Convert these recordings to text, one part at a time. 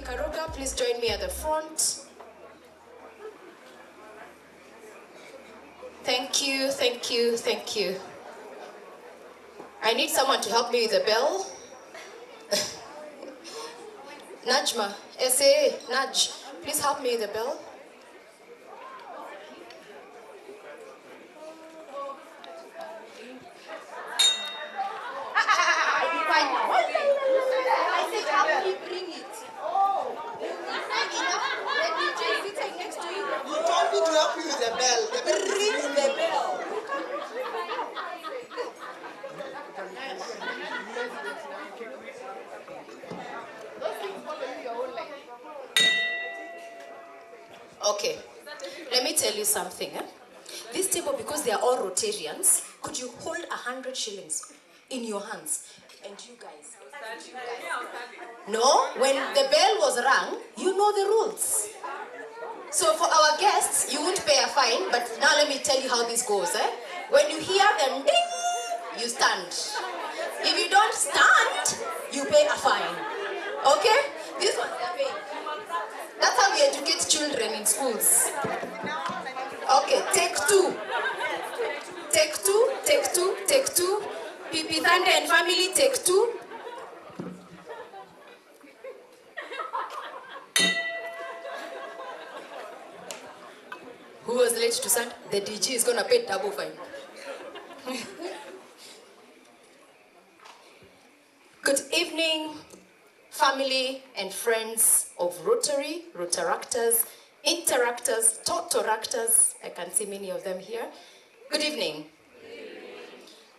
Karuga, please join me at the front. Thank you, thank you, thank you. I need someone to help me with the bell. Najma, SA, Naj, please help me with the bell. I said, help me bring it. Next to you. You told me to help you with the bell. Ring the bell. Okay, let me tell you something. This table, because they are all Rotarians, could you hold 100 shillings in your hands? And you guys. No, when the bell was rung, you know the rules. So for our guests, you won't pay a fine, but now let me tell you how this goes. When you hear them ding, you stand. If you don't stand, you pay a fine. Okay? This one's the pay. That's how we educate children in schools. Okay, take two. Take two, take two, take two. Pipi Thunder and family, take two. Who was late to stand? The DG is gonna pay double fine. Good evening, family and friends of Rotary, Rotaractors, Interactors, Totoractors. I can see many of them here. Good evening.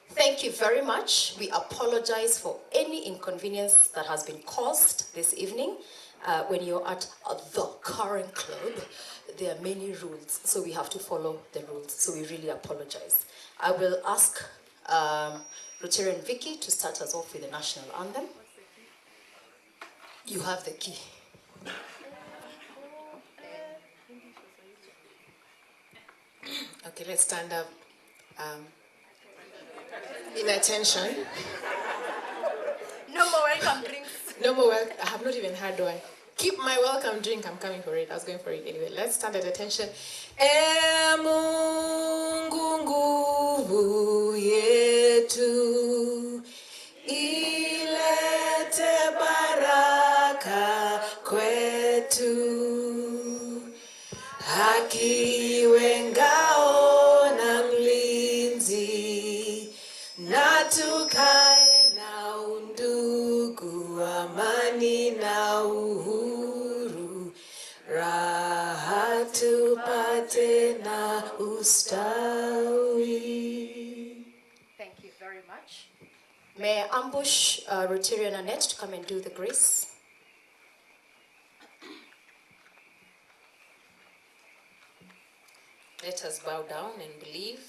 Thank you very much. We apologize for any inconvenience that has been caused this evening. When you're at the current club, there are many rules, so we have to follow the rules. So we really apologize. I will ask Rotarian Vicky to start us off with the national anthem. You have the key. Okay, let's stand up in attention. No more welcome drinks. No more welcome. I have not even had one. Keep my welcome drink. I'm coming for it. I was going for it anyway. Let's stand at attention. Mungu nguvu yetu, ilete baraka kwetu, haki iwe ngao na mlinzi, na tukae na undugu, amani na uhuru, raha tupate na ustawi. Thank you very much. May I ambush Rotarian Annette to come and do the grace? Let us bow down and believe.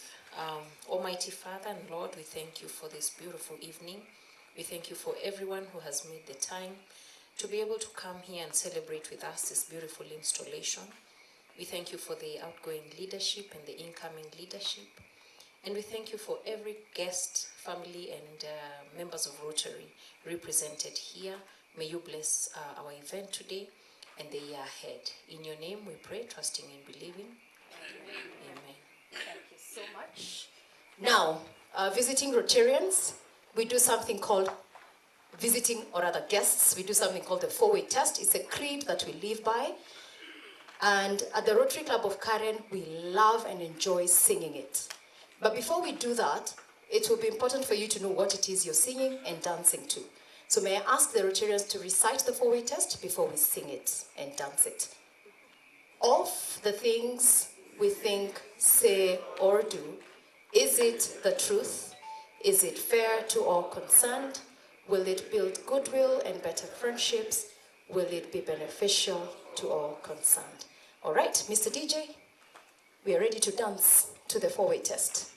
Almighty Father and Lord, we thank you for this beautiful evening. We thank you for everyone who has made the time to be able to come here and celebrate with us this beautiful installation. We thank you for the outgoing leadership and the incoming leadership. And we thank you for every guest, family, and members of Rotary represented here. May you bless our event today and the year ahead. In your name we pray, trusting and believing. Amen. Thank you so much. Now, visiting Rotarians, we do something called visiting, or other guests, we do something called the four-way test. It's a creed that we live by. And at the Rotary Club of Karen, we love and enjoy singing it. But before we do that, it will be important for you to know what it is you're singing and dancing to. So may I ask the Rotarians to recite the four-way test before we sing it and dance it. Of the things we think, say, or do, is it the truth? Is it fair to all concerned? Will it build goodwill and better friendships? Will it be beneficial to all concerned? All right, Mr. DJ, we are ready to dance to the four-way test.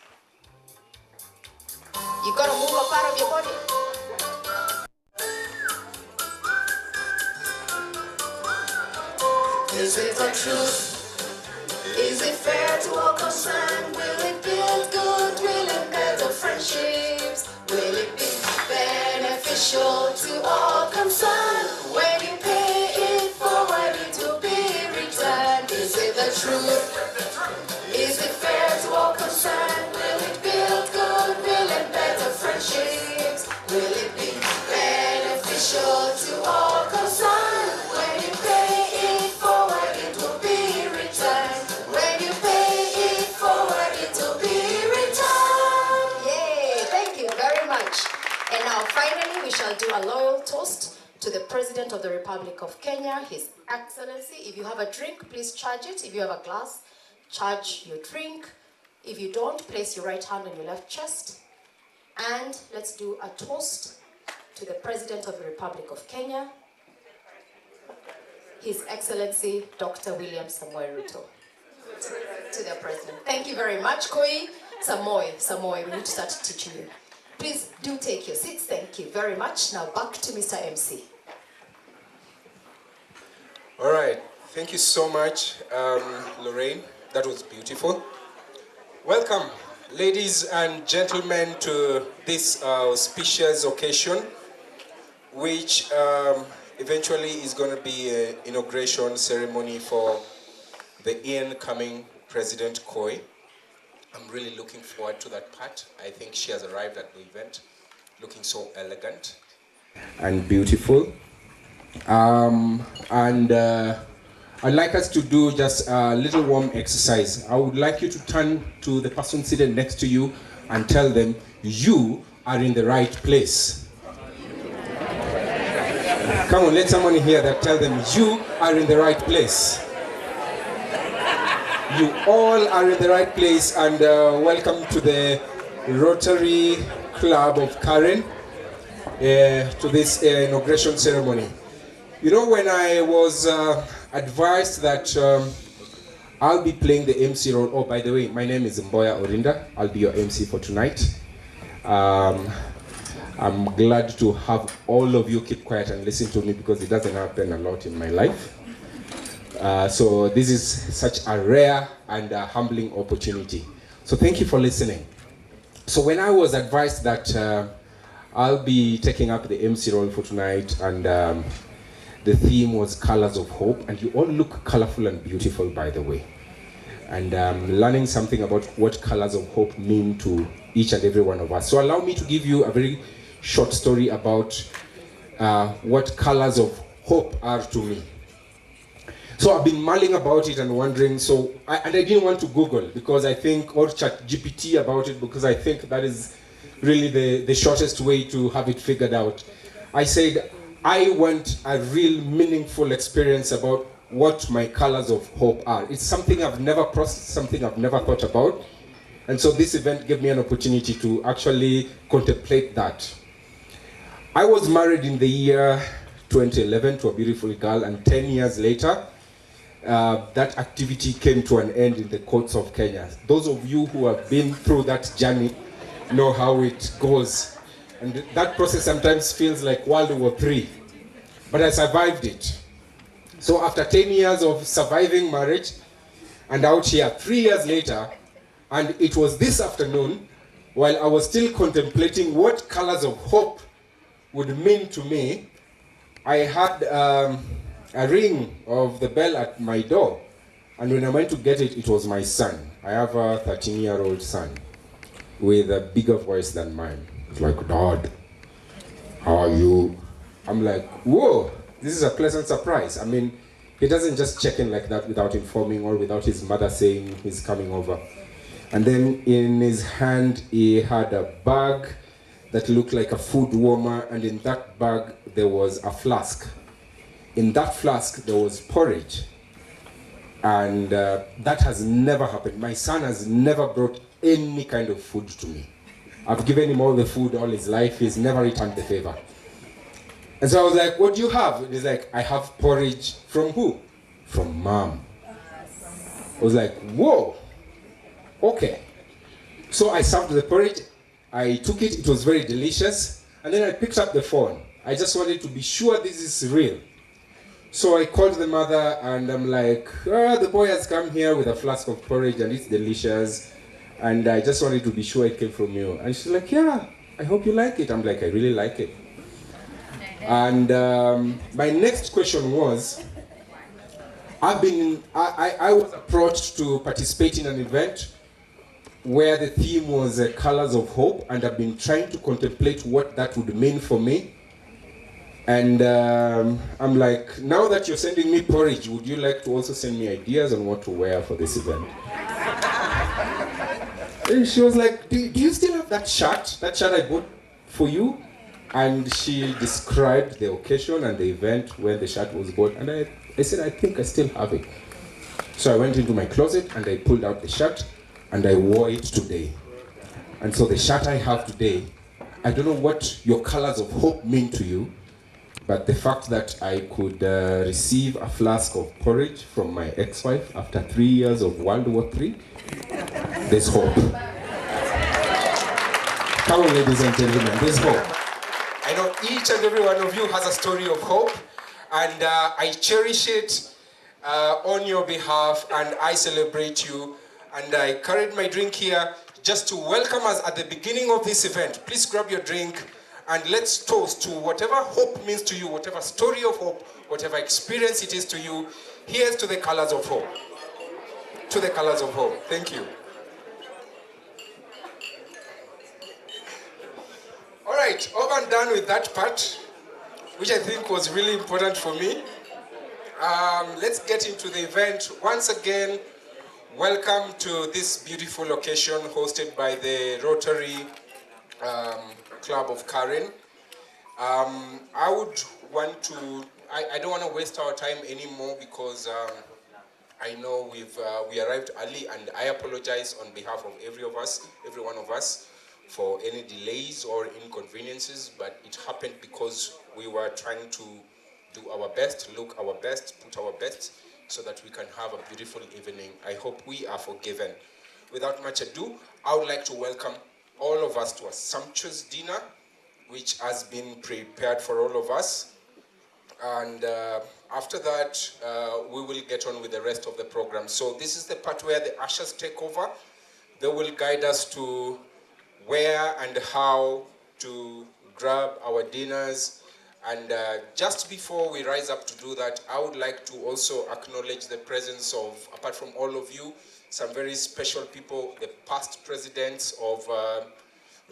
You gotta move a part of your body. Is it the truth? Is it fair to all concerned? Will it build goodwill and better friendships? Will it be beneficial to all concerned? When you pay it Now, finally, we shall do a loyal toast to the President of the Republic of Kenya, His Excellency. If you have a drink, please charge it. If you have a glass, charge your drink. If you don't, place your right hand on your left chest. And let's do a toast to the President of the Republic of Kenya, His Excellency Dr. William Samoei Ruto. To the President. Thank you very much, KUI. Samoei, we need to start teaching you. Please do take your seats. Thank you very much. Now back to Mr. MC. All right. Thank you so much, Lorraine. That was beautiful. Welcome, ladies and gentlemen, to this auspicious occasion, which eventually is going to be an inauguration ceremony for the incoming President KUI. I'm really looking forward to that part. I think she has arrived at the event looking so elegant and beautiful. I'd like us to do just a little warm exercise. I would like you to turn to the person seated next to you and tell them you are in the right place. Come on, let someone hear that. Tell them you are in the right place. You all are in the right place, and welcome to the Rotary Club of Karen to this inauguration ceremony. You know, when I was advised that I'll be playing the MC role, oh, by the way, my name is Mboya Orinda. I'll be your MC for tonight. I'm glad to have all of you keep quiet and listen to me because it doesn't happen a lot in my life. So this is such a rare and humbling opportunity. So thank you for listening. So when I was advised that I'll be taking up the MC role for tonight, and the theme was Colors of Hope, and you all look colorful and beautiful, by the way. And learning something about what colors of hope mean to each and every one of us. So allow me to give you a very short story about what colors of hope are to me. So I've been mulling about it and wondering, I didn't want to Google because I think, or chat GPT about it, because I think that is really the shortest way to have it figured out. I said, I want a real meaningful experience about what my colors of hope are. It's something I've never processed, something I've never thought about. And so this event gave me an opportunity to actually contemplate that. I was married in the year 2011 to a beautiful girl, and 10 years later, that activity came to an end in the courts of Kenya. Those of you who have been through that journey know how it goes. And that process sometimes feels like World War III. But I survived it. So after 10 years of surviving marriage, and out here 3 years later, and it was this afternoon, while I was still contemplating what colors of hope would mean to me, I had a ring of the bell at my door, and when I went to get it, it was my son. I have a 13-year-old son with a bigger voice than mine. It's like, Dad, how are you? I'm like, whoa, this is a pleasant surprise. I mean, he doesn't just check in like that without informing or without his mother saying he's coming over. And then in his hand, he had a bag that looked like a food warmer, and in that bag, there was a flask. In that flask, there was porridge. And that has never happened. My son has never brought any kind of food to me. I've given him all the food all his life. He's never returned the favor. And so I was like, what do you have? He's like, I have porridge. From who? From Mom. I was like, whoa. Okay. So I served the porridge. I took it. It was very delicious. And then I picked up the phone. I just wanted to be sure this is real. So I called the mother and I'm like, the boy has come here with a flask of porridge and it's delicious. And I just wanted to be sure it came from you. And she's like, yeah, I hope you like it. I'm like, I really like it. And my next question was, I was approached to participate in an event where the theme was Colors of Hope, and I've been trying to contemplate what that would mean for me. And I'm like, now that you're sending me porridge, would you like to also send me ideas on what to wear for this event? And she was like, do you still have that shirt I bought for you? And she described the occasion and the event when the shirt was bought. And I said, I think I still have it. So I went into my closet and I pulled out the shirt and I wore it today. And so the shirt I have today, I don't know what your colors of hope mean to you, but the fact that I could receive a flask of porridge from my ex-wife after 3 years of World War III, there's hope. Come on, ladies and gentlemen, there's hope. I know each and every one of you has a story of hope, and I cherish it on your behalf, and I celebrate you. And I carried my drink here just to welcome us at the beginning of this event. Please grab your drink and let's toast to whatever hope means to you, whatever story of hope, whatever experience it is to you. Here's to the colors of hope. To the colors of hope. Thank you. All right, over and done with that part, which I think was really important for me. Let's get into the event. Once again, welcome to this beautiful occasion hosted by the Rotary Club of Karen. I would want to, I don't want to waste our time anymore because I know we arrived early, and I apologize on behalf of every one of us, for any delays or inconveniences, but it happened because we were trying to do our best, look our best, put our best, so that we can have a beautiful evening. I hope we are forgiven. Without much ado, I would like to welcome all of us to a sumptuous dinner, which has been prepared for all of us. And after that, we will get on with the rest of the program. So this is the part where the ushers take over. They will guide us to where and how to grab our dinners. And just before we rise up to do that, I would like to also acknowledge the presence of, apart from all of you, some very special people, the past presidents of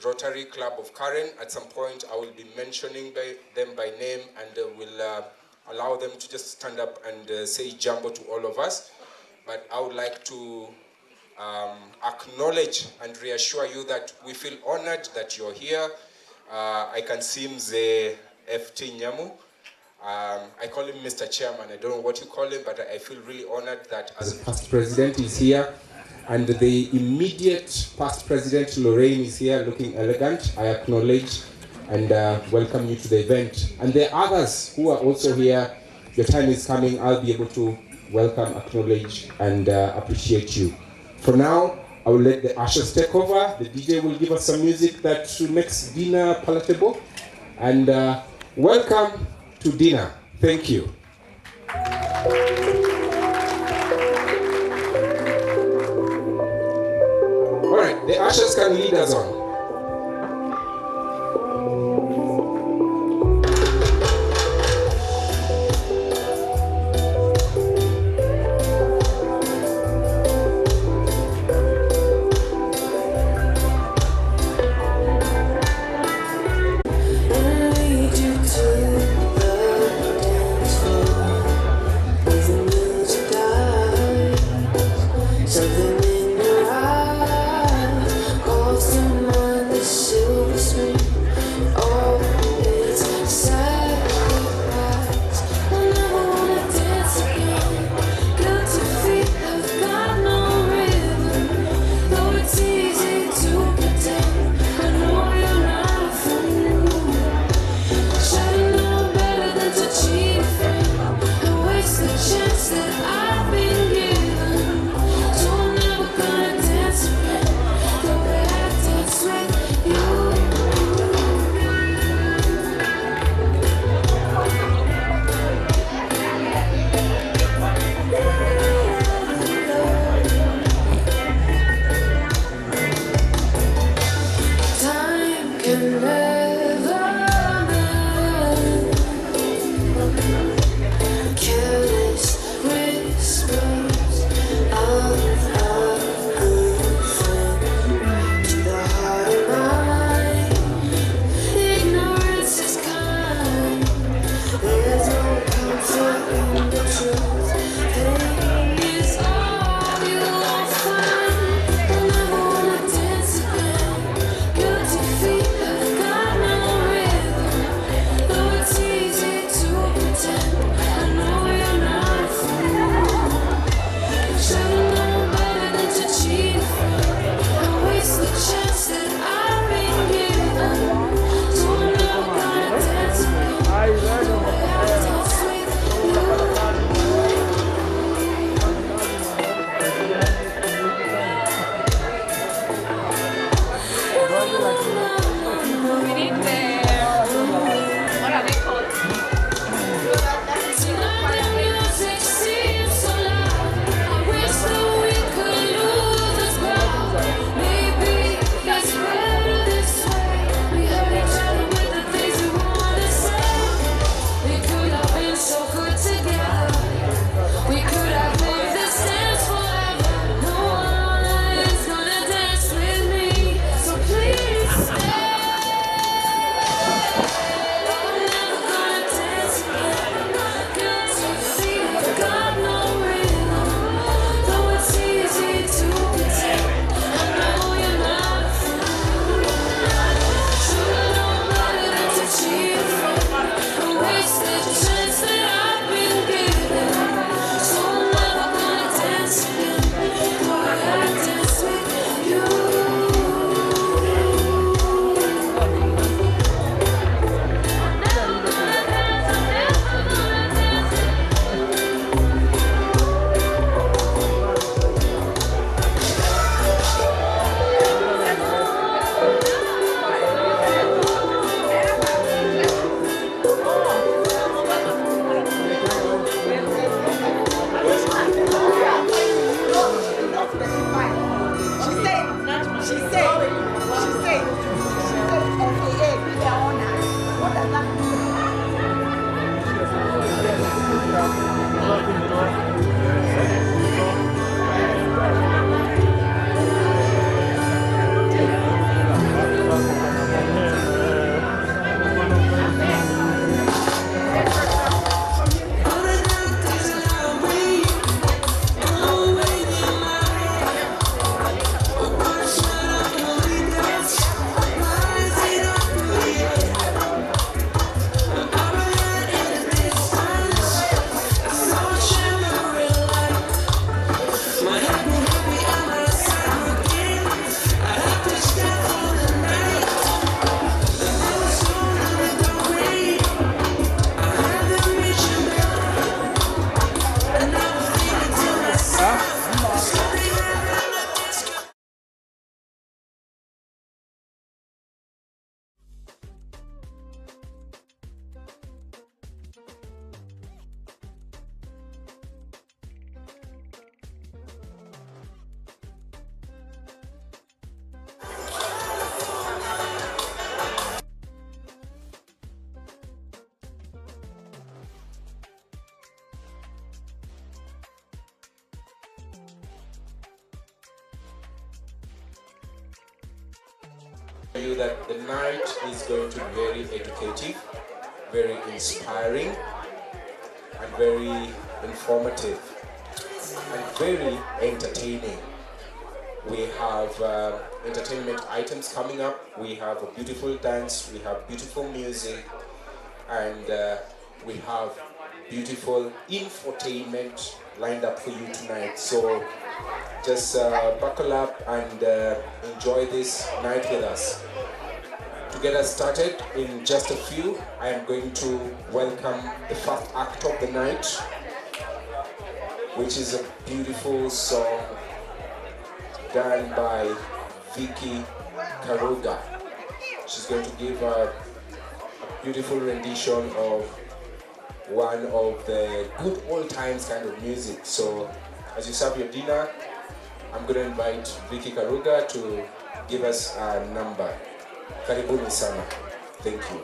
Rotary Club of Karen. At some point, I will be mentioning them by name, and will allow them to just stand up and say jambo to all of us. But I would like to acknowledge and reassure you that we feel honored that you're here. I can see Mzee FT Nyamu. I call him Mr. Chairman. I don't know what you call him, but I feel really honored that as the past president is here, and the immediate past president, Lorraine, is here looking elegant. I acknowledge and welcome you to the event. And the others who are also here, your time is coming. I'll be able to welcome, acknowledge, and appreciate you. For now, I will let the ushers take over. The DJ will give us some music that makes dinner palatable. And welcome to dinner. Thank you. All right, the ushers can lead us on. Something in your eyes calls to mind. You that the night is going to be very educative, very inspiring, and very informative, and very entertaining. We have entertainment items coming up. We have a beautiful dance, we have beautiful music, and we have beautiful infotainment lined up for you tonight. So just buckle up and enjoy this night with us. To get us started, in just a few, I am going to welcome the first act of the night, which is a beautiful song done by Vicky Karuga. She's going to give a beautiful rendition of one of the good old times kind of music. So as you serve your dinner, I'm going to invite Vicky Karuga to give us a number. Karibuni sana. Thank you.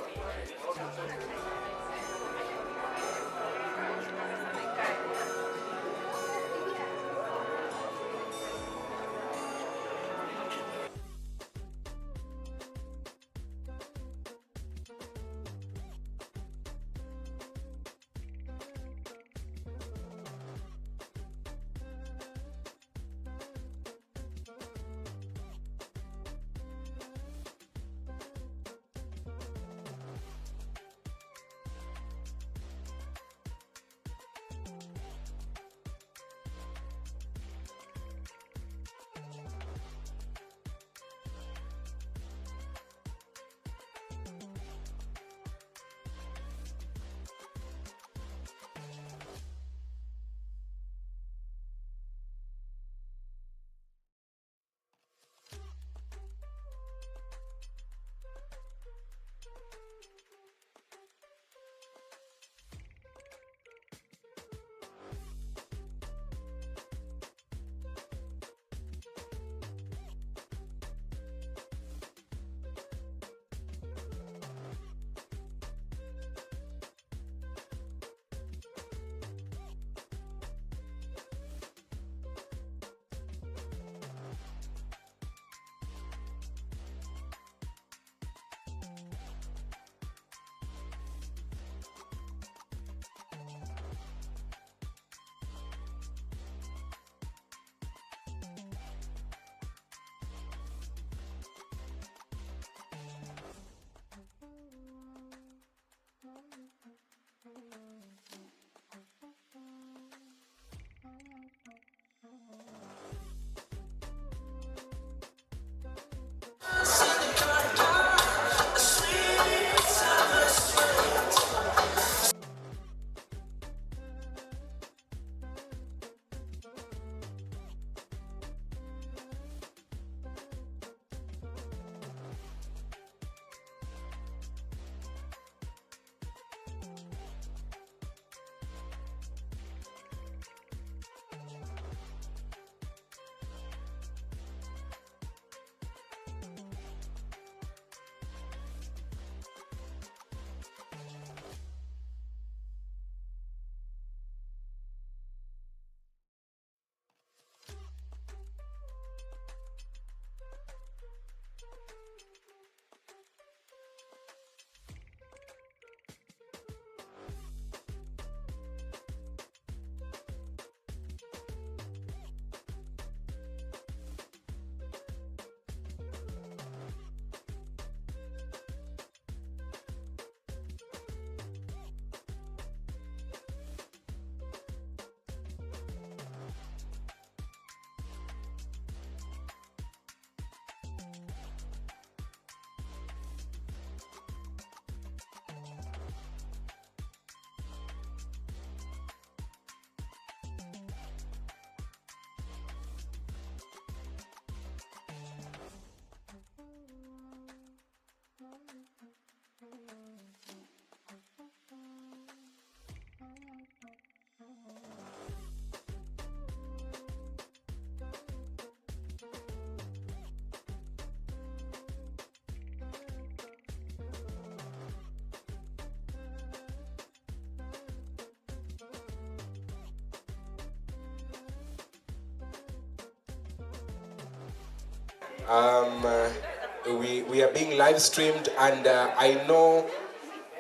we are being live streamed, and I know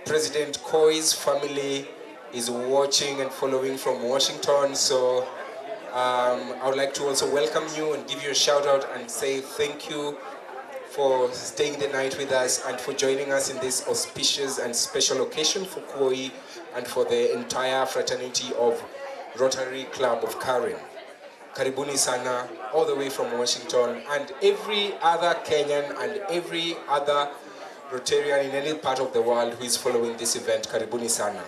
President KUI's family is watching and following from Washington. So I would like to also welcome you and give you a shout out and say thank you for staying the night with us and for joining us in this auspicious and special occasion for KUI and for the entire fraternity of Rotary Club of Karen. Karibuni sana, all the way from Washington, and every other Kenyan and every other Rotarian in any part of the world who is following this event. Karibuni sana.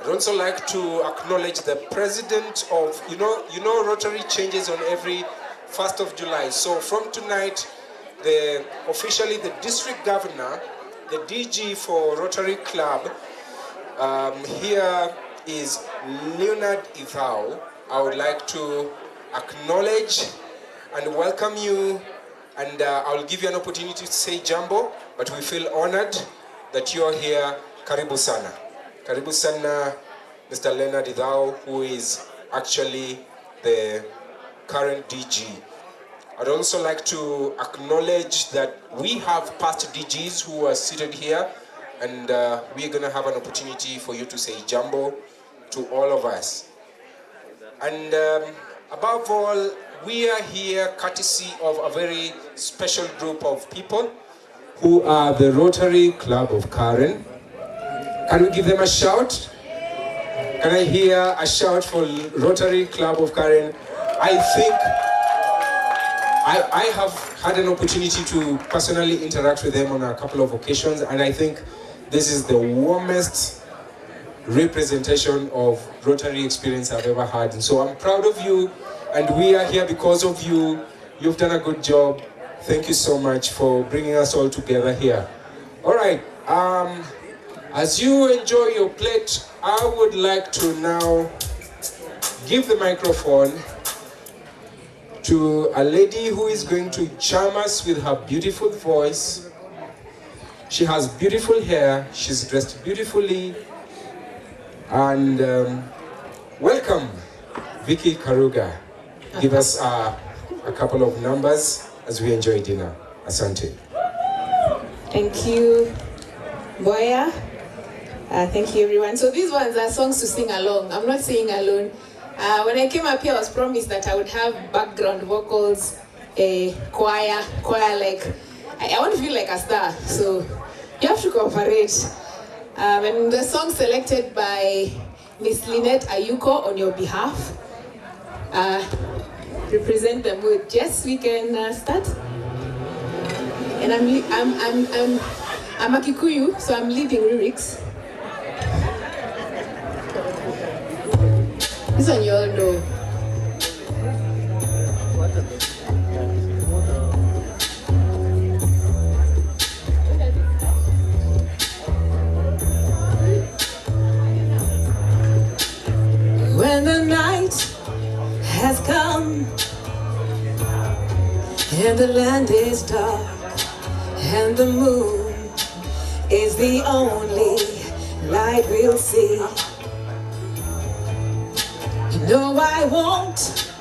I'd also like to acknowledge the president of, you know Rotary changes on every 1st of July. So from tonight, officially the district governor, the DG for Rotary Club, here is Leonard Ithau. I would like to acknowledge and welcome you, and I'll give you an opportunity to say jambo, but we feel honored that you're here. Karibu sana. Karibu sana, Mr. Leonard Ithau, who is actually the current DG. I'd also like to acknowledge that we have past DGs who are seated here, and we're going to have an opportunity for you to say jambo to all of us. And above all, we are here courtesy of a very special group of people who are the Rotary Club of Karen. Can we give them a shout? Can I hear a shout for Rotary Club of Karen? I think I have had an opportunity to personally interact with them on a couple of occasions, and I think this is the warmest representation of Rotary experience I've ever had. And so I'm proud of you, and we are here because of you. You've done a good job. Thank you so much for bringing us all together here. All right, as you enjoy your plate, I would like to now give the microphone to a lady who is going to charm us with her beautiful voice. She has beautiful hair, she's dressed beautifully, and welcome, Vicky Karuga. Give us a couple of numbers as we enjoy dinner. Asante. Thank you, Boya. Thank you, everyone. So these ones are songs to sing along. I'm not singing alone. When I came up here, I was promised that I would have background vocals, choir like. I want to feel like a star, so you have to cooperate. And the song selected by Miss Lynette Ayuko on your behalf. Represent the mood. Yes, we can start. And I'm a Kikuyu, so I'm leading lyrics. This one you all know. When the night has come and the land is dark and the moon is the only light we'll see, no, I won't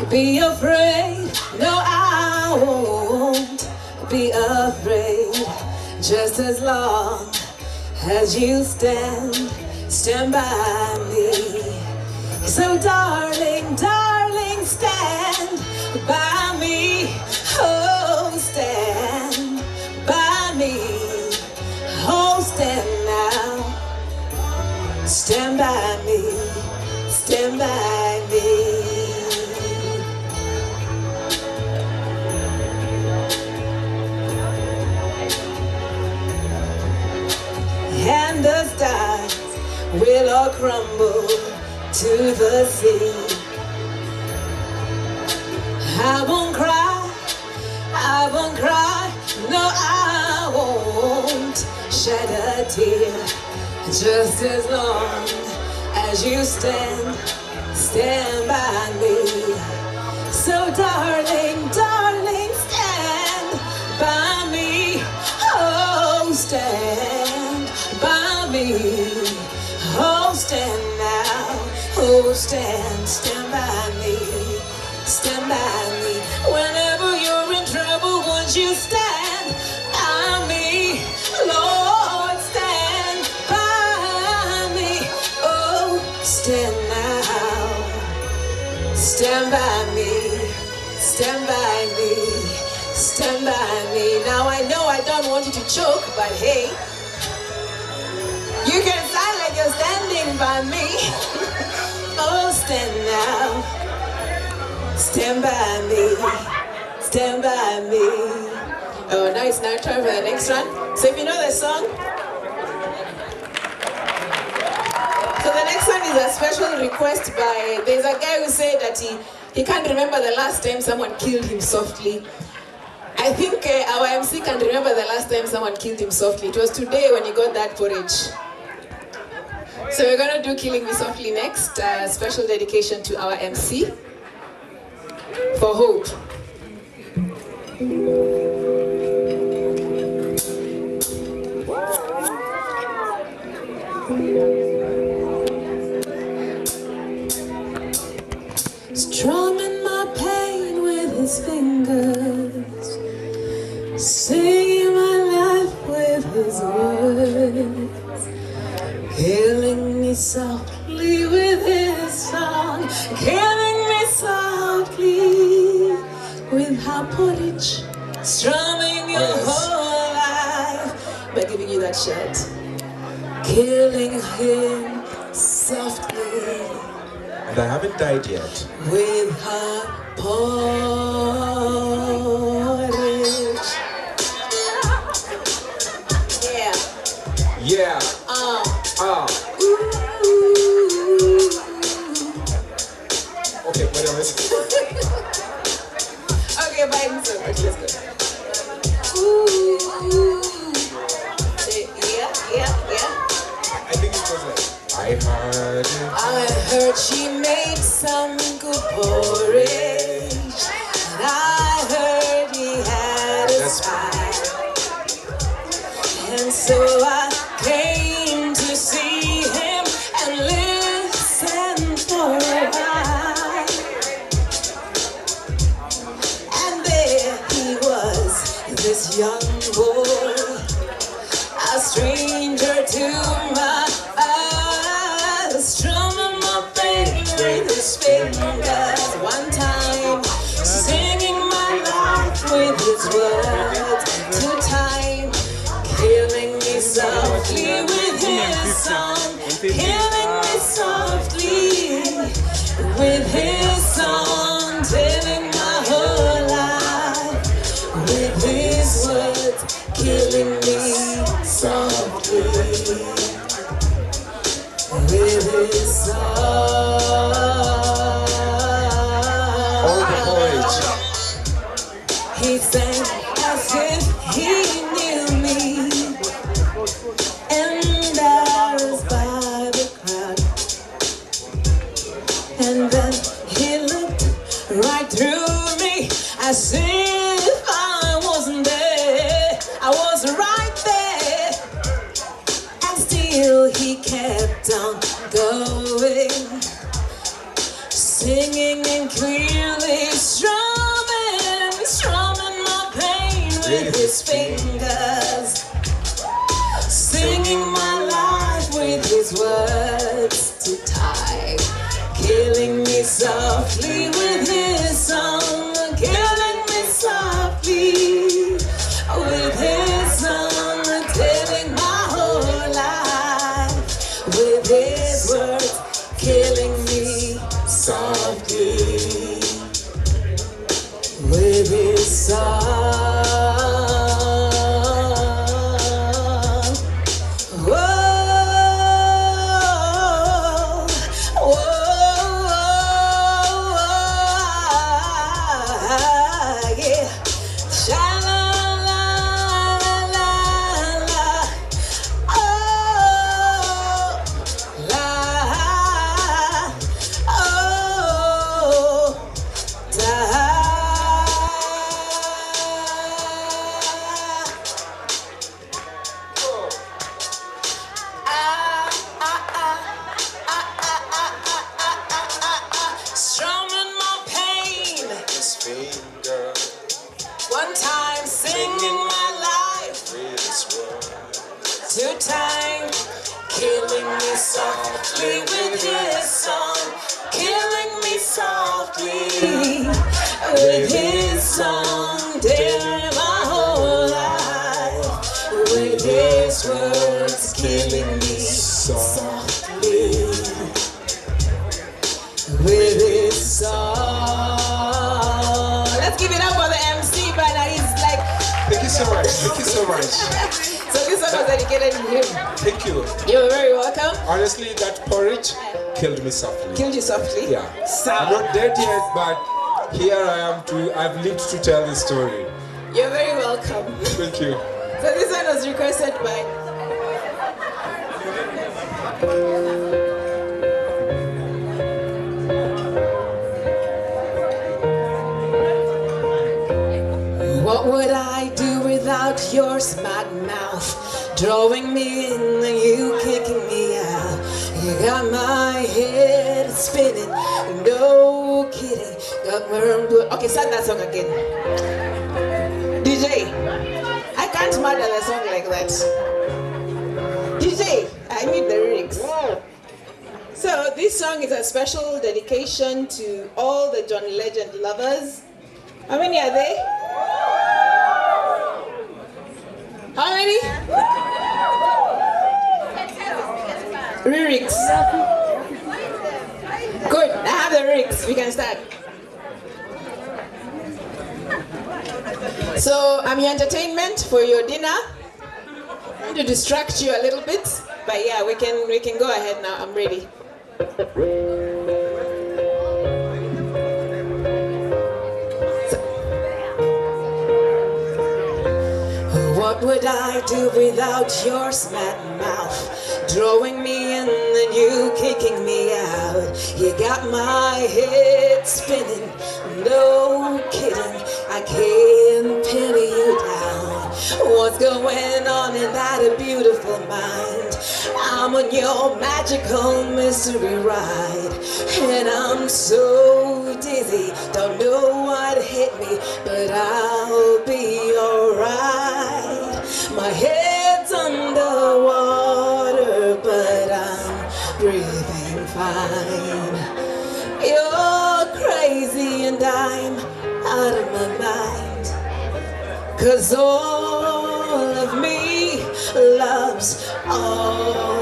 be afraid. No, I won't be afraid. Just as long as you stand by me. So darling, darling, stand by me. Oh, stand by me. Oh, stand now. Stand by me. Stand by me. And the stars will all crumble to the sea. I won't cry, I won't cry, no, I won't shed a tear. Just as long as you stand by me. So darling, darling, stand by me. Oh, stand by me. Oh, stand now. Oh, stand by me. Stand by me. Whenever you're in trouble, won't you stand to choke, but hey, you can sound like you're standing by me. Oh, stand now, stand by me, stand by me. Oh, now it's now time for the next one. So if you know the song, so the next one is a special request by, there's a guy who said that he can't remember the last time someone killed him softly. I think our MC can remember the last time someone killed him softly. It was today when he got that porridge. So we're gonna do Killing Me Softly next. Special dedication to our MC for Hope. Strumming my pain with his fingers, singing my life with his words, killing me softly with his song, killing me softly with her porridge, strumming your whole life by giving you that shirt, killing him softly. And I haven't died yet. With her porridge. Yeah. Yeah. Ooh. Okay, what else? Okay, bye. So much. Let's go. Ooh. Yeah. I think it was like, I heard she made some good porridge, and I heard he had a spy, and so I came to see him and listen for a while, and there he was, this young boy, a stranger to my eyes, strumming my pain with his fingers. One time, singing my life with his words. Two time, killing me softly with his song, killing me softly with his song, telling my whole life with his words, killing me softly with his song. all the porridge. He sang as if he knew me, and I was by the crowd, and then he looked right through me as if I wasn't there. I was right there, and still he kept on going, singing and clearly strumming my pain with his fingers, singing my life with his words to time, killing me softly with his song, killing me softly with his song, telling my whole life with his words, killing me softly with his song. Whoa, yeah. Sha-la-la-la-la. Oh, la, oh, da. Strumming my pain. His finger One time singing my life. with his word. Two time killing me softly with his song, killing me softly with his song, daring my whole life with his words killing me softly. With his song. Let's give it up for the MC, but he's like. Thank you so much. Thank you so much. So this song was dedicated to him. Thank you. You're very welcome. Honestly, that porridge killed me softly. Killed you softly? Yeah. I'm not dead yet, but here I am I've lived to tell the story. You're very welcome. Thank you. So this one was requested by. What would I do without your smart mouth? Drawing me in and you kicking me out. You got my head spinning, no kidding. Got my room doing. Okay, start that song again. DJ, I can't murder the song like that. DJ, I need the lyrics. So this song is a special dedication to all the John Legend lovers. How many are they? How many? Lyrics. Good, I have the lyrics. We can start. So I'm your entertainment for your dinner. I'm to distract you a little bit, but yeah, we can go ahead now. I'm ready. What would I do without your smart mouth? Drawing me in and you kicking me out. You got my head spinning, no kidding. I can't pin you down. What's going on in that beautiful mind? I'm on your magical mystery ride, and I'm so dizzy, don't know what hit me, but I'll be alright. My head's underwater, but I'm breathing fine. You're crazy and I'm out of my mind, 'cause all of me loves all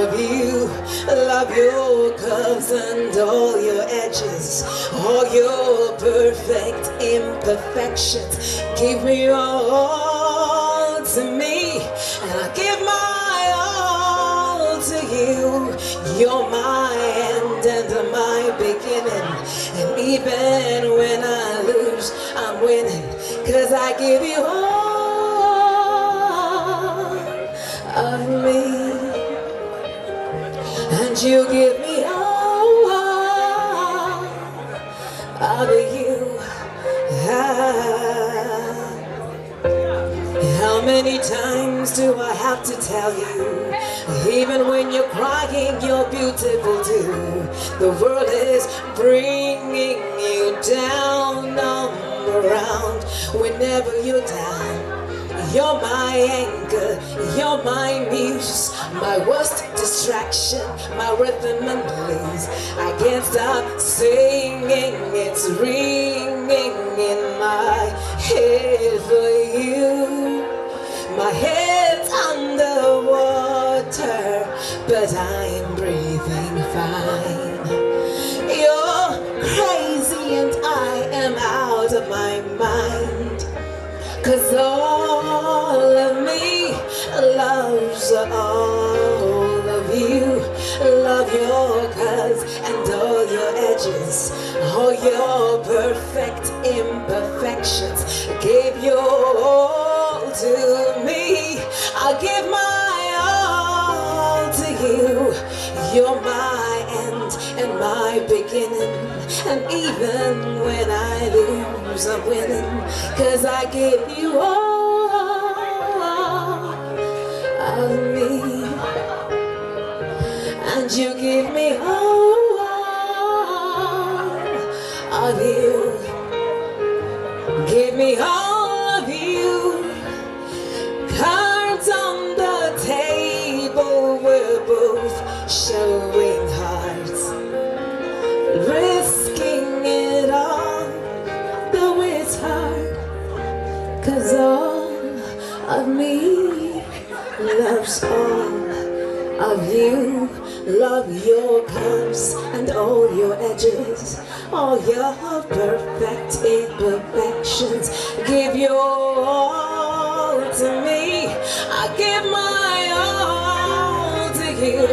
of you. Love your curves and all your edges, all your perfect imperfections. Give me your all to me, and I give my all to you. You're my end and my beginning, and even when I lose, I'm winning, 'cause I give you all of me, and you give me all of you. How many times do I have to tell you? Even when you're crying, you're beautiful too. The world is bringing you down, I'm around whenever you're down. You're my anchor, you're my muse, my worst distraction, my rhythm and blues. I can't stop singing, it's ringing in my head for you. My head's underwater, but I'm breathing fine. You're crazy and I am out of my mind, 'cause all of me loves all of you. Love your curves and all your edges, all your perfect imperfections. Give your all to me, I'll give my all to you. You're my end and my beginning, and even when I lose, I'm winning, 'cause I give you all of me, and you give me all of you. Give me all of you. Cards on the table, we're both showing hearts, risking it all, though it's hard, 'cause all of me of you. Love your curves and all your edges, all your perfect imperfections. Give your all to me. I give my all to you.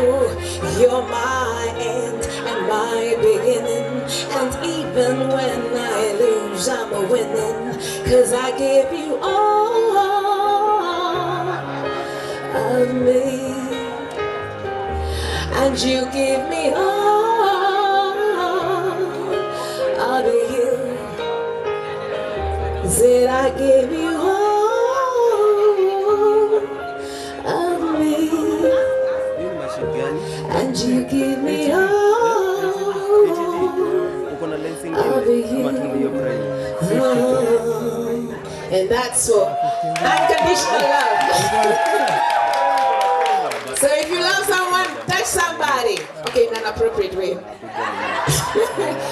You're my end and my beginning. And even when I lose, I'm a winning. 'Cause I give you all of me. And you give me all of you. Said I give you all of me. And you give me all of you. And that's for unconditional love. So if you love someone, touch somebody. Okay, in an appropriate way.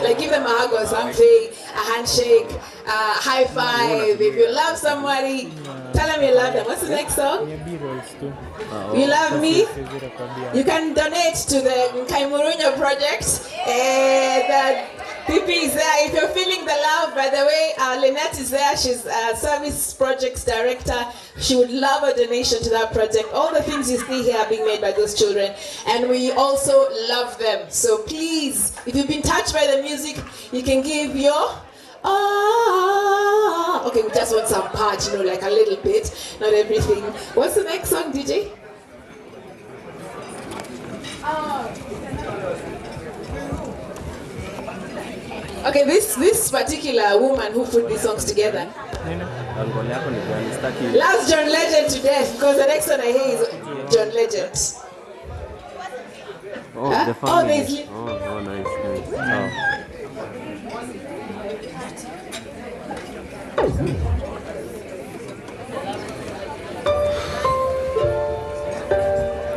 Like give them a hug or something, a handshake, a high five. If you love somebody, tell them you love them. What's the next song? You love me? You can donate to the Kaimurunya project. The PP is there. If you're feeling the love, by the way, Lynette is there. She's a service projects director. She would love a donation to that project. All the things you see here are being made by those children. And we also love them. So please, if you've been touched by the music, you can give your... okay, we just want some part, like a little bit, not everything. What's the next song, DJ? Okay, this particular woman who put these songs together loves John Legend to death, because the next one I hear is John Legend. Oh, huh? the family. Nice.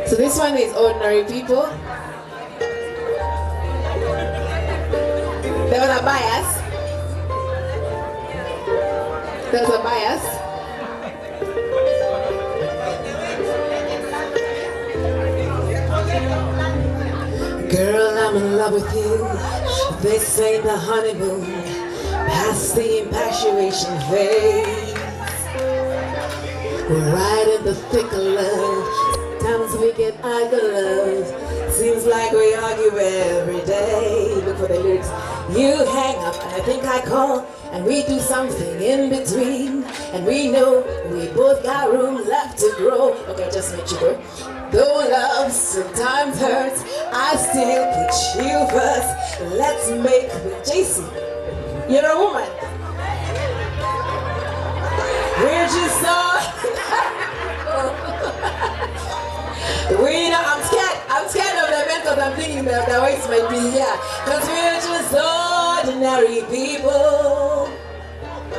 So this one is Ordinary People. There was a bias. There's a bias. Girl, I'm in love with you. This ain't the honeymoon. Past the infatuation phase. We're right in the thick of love. Sometimes we get ugly love. Seems like we argue every day. Look for the lyrics. You hang up and I think I call, and we do something in between, and we know we both got room left to grow. Okay, I just met you, bro. Though love sometimes hurts, I still put you first. Let's make with JC. You're a woman. We're just so I'm scared of the event, because I'm thinking that the voice might be here. Because we're just ordinary people.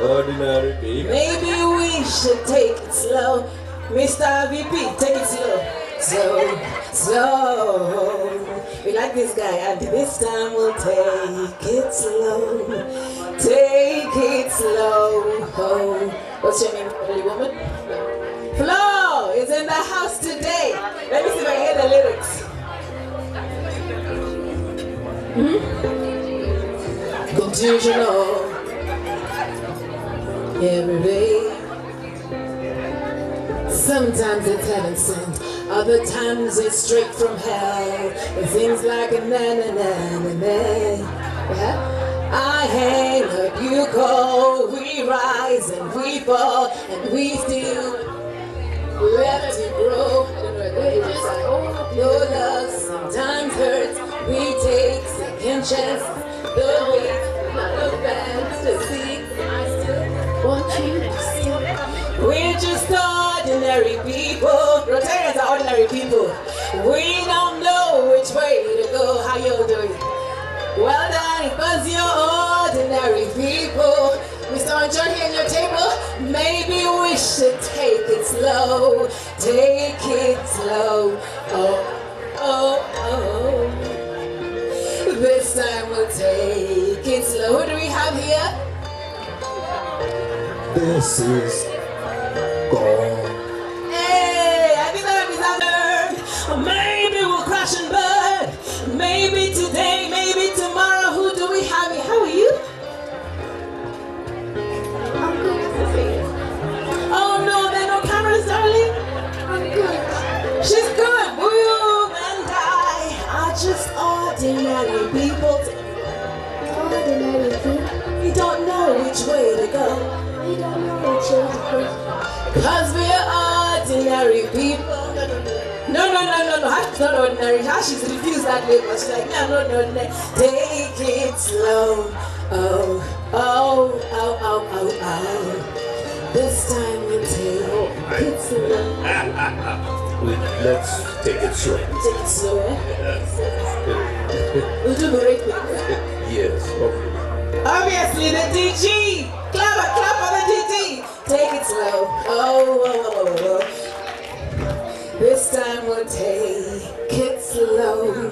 Ordinary people. Maybe we should take it slow. Mr. VP, take it slow. Slow. We like this guy, and this time we'll take it slow. Take it slow. What's your name, lovely woman? Flo is in the house today. Let me see if I hear the lyrics. Confusional every day. Sometimes it's heaven sent, other times it's straight from hell. It seems like a na-na-na-na-na. I hang up, you call, we rise and we fall, and we still let it grow. Your love sometimes hurts, we take second chances. The weight, not a fantasy. I still want you to see. We're just ordinary people. Rotarians are ordinary people. We don't know which way to go. How you doing? Well done, because you're ordinary people. Mr. John here on your table. Maybe we should take it slow. Take it slow. Oh. This time we'll take it slow. Who do we have here? This is gone. Hey, I think that is under. Maybe no, Hash is not ordinary. Hash is refused that label. She's like, no, not ordinary. Take it slow. Oh, oh, oh, oh, oh, oh. This time you take it slow. Let's take it slow. Take it slow, eh? We'll do the right thing. Yes, okay. Obviously, the DG. Clap for the DG. Take it slow. Oh, oh, oh, oh. This time we'll take it slow.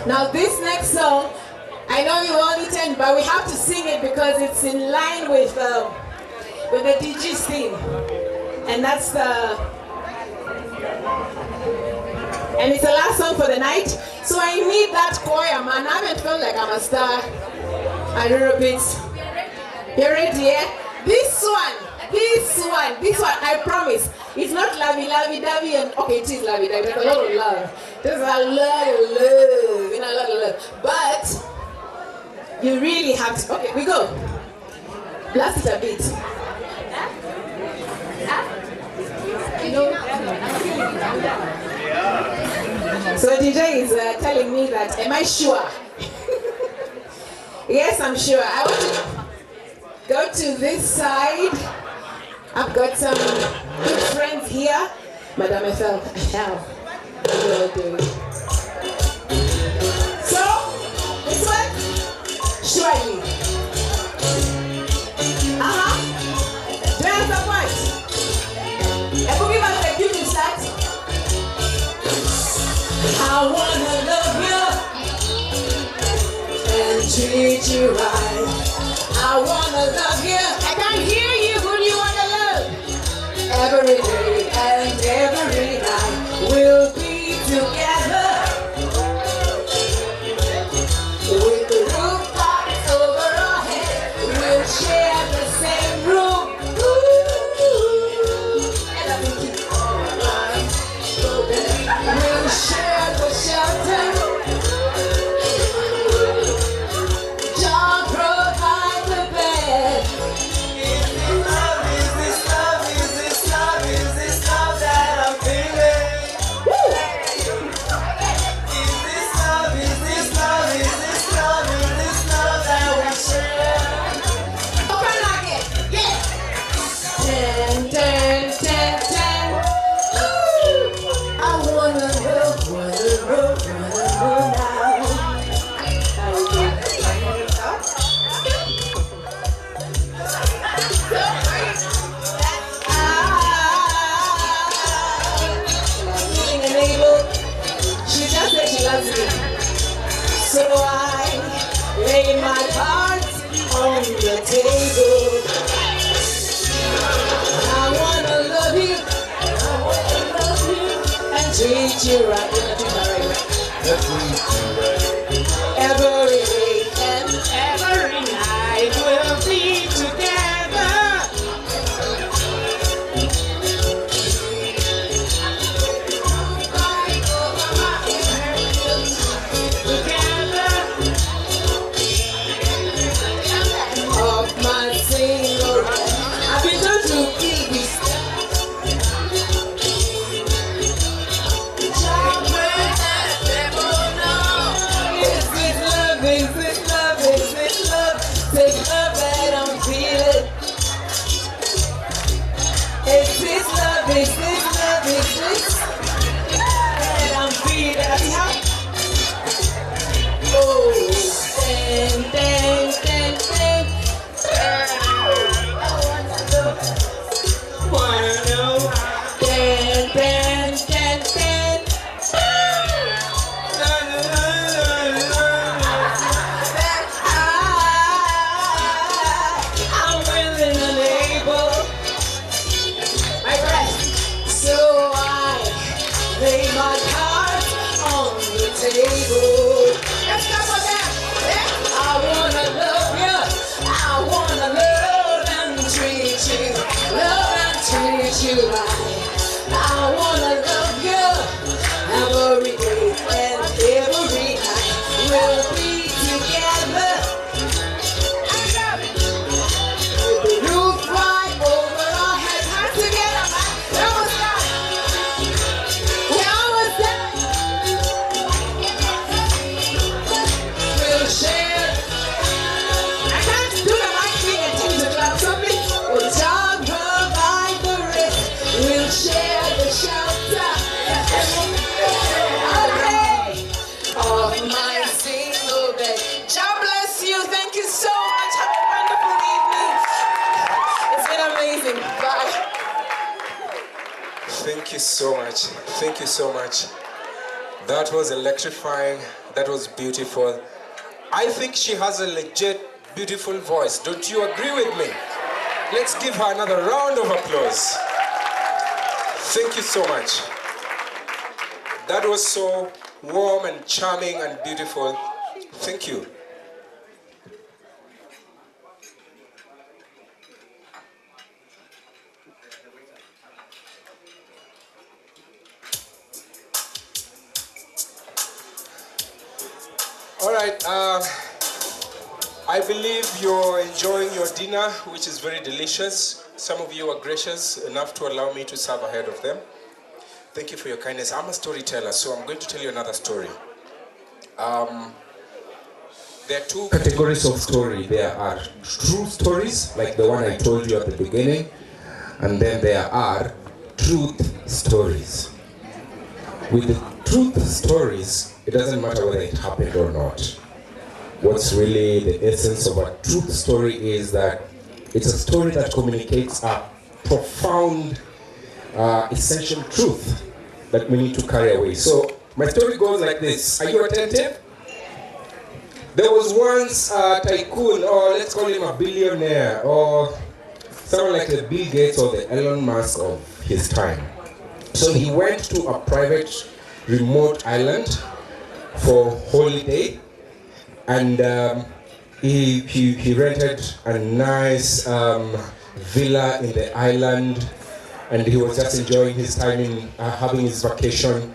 Now this next song, I know you only 10, but we have to sing it because it's in line with the DG's theme. And that's and it's the last song for the night. So I need that choir, man. I haven't felt like I'm a star. A little bit. You ready, yeah? This one, I promise. It's not lovey-dovey and okay, it is lovey-dovey. There's a lot of love. There's a lot of love, you know, a lot of love. But you really have to. Okay, we go. Blast it a bit. So DJ is telling me that, am I sure? Yes, I'm sure. I want to go to this side. I've got some good friends here. Madame Eiffel, how will do it? So, this one, surely. Dance up what? A boogie man like you to start. I wanna love you and treat you right. I wanna love you. I can't hear you. Who do you wanna love? Every day and every night we'll be together. With the roof box over our head, we'll share the same room. Ooh, and I think it's alright. We'll share the shelter. John provides the bed. Is this love that I'm feeling? Woo! Is this love that we share? Open like it. Yeah. 10, 10, 10, 10. Ooh. I wanna love now. She just said she loves me. So I lay my cards on the table. I wanna love you. And treat you right. Every day and every night we'll be together. Of my single life, I've been told to keep this. Is this love? This love that I'm feeling. Is this love? That I'm feeling. Oh, dang, dang, dang, dang. Wanna know? Dang, dang, dang, dang. I'm willing and able. My friend. So I lay my cards on the table. Let's go for that. I wanna love you. I wanna love and treat you right. I wanna love you every day and every night. We'll be together. With the roof right over our heads. Hands together, man. We almost done. so much. Thank you so much. That was electrifying. That was beautiful. I think she has a legit, beautiful voice. Don't you agree with me? Let's give her another round of applause. Thank you so much. That was so warm and charming and beautiful. Thank you. All right, I believe you're enjoying your dinner, which is very delicious. Some of you are gracious enough to allow me to serve ahead of them. Thank you for your kindness. I'm a storyteller, so I'm going to tell you another story. There are two categories of story. There are true stories, like the one I told you at the beginning, and then there are truth stories. With the truth stories, it doesn't matter whether it happened or not. What's really the essence of a truth story is that it's a story that communicates a profound, essential truth that we need to carry away. So my story goes like this. Are you attentive? There was once a tycoon, or let's call him a billionaire, or someone like the Bill Gates or the Elon Musk of his time. So he went to a private remote island for holiday, and he rented a nice villa in the island, and he was just enjoying his time in having his vacation.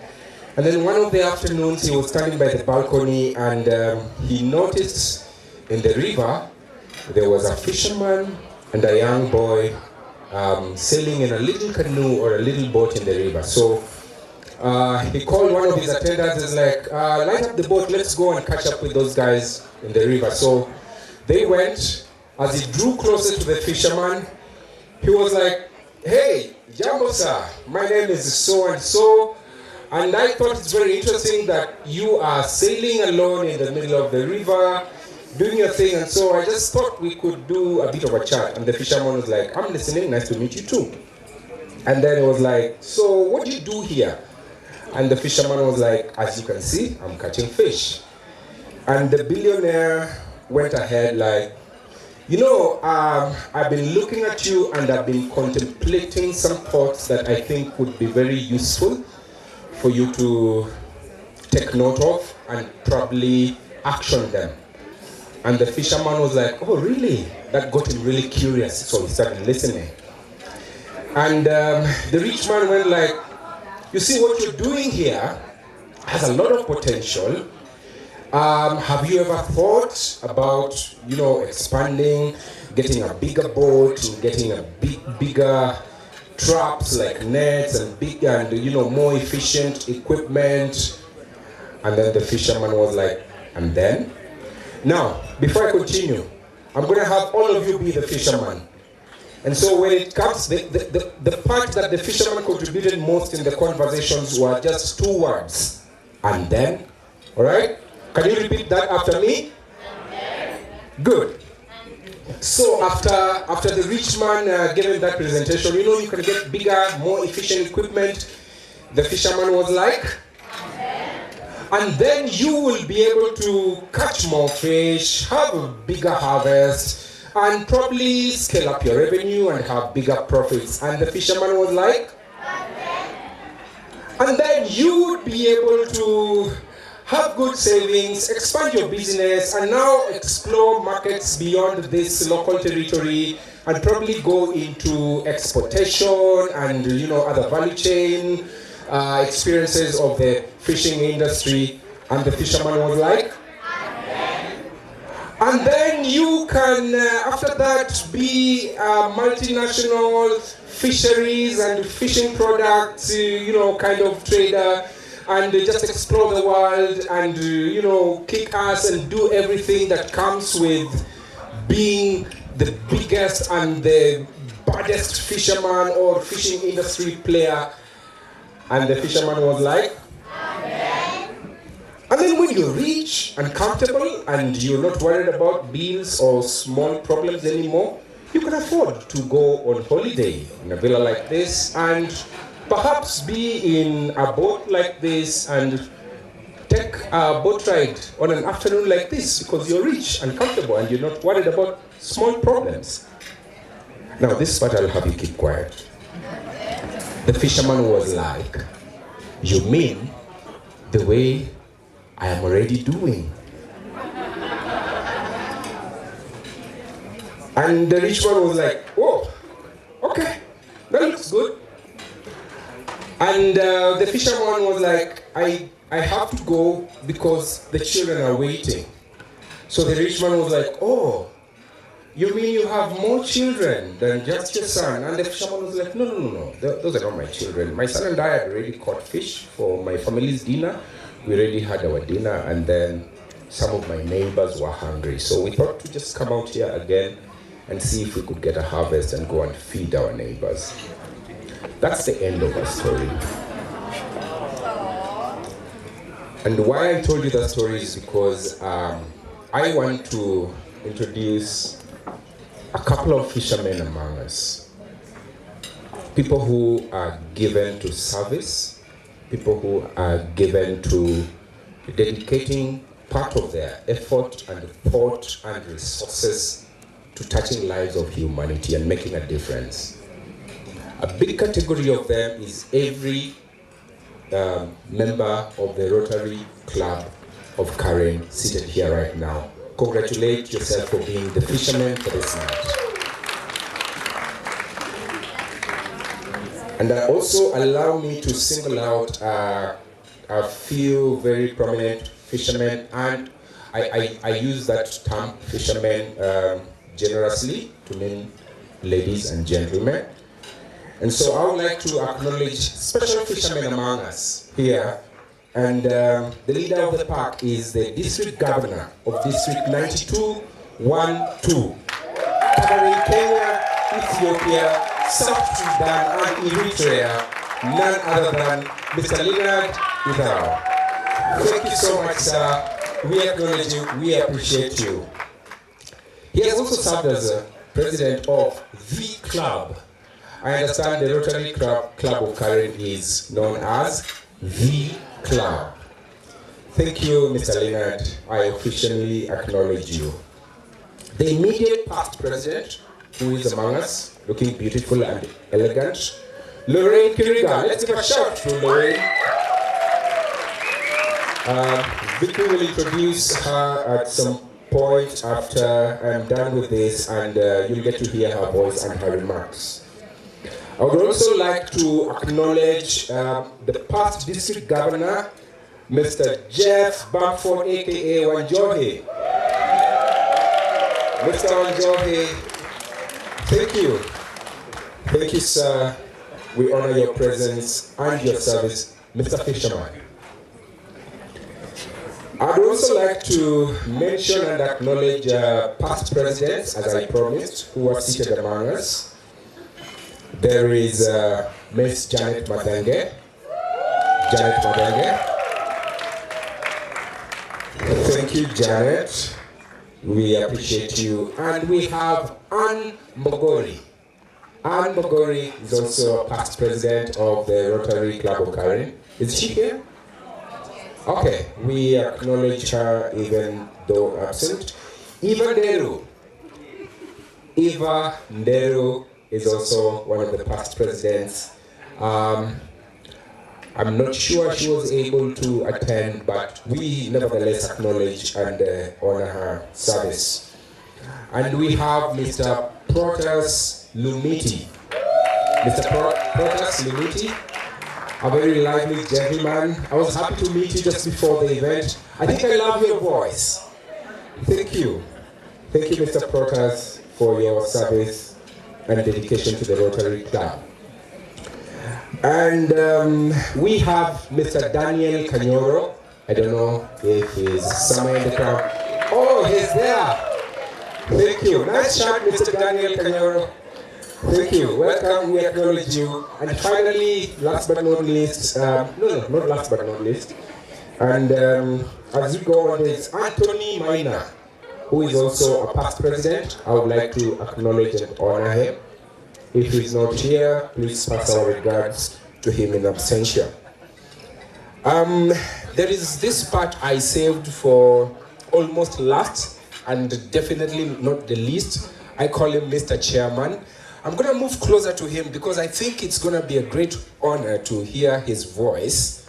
And then one of the afternoons he was standing by the balcony, and he noticed in the river there was a fisherman and a young boy sailing in a little canoe or a little boat in the river. So he called one of his attendants and was like, light up the boat, let's go and catch up with those guys in the river. So they went. As he drew closer to the fisherman, he was like, hey, Jambo sir, my name is so and so, and I thought it's very interesting that you are sailing alone in the middle of the river, doing your thing, and so I just thought we could do a bit of a chat. And the fisherman was like, I'm listening, nice to meet you too. And then he was like, so what do you do here? And the fisherman was like, as you can see, I'm catching fish. And the billionaire went ahead like, you know, I've been looking at you and I've been contemplating some thoughts that I think would be very useful for you to take note of and probably action them. And the fisherman was like, oh really? That got him really curious, so he started listening. And the rich man went like, you see, what you're doing here has a lot of potential. Have you ever thought about, you know, expanding, getting a bigger boat, getting a bigger traps like nets and bigger and, you know, more efficient equipment? And then the fisherman was like, and then? Now, before I continue, I'm going to have all of you be the fisherman. And so when it comes, the part that the fisherman contributed most in the conversations were just two words. And then, all right? Can you repeat that after me? Good. So after the rich man gave him that presentation, you know, you can get bigger, more efficient equipment. The fisherman was like, and then you will be able to catch more fish, have a bigger harvest, and probably scale up your revenue and have bigger profits. And the fisherman was like, and then you would be able to have good savings, expand your business, and now explore markets beyond this local territory and probably go into exportation and, you know, other value chain experiences of the fishing industry. And the fisherman was like, and then you can, after that, be a multinational fisheries and fishing products, you know, kind of trader, and just explore the world and, you know, kick ass and do everything that comes with being the biggest and the baddest fisherman or fishing industry player. And the fisherman was like, and then when you're rich and comfortable and you're not worried about bills or small problems anymore, you can afford to go on holiday in a villa like this and perhaps be in a boat like this and take a boat ride on an afternoon like this because you're rich and comfortable and you're not worried about small problems. Now, this part I'll have you keep quiet. The fisherman was like, you mean the way I am already doing? And the rich man was like, oh, okay, that looks good. And the fisherman was like, I have to go because the children are waiting. So the rich man was like, oh, you mean you have more children than just your son? And the fisherman was like, no, those are not my children. My son and I had already caught fish for my family's dinner. We already had our dinner, and then some of my neighbors were hungry. So we thought to just come out here again and see if we could get a harvest and go and feed our neighbors. That's the end of our story. And why I told you that story is because I want to introduce a couple of fishermen among us. People who are given to service, people who are given to dedicating part of their effort and thought and resources to touching lives of humanity and making a difference. A big category of them is every member of the Rotary Club of Karen seated here right now. Congratulate yourself for being the fisherman for this night. And also allow me to single out a few very prominent fishermen, and I use that term fishermen generously to mean ladies and gentlemen. And so I would like to acknowledge special fishermen among us here. And the leader of the pack is the district governor of District 9212, covering Kenya, Ethiopia, South Sudan, and Eritrea, none other than Mr. KUI GITHUI. Thank you so much, sir. We acknowledge you, we appreciate you. He has also served as a president of the club. I understand the Rotary Club of Karen is known as the club. Thank you, Mr. Leonard. I officially acknowledge you. The immediate past president, who is among us, looking beautiful and elegant, Lorraine Kiriga. Let's give a shout to Lorraine. Vicky will introduce her at some point after I'm done with this, and you'll get to hear her voice and her remarks. I would also like to acknowledge the past district governor, Mr. Jeff Bamford, aka Wanjohi. Mr. Wanjohi, thank you. Thank you, sir. We honor your presence and your service, Mr. Fisherman. I'd also like to mention and acknowledge past presidents, as I promised, who are seated among us. There is Miss Janet Madenge. Thank you, Janet. We appreciate you. And we have Anne Mbogori. Anne Mbogori is also a past president of the Rotary Club of Karen. Is she here? Okay, we acknowledge her even though absent. Eva Nderu is also one of the past presidents. I'm not sure she was able to attend, but we nevertheless acknowledge and honor her service. And we have Mr. Protas Lumiti. Mr. Protas Lumiti, a very lively gentleman. I was happy to meet you just before the event. I think I love your voice. Thank you. Thank you, Mr. Protas, for your service and dedication to the Rotary Club. And we have Mr. Daniel Kanyoro. I don't know if he's somewhere in the crowd. Oh, he's there. Thank you. Nice shot, Mr. Daniel Kanyoro. Thank you. Welcome. We acknowledge you. And finally, last but not least, not last but not least. And as we go on, there's Anthony Maina, who is also a past president. I would like to acknowledge and honor him. If he's not here, please pass our regards to him in absentia. There is this part I saved for almost last, and definitely not the least. I call him Mr. Chairman. I'm going to move closer to him because I think it's going to be a great honor to hear his voice.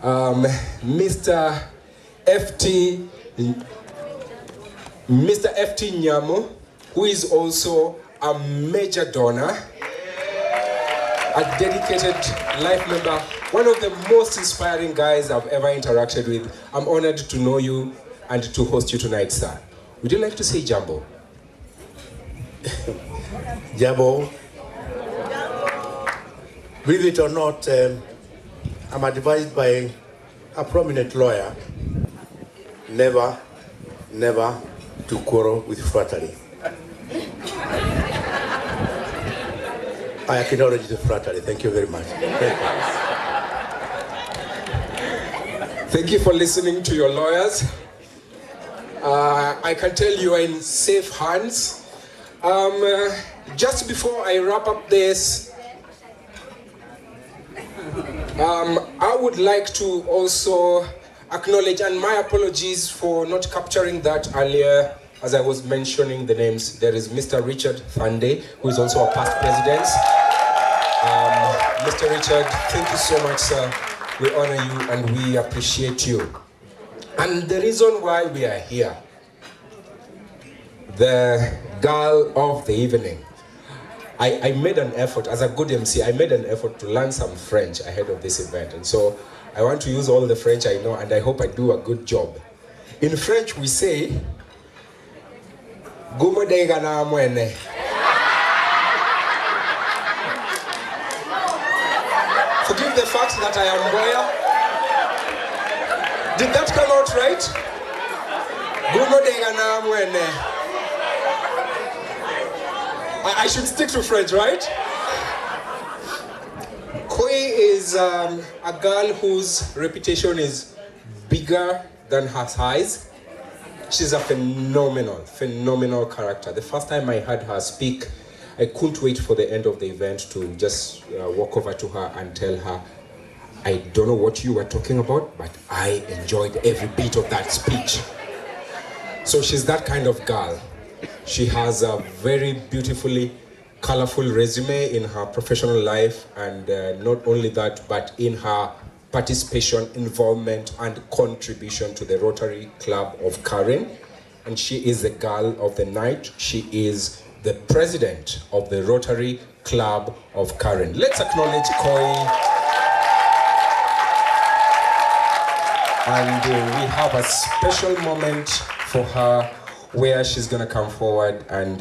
Mr. FT Nyamo, who is also a major donor, a dedicated life member, one of the most inspiring guys I've ever interacted with. I'm honored to know you and to host you tonight, sir. Would you like to say Jambo? Jabo, believe it or not, I'm advised by a prominent lawyer never to quarrel with fraternity. I acknowledge the fraternity. Thank you very much. Thank you for listening to your lawyers. I can tell you are in safe hands. Just before I wrap up this, I would like to also acknowledge, and my apologies for not capturing that earlier as I was mentioning the names. There is Mr. Richard Thande, who is also a past president. Mr. Richard, thank you so much, sir. We honor you and we appreciate you. And the reason why we are here, the girl of the evening. I made an effort, as a good MC, I made an effort to learn some French ahead of this event. And so I want to use all the French I know, and I hope I do a good job. In French, we say, Forgive the fact that I am Goya. Did that come out right? I should stick to French, right? KUI is a girl whose reputation is bigger than her size. She's a phenomenal character. The first time I heard her speak, I couldn't wait for the end of the event to just walk over to her and tell her, I don't know what you were talking about, but I enjoyed every bit of that speech. So she's that kind of girl. She has a very beautifully colorful resume in her professional life, and not only that, but in her participation, involvement, and contribution to the Rotary Club of Karen. And she is the girl of the night. She is the president of the Rotary Club of Karen. Let's acknowledge KUI. And we have a special moment for her where she's gonna come forward and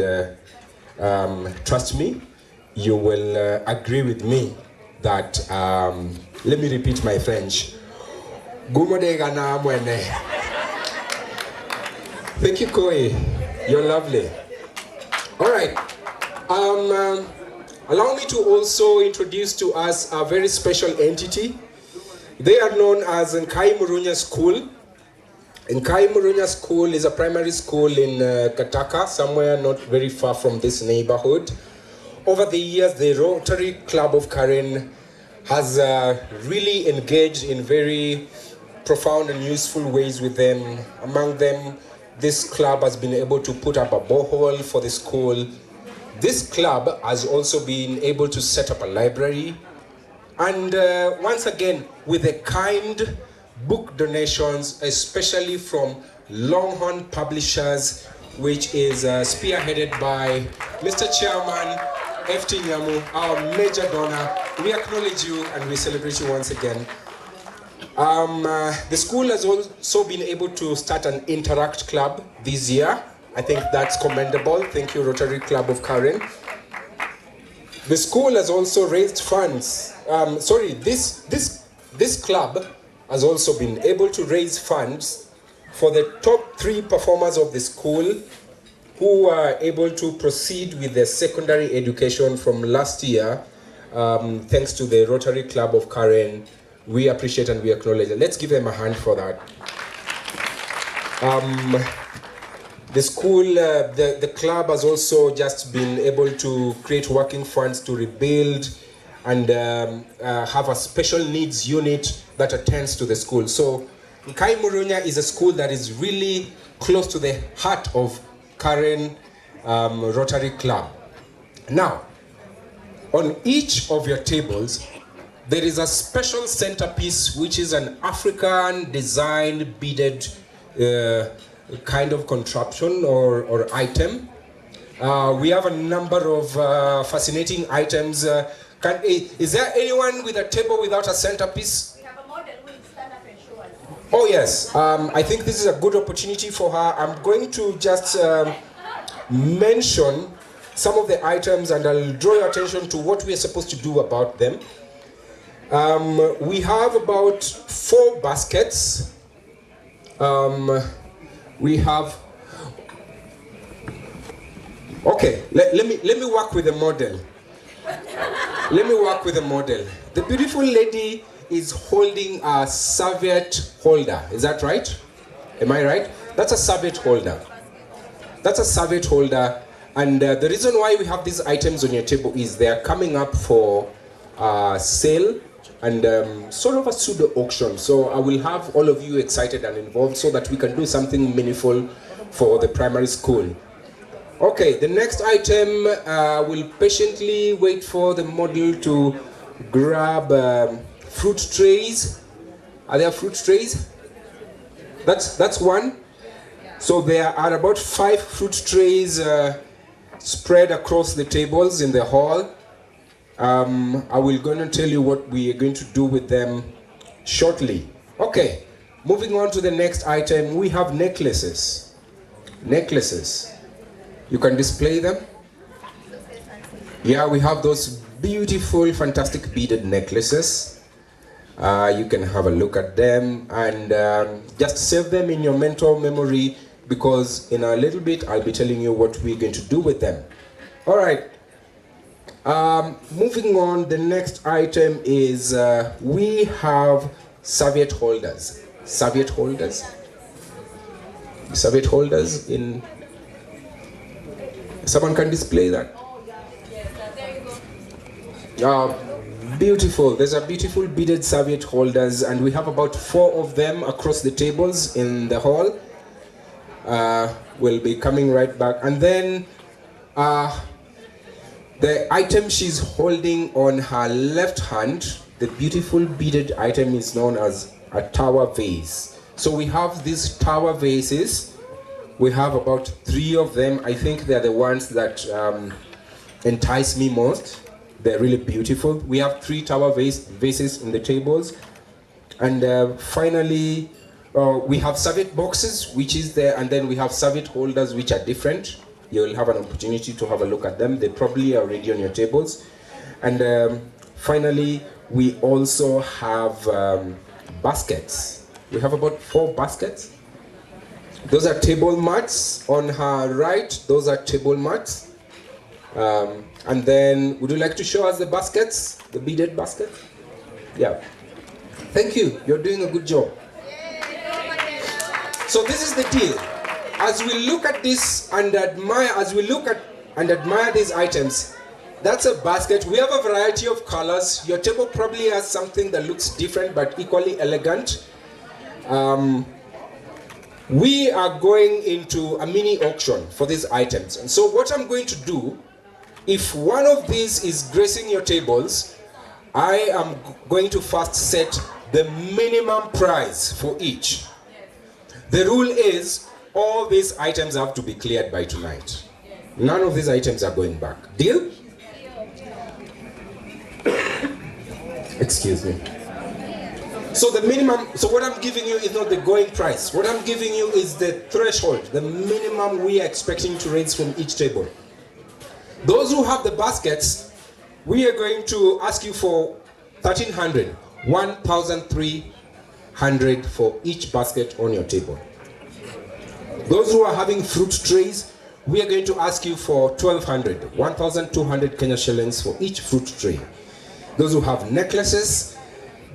trust me, you will agree with me that, let me repeat my French. Thank you, KUI. You're lovely. All right. Allow me to also introduce to us a very special entity. They are known as Nkai Murunya School. Nkai Murunya School is a primary school in Kataka, somewhere not very far from this neighborhood. Over the years, the Rotary Club of Karen has really engaged in very profound and useful ways with them. Among them, this club has been able to put up a borehole for the school. This club has also been able to set up a library. And once again, with the kind book donations, especially from Longhorn Publishers, which is spearheaded by Mr. Chairman FT Nyamu, our major donor. We acknowledge you and we celebrate you once again. The school has also been able to start an Interact Club this year. I think that's commendable. Thank you, Rotary Club of Karen. The school has also raised funds. This club has also been able to raise funds for the top 3 performers of the school who are able to proceed with their secondary education from last year, thanks to the Rotary Club of Karen. We appreciate and we acknowledge it. Let's give them a hand for that. The school, the club has also just been able to create working funds to rebuild and have a special needs unit that attends to the school. So Kai Murunya is a school that is really close to the heart of Karen Rotary Club. Now, on each of your tables, there is a special centerpiece which is an African designed beaded kind of contraption or item. We have a number of fascinating items. Is there anyone with a table without a centerpiece? We have a model who will stand up and show us. Oh yes, I think this is a good opportunity for her. I'm going to just mention some of the items and I'll draw your attention to what we are supposed to do about them. We have about 4 baskets. We have, okay, let me work with the model. Let me work with the model. The beautiful lady is holding a serviette holder. Is that right? Am I right? That's a serviette holder. That's a serviette holder. And the reason why we have these items on your table is they are coming up for sale and sort of a pseudo auction. So I will have all of you excited and involved so that we can do something meaningful for the primary school. Okay, the next item will patiently wait for the model to grab fruit trays. Are there fruit trays? That's one. So there are about 5 fruit trays spread across the tables in the hall. I will going to tell you what we are going to do with them shortly. Okay, moving on to the next item, we have necklaces. Necklaces. You can display them. Yeah, we have those beautiful, fantastic beaded necklaces. You can have a look at them and just save them in your mental memory because in a little bit I'll be telling you what we're going to do with them. All right. Moving on, the next item is we have serviette holders. Serviette holders. Serviette holders in. Someone can display that. Beautiful. There's a beautiful beaded serviette holders, and we have about 4 of them across the tables in the hall. We'll be coming right back, and then the item she's holding on her left hand, the beautiful beaded item, is known as a tower vase. So we have these tower vases. We have about 3 of them. I think they're the ones that entice me most. They're really beautiful. We have 3 tower vases in the tables. And finally, we have serviette boxes, which is there, and then we have serviette holders, which are different. You'll have an opportunity to have a look at them. They probably are already on your tables. And finally, we also have baskets. We have about 4 baskets. Those are table mats. On her right, those are table mats. And then, would you like to show us the baskets? The beaded baskets? Yeah. Thank you. You're doing a good job. So this is the deal. As we look at this and admire these items, that's a basket. We have a variety of colors. Your table probably has something that looks different but equally elegant. We are going into a mini auction for these items. And so what I'm going to do, if one of these is gracing your tables, I am going to first set the minimum price for each. The rule is all these items have to be cleared by tonight. None of these items are going back. Deal? Excuse me. So the minimum, so what I'm giving you is not the going price. What I'm giving you is the threshold, the minimum we are expecting to raise from each table. Those who have the baskets, we are going to ask you for 1,300, 1,300 for each basket on your table. Those who are having fruit trays, we are going to ask you for 1,200, 1,200 Kenya shillings for each fruit tray. Those who have necklaces,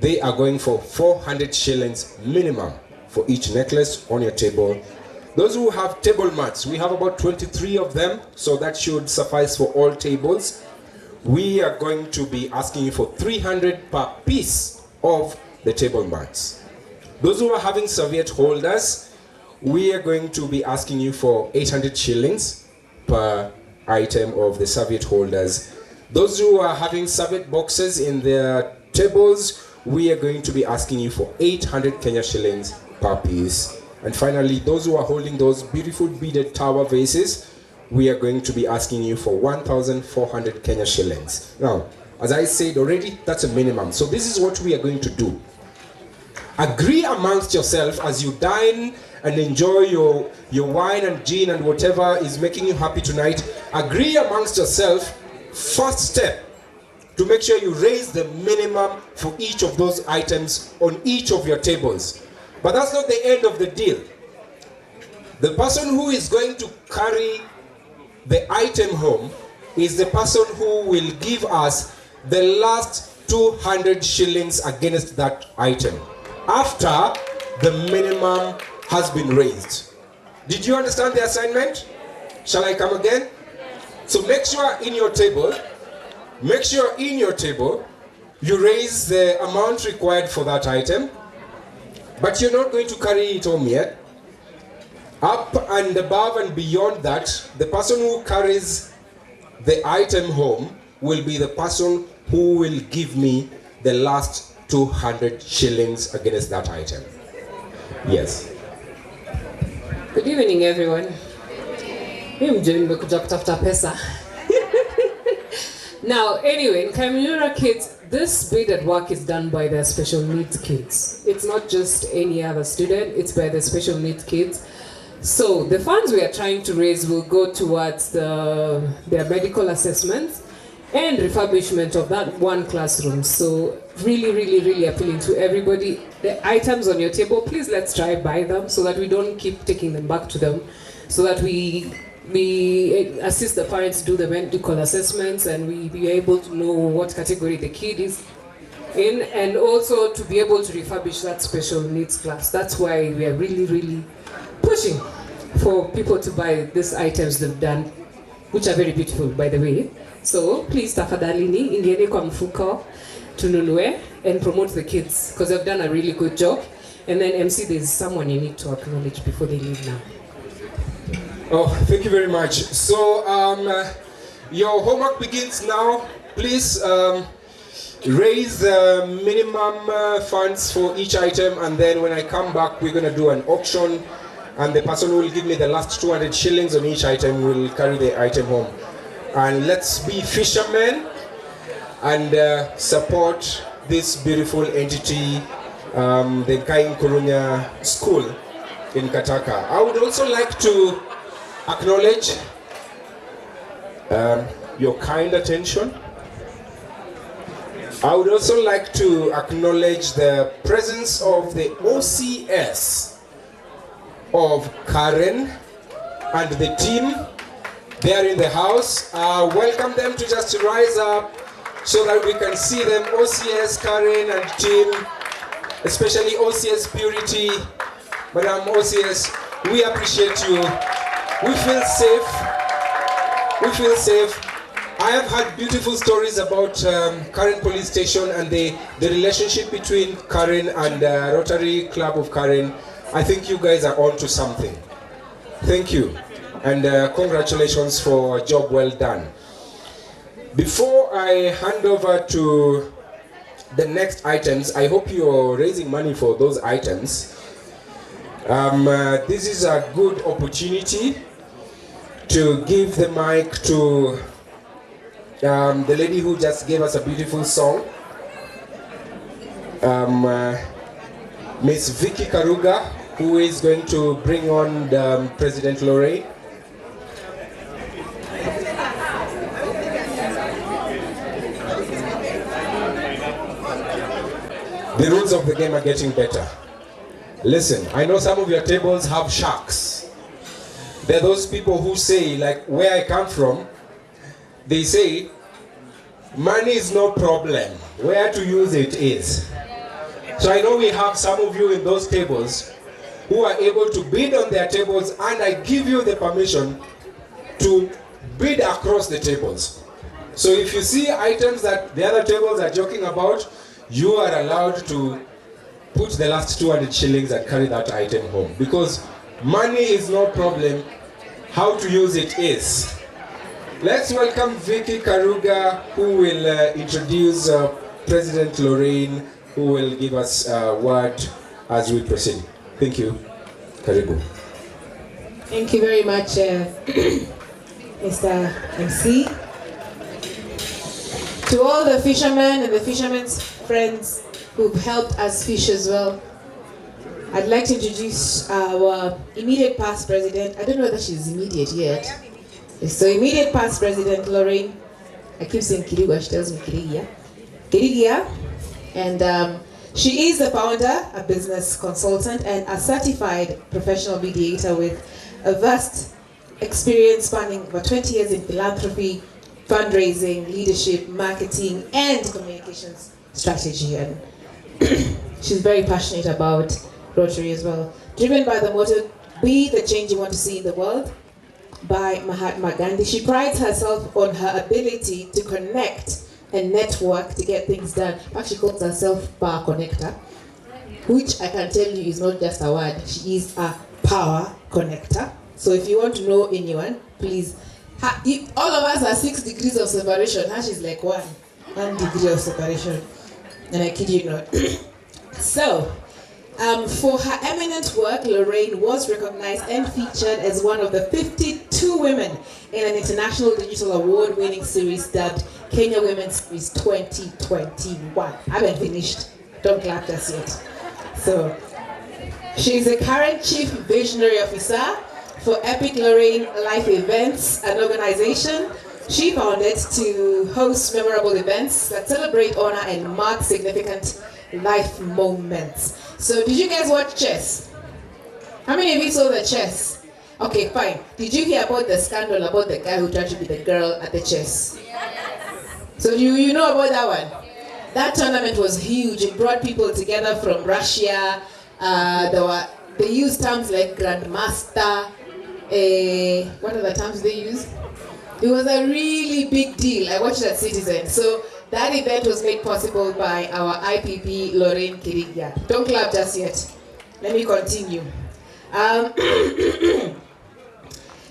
they are going for 400 shillings minimum for each necklace on your table. Those who have table mats, we have about 23 of them, so that should suffice for all tables. we are going to be asking you for 300 per piece of the table mats. Those who are having serviette holders, we are going to be asking you for 800 shillings per item of the serviette holders. Those who are having serviette boxes in their tables, we are going to be asking you for 800 Kenya shillings per piece. And finally, those who are holding those beautiful beaded tower vases, we are going to be asking you for 1,400 Kenya shillings. Now, as I said already, that's a minimum. So this is what we are going to do. Agree amongst yourself as you dine and enjoy your wine and gin and whatever is making you happy tonight. Agree amongst yourself, first step, to make sure you raise the minimum for each of those items on each of your tables. But that's not the end of the deal. The person who is going to carry the item home is the person who will give us the last 200 shillings against that item after the minimum has been raised. Did you understand the assignment? Shall I come again? So make sure in your table, you raise the amount required for that item, but you're not going to carry it home yet. Up and above and beyond that, the person who carries the item home will be the person who will give me the last 200 shillings against that item. Yes. Good evening, everyone. Nimekuja kutafuta pesa. Now, anyway, in Kaimura Kids, this beaded work is done by the special needs kids. It's not just any other student, it's by the special needs kids. So the funds we are trying to raise will go towards their medical assessments and refurbishment of that one classroom. So really appealing to everybody. The items on your table, please let's try buy them so that we don't keep taking them back to them, so that we assist the parents do the medical assessments and we be able to know what category the kid is in, and also to be able to refurbish that special needs class. That's why we are really pushing for people to buy these items they've done, which are very beautiful, by the way. So please tafadhalini ingieni kwa mfuko tununue and promote the kids because they've done a really good job. And then MC, there's someone you need to acknowledge before they leave now. Oh, thank you very much. So your homework begins now. Please raise the minimum funds for each item, and then when I come back, we're going to do an auction, and the person who will give me the last 200 shillings on each item will carry the item home. And let's be fishermen and support this beautiful entity, the Kai Kurunya School in Kataka. I would also like to acknowledge your kind attention. I would also like to acknowledge the presence of the OCS of Karen and the team. They are in the house. Welcome them to just rise up so that we can see them. OCS, Karen and team, especially OCS Purity. Madam OCS, we appreciate you. We feel safe. I have had beautiful stories about Karen Police Station and the relationship between Karen and Rotary Club of Karen. I think you guys are on to something. Thank you. And congratulations for a job well done. Before I hand over to the next items, I hope you're raising money for those items. This is a good opportunity to give the mic to the lady who just gave us a beautiful song, Miss Vicky Karuga, who is going to bring on the President Laureate. The rules of the game are getting better. Listen, I know some of your tables have sharks. There are those people who say, like where I come from, they say, money is no problem, where to use it is. So I know we have some of you in those tables who are able to bid on their tables, and I give you the permission to bid across the tables. So if you see items that the other tables are joking about, you are allowed to put the last 200 shillings and carry that item home. Because money is no problem, how to use it is. Let's welcome Vicky Karuga, who will introduce President Lorraine, who will give us a word as we proceed. Thank you. Karibu. Thank you very much, Mr. MC. To all the fishermen and the fishermen's friends who've helped us fish as well, I'd like to introduce our immediate past president. I don't know whether she's immediate yet. So immediate past president, Lorraine, I keep saying Kirigwa, she tells me Kirigia. Kirigia, and she is the founder, a business consultant, and a certified professional mediator with a vast experience spanning over 20 years in philanthropy, fundraising, leadership, marketing, and communications strategy. And she's very passionate about Rotary as well. Driven by the motto, "Be the change you want to see in the world," by Mahatma Gandhi. She prides herself on her ability to connect and network to get things done. She calls herself power connector, which I can tell you is not just a word. She is a power connector. So if you want to know anyone, please. All of us are 6 degrees of separation. Her she's like one degree of separation. And I kid you not. So, for her eminent work, Lorraine was recognized and featured as one of the 52 women in an international digital award-winning series dubbed Kenya Women's Series 2021. I haven't finished. Don't clap just yet. So, she's the current Chief Visionary Officer for Epic Lorraine Life Events, an organization she founded to host memorable events that celebrate, honor, and mark significant life moments. So did you guys watch chess? How many of you saw the chess? Okay, fine. Did you hear about the scandal about the guy who tried to be the girl at the chess? So you know about that one? That tournament was huge. It brought people together from Russia. They used terms like grandmaster. What other terms they use? It was a really big deal. I watched that Citizen. So that event was made possible by our IPP, Lorraine Kirigia. Don't clap just yet. Let me continue.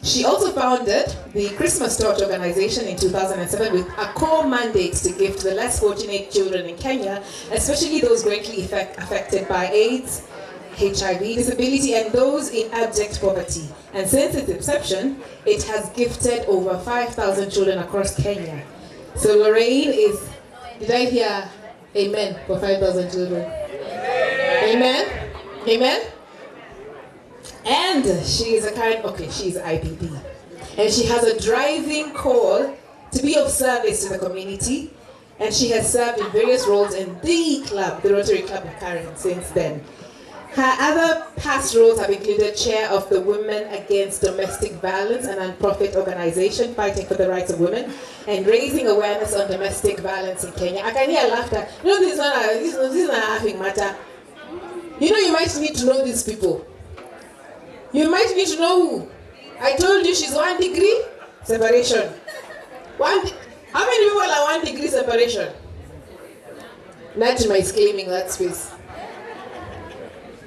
She also founded the Christmas Torch organization in 2007 with a core mandate to give to the less fortunate children in Kenya, especially those greatly affected by AIDS, HIV, disability, and those in abject poverty. And since its inception, it has gifted over 5,000 children across Kenya. So Lorraine is, did I hear amen for 5,000 children? Amen? Amen? And she is she's IPP. And she has a driving call to be of service to the community. And she has served in various roles in the club, the Rotary Club of Karen, since then. Her other past roles have included chair of the Women Against Domestic Violence, a non-profit organization fighting for the rights of women and raising awareness on domestic violence in Kenya. I can hear laughter. No, this is not a laughing matter. You know, you might need to know these people. You might need to know who. I told you she's 1 degree separation. How many people are 1 degree separation? Najma is claiming that space.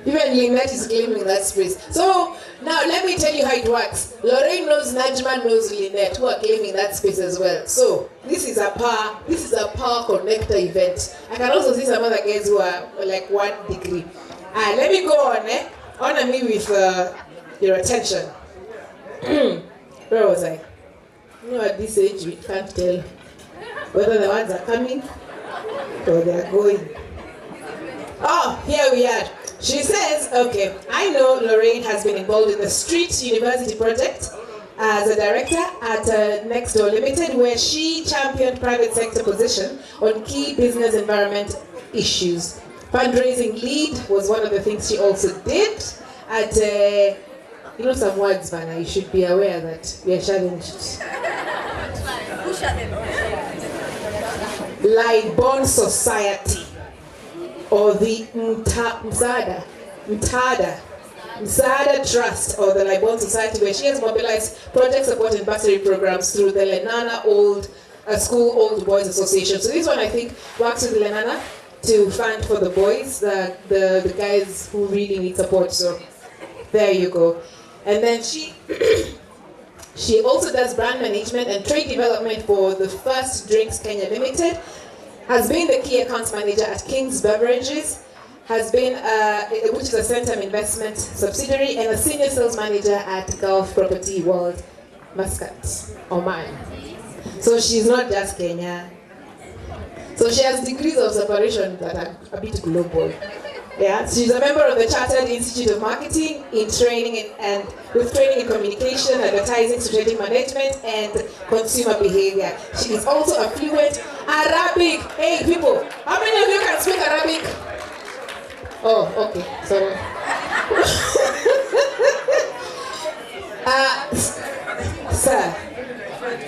Even Lynette is claiming that space. So now let me tell you how it works. Lorraine knows Najma knows Lynette, who are claiming that space as well. So this is a power connector event. I can also see some other guys who are like 1 degree. Let me go on. Honor me with your attention. Where was I? You know, at this age we can't tell whether the ones are coming or they are going. Oh, here we are. She says, okay, I know Lorraine has been involved in the Street University project as a director at Next Door Limited, where she championed private sector position on key business environment issues. Fundraising lead was one of the things she also did at, you know some words, Vanna, you should be aware that we are challenged. Libon Society. Or the Msaada Trust, or the Libon Society, where she has mobilized project support and bursary programs through the Lenana Old a school old boys association. So this one I think works with Lenana to fund for the boys, the guys who really need support. So there you go. And then she she also does brand management and trade development for the First Drinks Kenya Limited, has been the key accounts manager at King's Beverages, has been, which is a Centum Investment subsidiary, and a senior sales manager at Gulf Property World, Muscat, Oman. So she's not just Kenya. So she has degrees of separation that are a bit global. Yeah, she's a member of the Chartered Institute of Marketing in training and with training in communication, advertising, strategic management, and consumer behavior. She is also a fluent Arabic. Hey people, how many of you can speak Arabic? Oh, okay, sorry. Sir,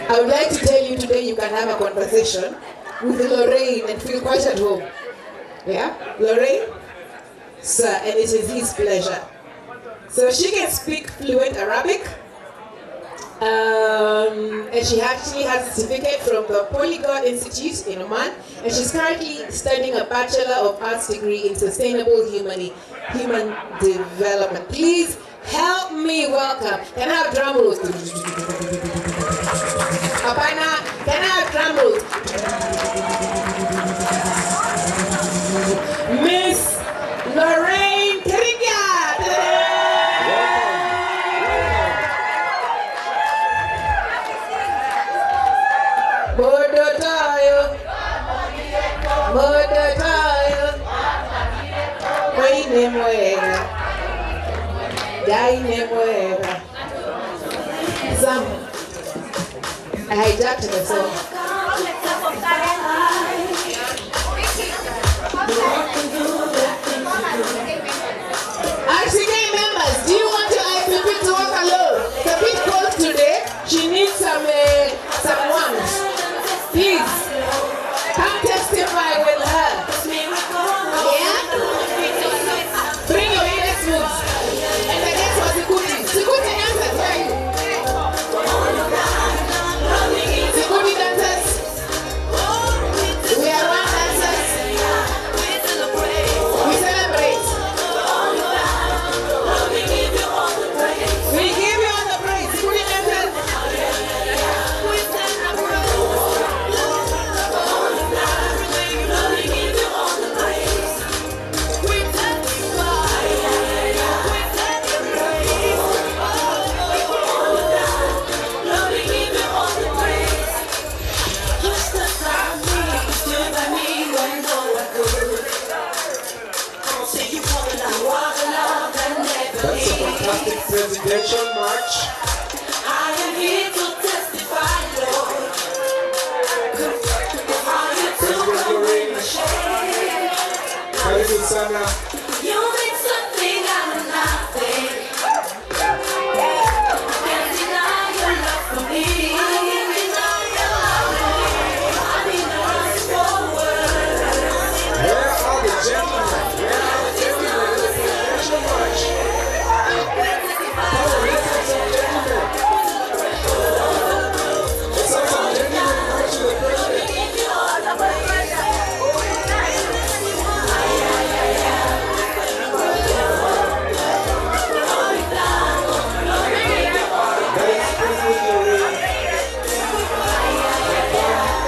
I would like to tell you today you can have a conversation with Lorraine and feel quite at home. Yeah, Lorraine? Sir, and it is his pleasure. So she can speak fluent Arabic, and she actually has a certificate from the Polyglot Institute in Oman, and she's currently studying a Bachelor of Arts degree in Sustainable Human Development. Please help me welcome. Can I have drum rolls? Apana, can I have drum rolls? Miss Lorraine Keringa. Modotayo, Waine Mwega, Daine Mwega. Some I hijacked the song. RCK members, do you want your IPP to walk alone? It's a bit cold today. She needs some warmth. Please, come testify with her. Yeah? Bring your next moves. And the next was Sikuti. Sikuti dancers, where are you? Sikuti dancers. We are one dancers. We celebrate. We give you all the praise. Sikuti dancers. That's a fantastic presidential march. I am here to testify, Lord. President Lorraine, karibu sana. You make something out of nothing. Can't deny your love for me. I can't deny your love for me. I need to run forward. Where are the gentlemen? Where are the gentlemen in the presidential march? Come on, let's have some gentlemen. Let's have some gentlemen come to the president. That is President Lorraine.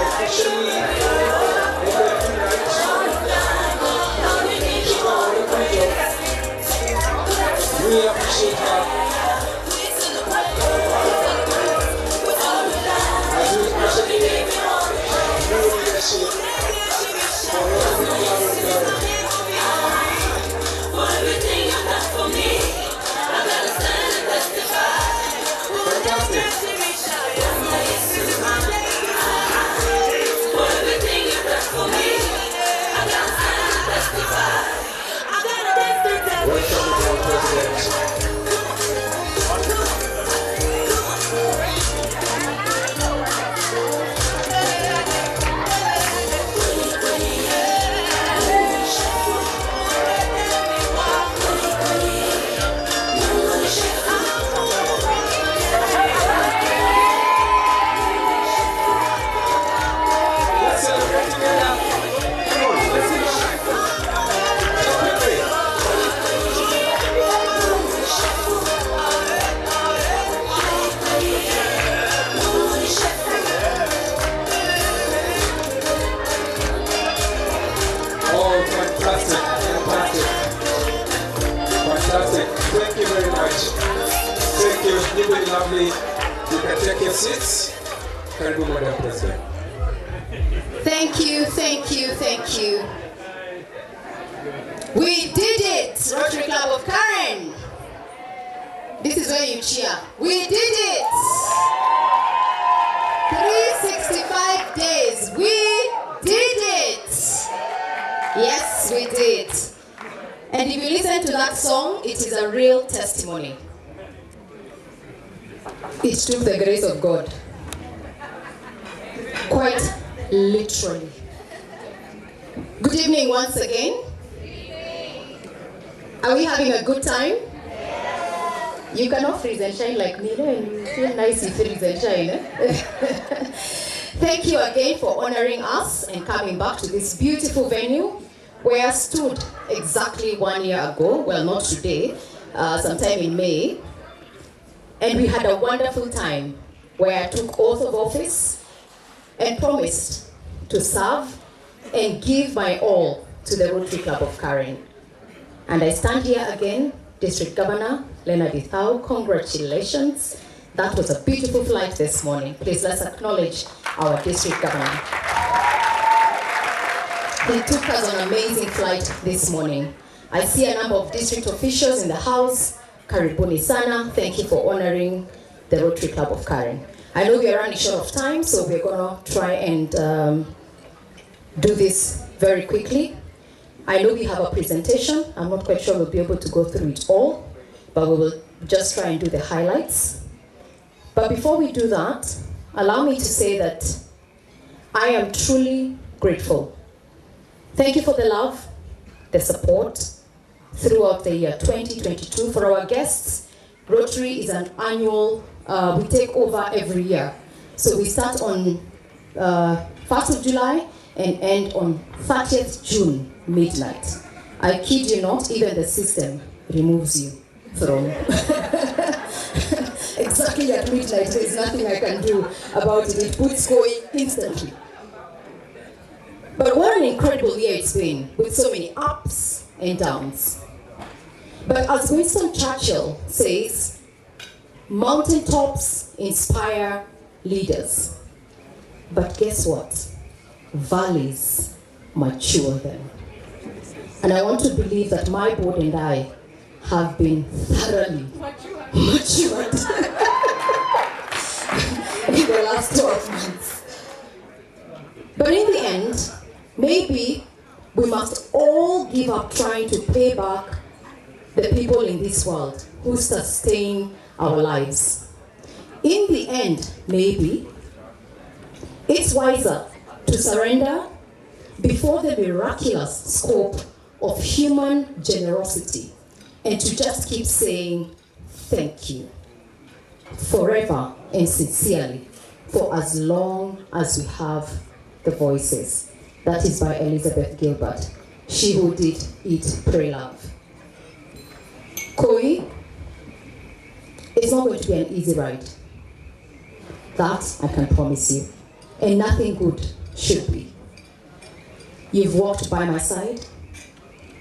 Officially elected tonight. We appreciate her as we actually new leadership for everything you have done. For everything you've done for me, I gotta stand and testify. Fantastic. For everything you've done for me, I gotta stand and testify. I gotta stand and testify. Welcome to our president. family, you can take your seats. Karibu, Madam President. Thank you, thank you, thank you. We did it, Rotary Club of Karen. This is where you cheer. We did it. 365 days. We did it. Yes, we did. And if you listen to that song, it is a real testimony. It's through the grace of God. Quite literally. Good evening once again. Are we having a good time? You cannot freeze and shine like me, and you feel nice, you freeze and shine. Thank you again for honoring us and coming back to this beautiful venue where I stood exactly 1 year ago, well, not today, sometime in May. And we had a wonderful time where I took oath of office and promised to serve and give my all to the Rotary Club of Karen. And I stand here again, District Governor Leonard Githuai, congratulations. That was a beautiful flight this morning. Please let's acknowledge our District Governor. He took us on an amazing flight this morning. I see a number of district officials in the house. Karibuni sana. Thank you for honoring the Rotary Club of Karen. I know we are running short of time, so we're gonna try and do this very quickly. I know we have a presentation. I'm not quite sure we'll be able to go through it all, but we will just try and do the highlights. But before we do that, allow me to say that I am truly grateful. Thank you for the love, the support throughout the year 2022. For our guests, Rotary is an annual, we take over every year. So we start on 1st of July and end on 30th June, midnight. I kid you not, even the system removes you from exactly at midnight. There's nothing I can do about it. It puts going instantly. But what an incredible year it's been, with so many ups and downs. But as Winston Churchill says, mountaintops inspire leaders. But guess what? Valleys mature them. And I want to believe that my board and I have been thoroughly matured in the last 12 months. But in the end, maybe we must all give up trying to pay back the people in this world who sustain our lives. In the end, maybe it's wiser to surrender before the miraculous scope of human generosity and to just keep saying thank you forever and sincerely for as long as we have the voices. That is by Elizabeth Gilbert, she who did Eat, Pray, Love. KUI, it's not going to be an easy ride. That I can promise you. And nothing good should be. You've walked by my side.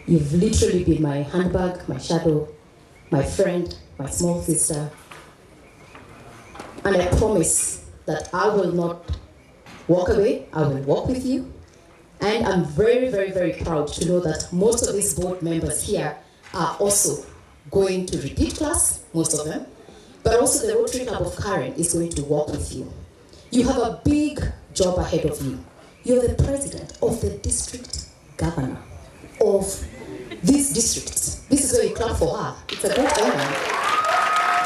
You've literally been my handbag, my shadow, my friend, my small sister. And I promise that I will not walk away. I will walk with you. And I'm very, very, very proud to know that most of these board members here are also going to repeat class, most of them. But also the Rotary Club of Karen is going to walk with you. You have a big job ahead of you. You're the president of the district governor of this district. This is where you clap for her. It's a great honor.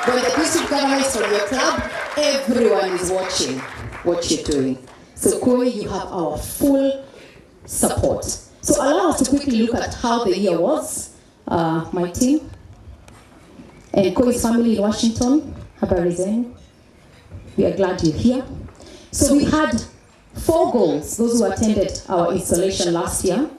When the district governor is from your club, everyone is watching what you're doing. So KUI, you have our full support. So allow us to quickly look at how the year was. My team and KUI's family in Washington, habari zenu. We are glad you're here. So we had 4 goals, those who attended our installation last year.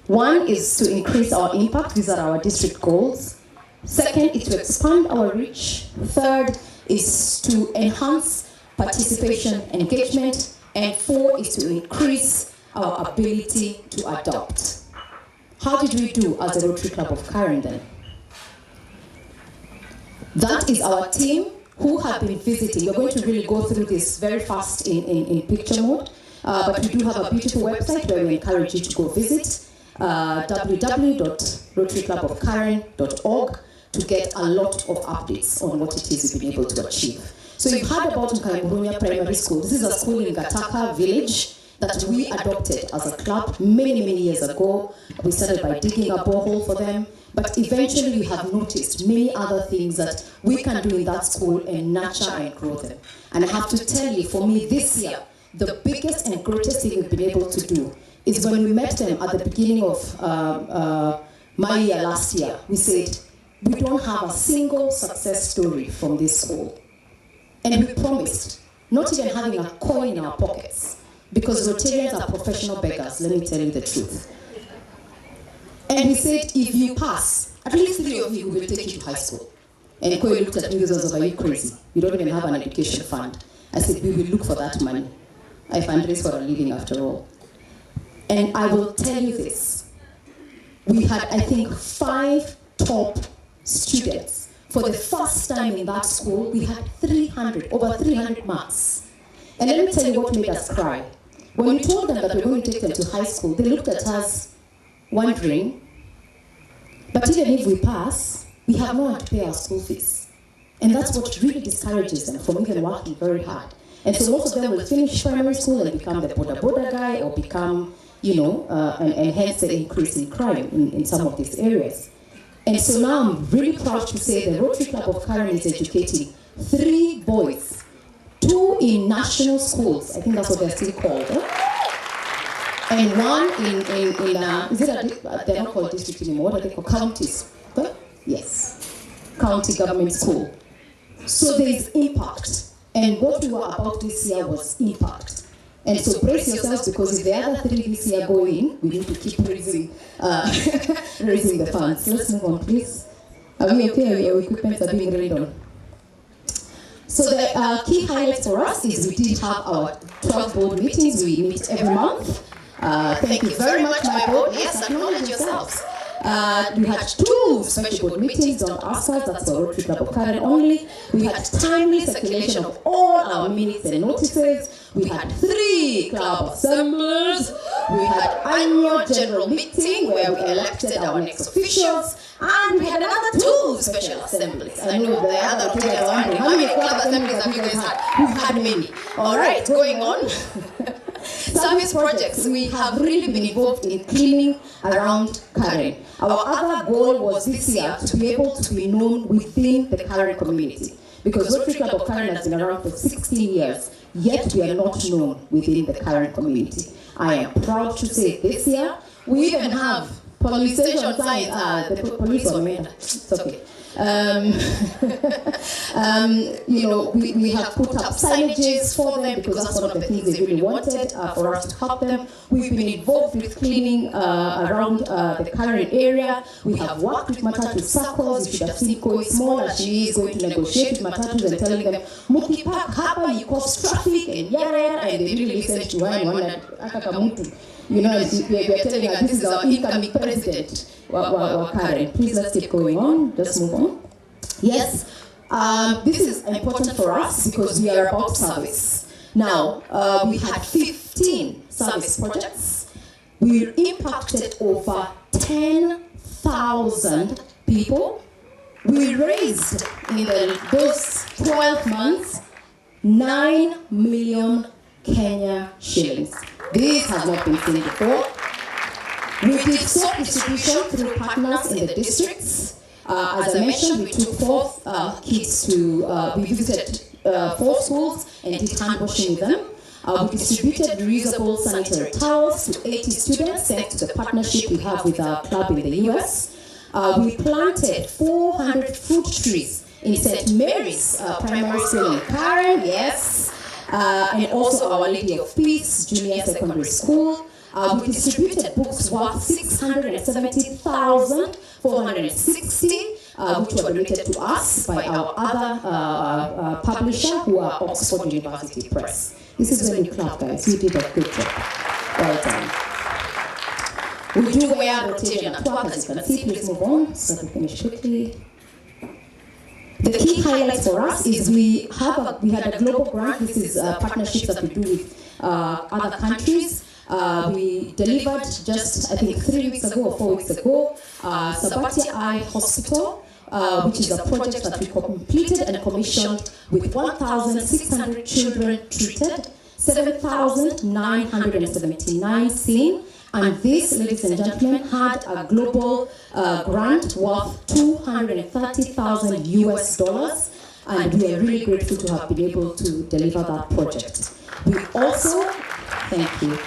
One is to increase our impact. These are our district goals. Second is to expand our reach. Third is to enhance participation and engagement. And 4 is to increase our ability to adopt. How did we do as the Rotary Club of Karen then? That is our team who have been visiting. We're going to really go through this very fast in picture mode, but we do have a beautiful website where we encourage you to go visit, www.rotaryclubofkaren.org, to get a lot of updates on what it is we've been able to achieve. So you've heard about Nkaimurunya Primary School. This is a school in Gataka village that we adopted as a club many years ago. We started by digging a borehole for them, but eventually we have noticed many other things that we can do in that school and nurture and grow them. And I have to tell you, for me this year, the biggest and greatest thing we've been able to do is when we met them at the beginning of my year last year, we said, we don't have a single success story from this school. And we promised not even having a coin in our pockets, because Rotarians are professional beggars, let me tell you the truth. And we said, if you pass, at least 3 of you will take you to high school. And Koi looked at me and said, are you crazy? You don't even have an education fund. I said, we will look for that money. I fundraise for a living after all. And I will tell you this. We had, I think, 5 top students. For the first time in that school, we had over 300 marks. And let me tell you what made us cry. When we told them that we were going to take them to high school, they looked at us wondering, but even if we pass, we have no one to pay our school fees. And that's what really discourages them from even working very hard. And so most of them will finish primary school and become the boda guy, or become, and hence the increase in crime in some of these areas. And so now I'm really proud to say the Rotary Club of Karen is educating 3 boys, 2 in national schools, I think that's what they're still called, and 1 they're not called district anymore, what are they called? Counties. Okay? Yes, county government school. So there is impact, and what we were about this year was impact. And so brace yourselves, because if the other 3 this year go in, we need to keep raising the funds. Let's move on, please. Are we okay? Our equipment are being rained on. So the key highlights for us is we did have our 12 board meetings. We meet every month. Thank you very much, my board. Yes, acknowledge yourselves. We had 2 special board meetings, don't ask us, that's for Rotary Club of Karen only. We had timely circulation of all our minutes and notices. We had 3 club assemblies. We had annual general meeting where we elected our next officials. And we had another 2 special assemblies. I know the other Rotarians are wondering, how many club assemblies have you guys had? We've had many. All right, going on. Service projects, we have really been involved in cleaning around Karen. Our other goal was this year to be able to be known within the Karen community, because Rotary Club of Karen has been around for 16 years, yet we are not known within the Karen community. I am proud to say this year, we even have police station signs, the police on me, it's okay. We have put up signages for them, because that's one of the things they really wanted for us to help them. We've been involved with cleaning around the Karen area. We have worked with Matatu circles. You should have seen Koi Small as she is going to negotiate with Matatus and telling them, Muki Park hapa, you cause traffic and yada, and they really listen to her and one we are telling her this is our incoming president, Karen. Please, let's keep going on. Just move on. Yes, this is important for us because we are about service. Now, we had 15 service projects. We impacted over 10,000 people. We raised in those 12 months 9 million Kenya shillings. This has not been seen before. We did soap distribution through partners in the districts. As I mentioned, we took 4 kids to, we visited 4 schools and did hand washing with them. We distributed reusable sanitary towels to 80 students thanks to the partnership we have with our club in the US. We planted 400 fruit trees in St. Mary's Primary School in Karen, yes. And also Our Lady of Peace Junior Secondary School. We distributed books worth 670,460, which were donated to us by our other publisher, who are Oxford University Press. This is when you clap, guys. You did a good job. Well done. We do wear Rotarian at work, as you can see. Please move on so we finish quickly. The key highlights for us is we had a global grant. This is partnerships that we do with other countries. We delivered just, I think, 3 weeks ago or 4 weeks ago, Sabati Eye Hospital, which is a project that we completed and commissioned with 1,600 children treated, 7,979 seen, and this, ladies and gentlemen, had a global grant worth $230,000 US, and we are really grateful to have been able to deliver that project. We also, thank you.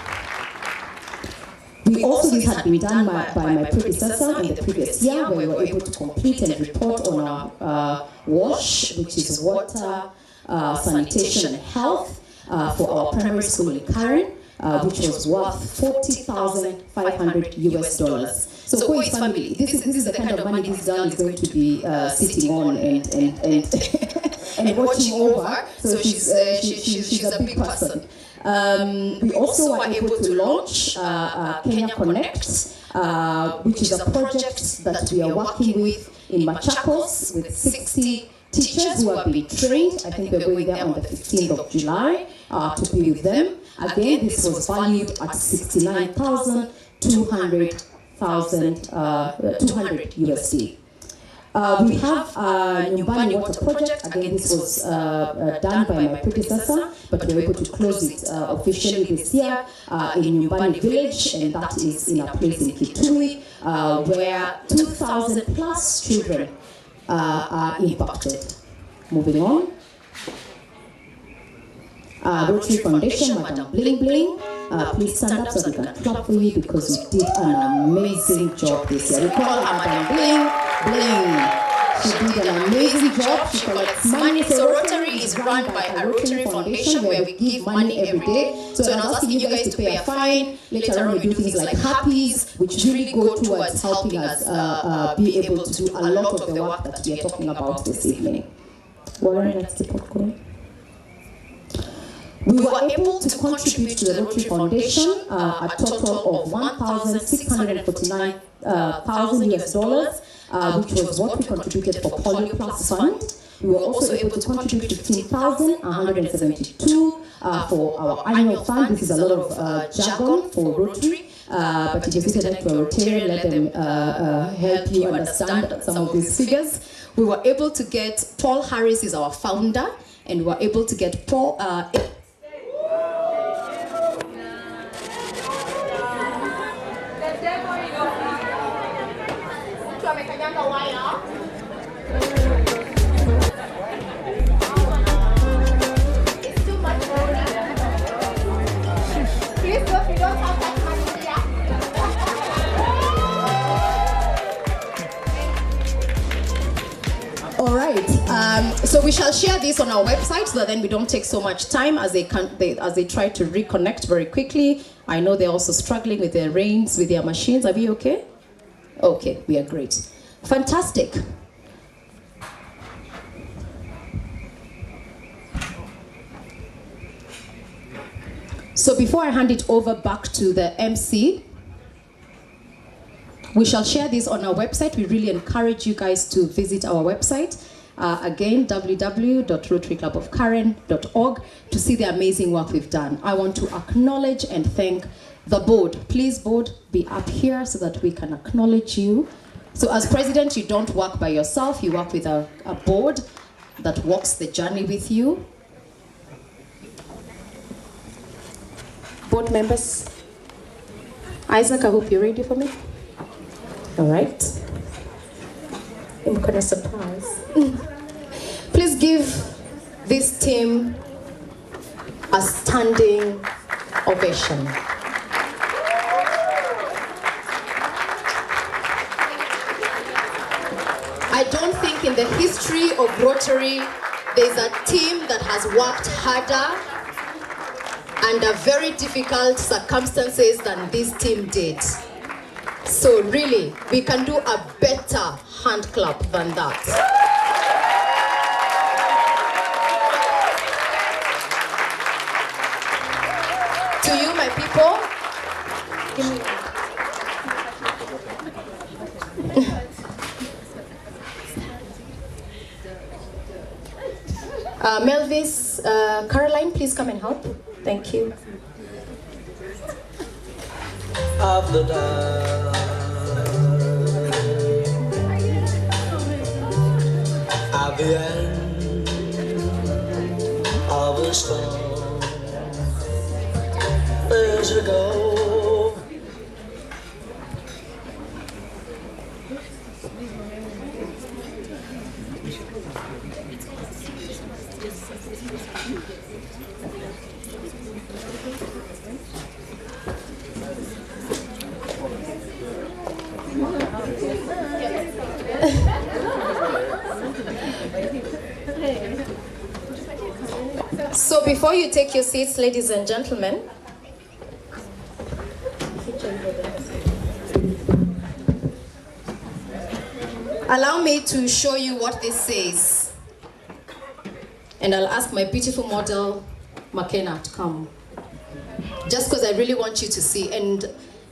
This had been done by my predecessor in the previous year, where we were able to complete and report on our WASH, which is water, sanitation and health, for our primary school in Karen, which was worth $40,500 US. So KUI's family, this is the kind of money this girl is going to be sitting on and watching over. So she's a big person. We also were able to launch Kenya Connect, which is a project that we are working with in Machakos with 60 teachers who have been trained. I think we're going there on the 15th of July to be with them. Again, this was valued at $69,200 USD. We have Nyumbani Water Project. Again, this was done by my predecessor, but we were able to close it officially this year in Nyumbani Village, and that is in a place in Kitui, where 2,000 plus children are impacted. Moving on. Rotary Foundation, Madam Bling Bling. Please stand up so we can clap for you because you did an amazing job this year. We call her Madam Bling Bling. She did an amazing job. She collects money. So Rotary is run by a Rotary Foundation where we give money every day. So when I was asking you guys to pay a fine, later on we do things like happies, which really go towards helping us be able to do a lot of the work that we are talking about this evening. Warren, that's the popcorn. We were able to contribute to the Rotary Foundation a total of $1,649,000 US, which was what we contributed for Polio Plus Fund. We were also able to contribute $15,172 for our annual fund. This is a lot of jargon for Rotary, but if you sit next to a Rotarian, let them help you understand some of these figures. We were able to get, Paul Harris is our founder, and we were able to get Paul, All right, so we shall share this on our website so that then we don't take so much time as they try to reconnect very quickly. I know they're also struggling with their reins, with their machines. Are we okay? Okay, we are great. Fantastic. So before I hand it over back to the MC, we shall share this on our website. We really encourage you guys to visit our website. Again, www.rotaryclubofkaren.org to see the amazing work we've done. I want to acknowledge and thank the board. Please, board, be up here so that we can acknowledge you. So as president, you don't work by yourself. You work with a board that walks the journey with you. Board members. Isaac, I hope you're ready for me. All right. I'm gonna surprise. Please give this team a standing ovation. I don't think in the history of Rotary there's a team that has worked harder under very difficult circumstances than this team did. So really, we can do a better hand clap than that. To you, my people, give me Melvis, Caroline, please come and help. Thank you. Of the dark, at the end of a storm, there's a goal. So before you take your seats, ladies and gentlemen, allow me to show you what this says. And I'll ask my beautiful model, McKenna, to come. Just because I really want you to see. And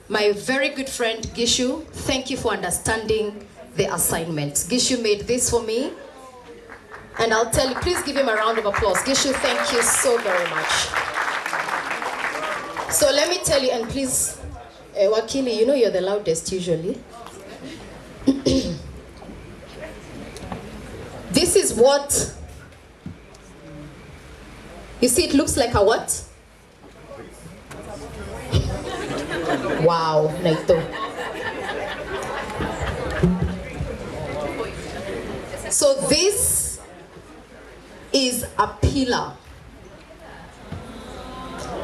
my very good friend, Gishu, thank you for understanding the assignment. Gishu made this for me. And I'll tell you, please give him a round of applause. Gishu, thank you so very much. So let me tell you, and please, Wakili, you know you're the loudest usually. This is what, you see it looks like a what? Wow, Naito. So this is a pillar.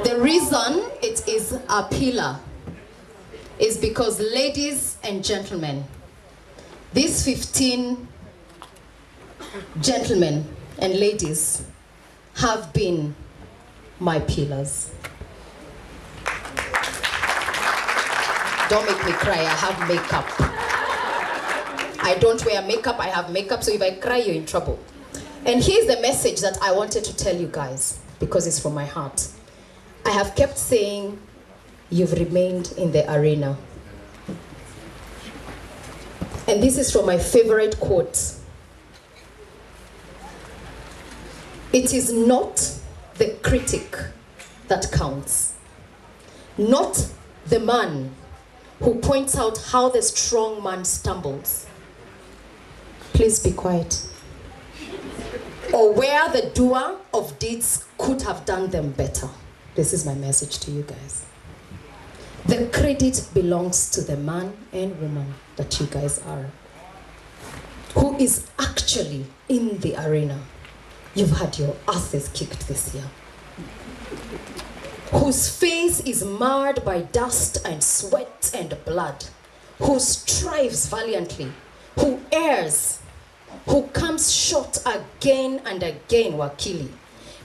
The reason it is a pillar is because, ladies and gentlemen, these 15 gentlemen and ladies have been my pillars. Don't make me cry, I have makeup. I don't wear makeup, I have makeup, so if I cry, you're in trouble. And here's the message that I wanted to tell you guys, because it's from my heart. I have kept saying, you've remained in the arena. And this is from my favorite quote. It is not the critic that counts, not the man who points out how the strong man stumbles. Please be quiet. Or where the doer of deeds could have done them better. This is my message to you guys. The credit belongs to the man and woman that you guys are, who is actually in the arena. You've had your asses kicked this year. Whose face is marred by dust and sweat and blood, who strives valiantly, who errs, who comes short again and again, Wakili,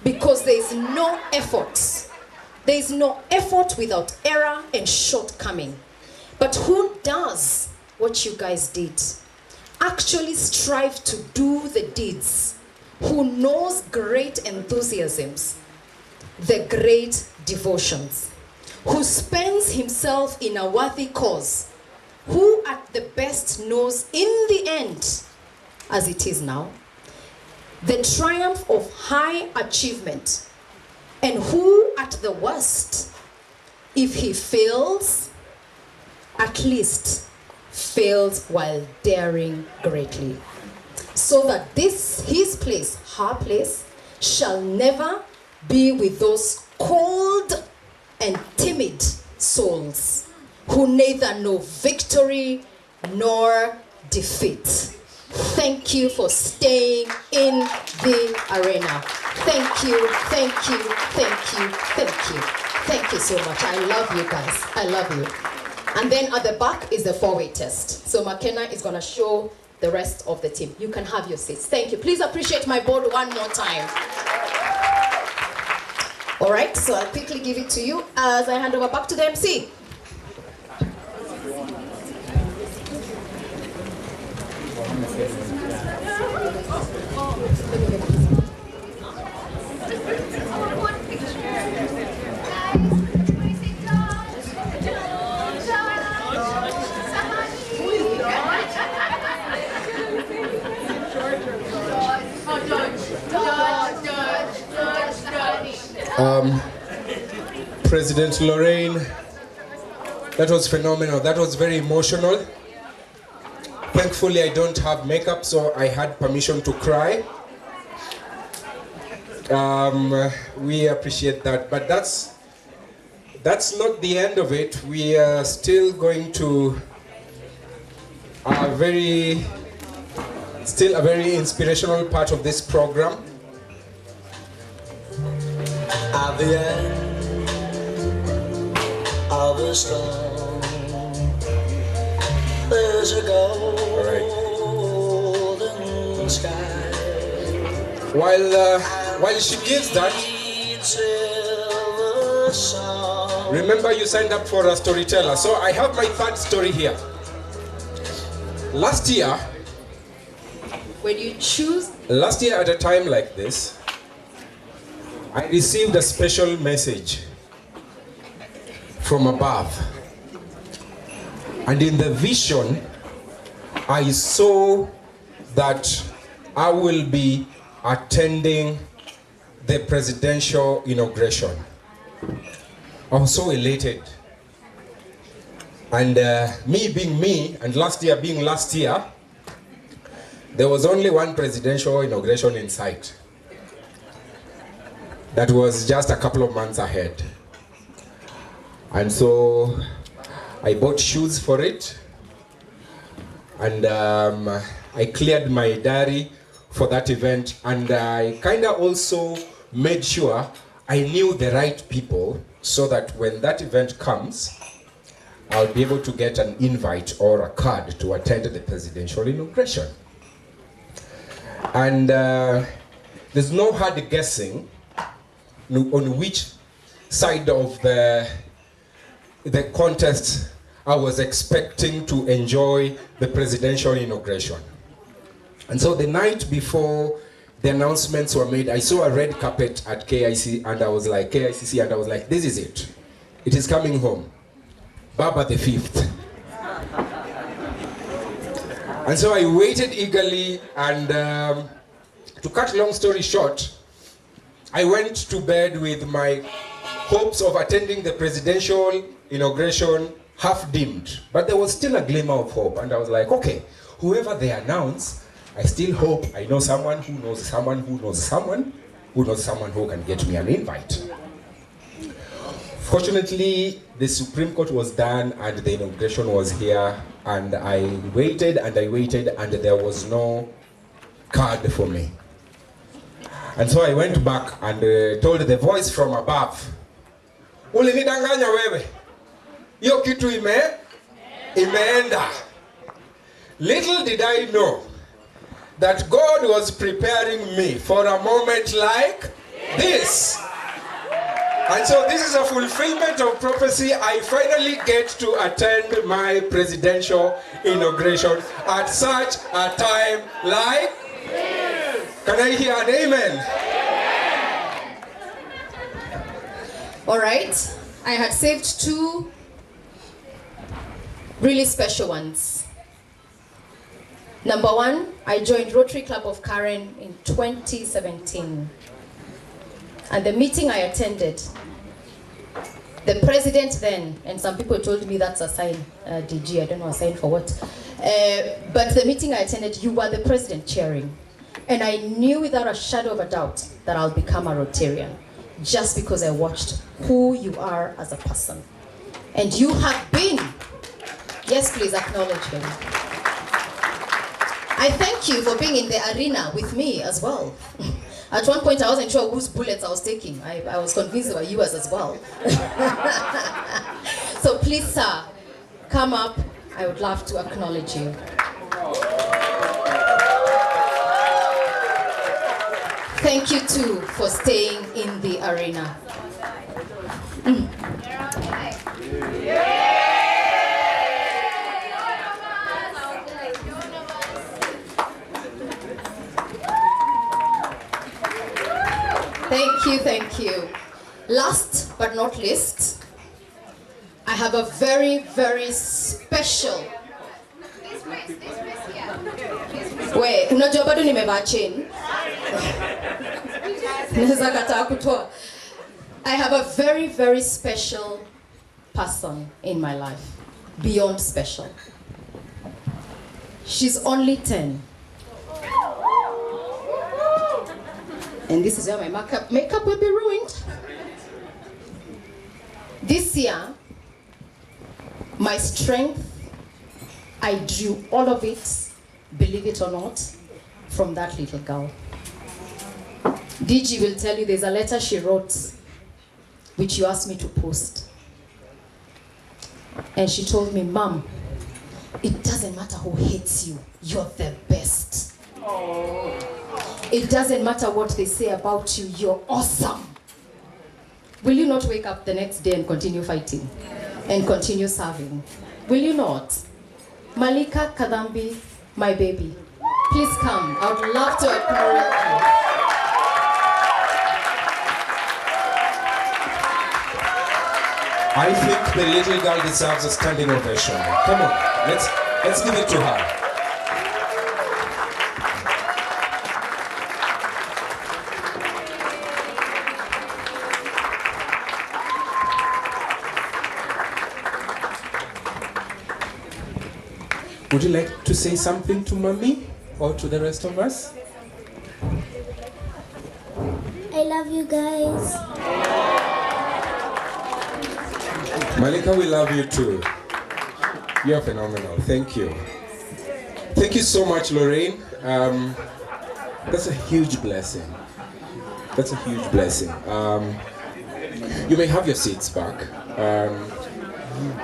because there is no effort. There is no effort without error and shortcoming. But who does what you guys did? Actually strive to do the deeds. Who knows great enthusiasms, the great devotions. Who spends himself in a worthy cause. Who at the best knows in the end, as it is now, the triumph of high achievement. And who at the worst, if he fails, at least fails while daring greatly. So that this, his place, her place, shall never be with those cold and timid souls who neither know victory nor defeat. Thank you for staying in the arena. Thank you, thank you, thank you, thank you. Thank you so much. I love you guys. I love you. And then at the back is the four-way test. So McKenna is going to show the rest of the team. You can have your seats. Thank you. Please appreciate my board one more time. All right, so I'll quickly give it to you as I hand over back to the MC. President Lorraine, that was phenomenal. That was very emotional. Thankfully, I don't have makeup, so I had permission to cry. We appreciate that, but that's not the end of it. We are still going to still a very inspirational part of this program. At the end of the storm, there's a golden sky. While she gives that, remember you signed up for a storyteller. So I have my third story here. Last year, last year at a time like this, I received a special message from above. And in the vision, I saw that I will be attending the presidential inauguration. I was so elated. And me being me, and last year being last year, there was only one presidential inauguration in sight. That was just a couple of months ahead. And so I bought shoes for it, and I cleared my diary for that event, and I kind of also made sure I knew the right people so that when that event comes, I'll be able to get an invite or a card to attend the presidential inauguration. And there's no hard guessing on which side of the contest I was expecting to enjoy the presidential inauguration. And so the night before the announcements were made, I saw a red carpet at KICC, and I was like, this is it. It is coming home. Baba the 5th. And so I waited eagerly, and to cut long story short, I went to bed with my hopes of attending the presidential inauguration half dimmed. But there was still a glimmer of hope, and I was like, okay, whoever they announce, I still hope I know someone who knows someone who knows someone who knows someone who can get me an invite. Fortunately, the Supreme Court was done and the inauguration was here, and I waited and I waited, and there was no card for me. And so I went back and told the voice from above, ulinidanganya wewe, hiyo kitu imeenda. Little did I know that God was preparing me for a moment like this. And so this is a fulfillment of prophecy. I finally get to attend my presidential inauguration at such a time like this. Can I hear an amen? All right, I had saved two really special ones. Number one, I joined Rotary Club of Karen in 2017. And the meeting I attended, the president then, and some people told me that's a sign, DG, I don't know a sign for what. But the meeting I attended, you were the president chairing. And I knew without a shadow of a doubt that I'll become a Rotarian, just because I watched who you are as a person. And you have been. Yes, please acknowledge him. I thank you for being in the arena with me as well. At one point, I wasn't sure whose bullets I was taking. I was convinced they were yours as well. So please, sir, come up. I would love to acknowledge you. Thank you, too, for staying in the arena. Thank you. Last but not least, I have a very, very special. Wait, unajua bado nimevaa chain. Naweza kataa kutoa. I have a very, very special person in my life. Beyond special. She's only 10. And this is where my makeup will be ruined. This year, my strength, I drew all of it, believe it or not, from that little girl. DG will tell you there's a letter she wrote, which you asked me to post. And she told me, Mom, it doesn't matter who hates you, you're the best. It doesn't matter what they say about you, you're awesome. Will you not wake up the next day and continue fighting? And continue serving? Will you not? Malika Kadambi, my baby, please come. I would love to acknowledge you. I think the little girl deserves a standing ovation. Come on, let's give it to her. Would you like to say something to Mommy or to the rest of us? I love you guys. Malika, we love you too. You're phenomenal. Thank you. Thank you so much, Lorraine. That's a huge blessing. That's a huge blessing. You may have your seats back.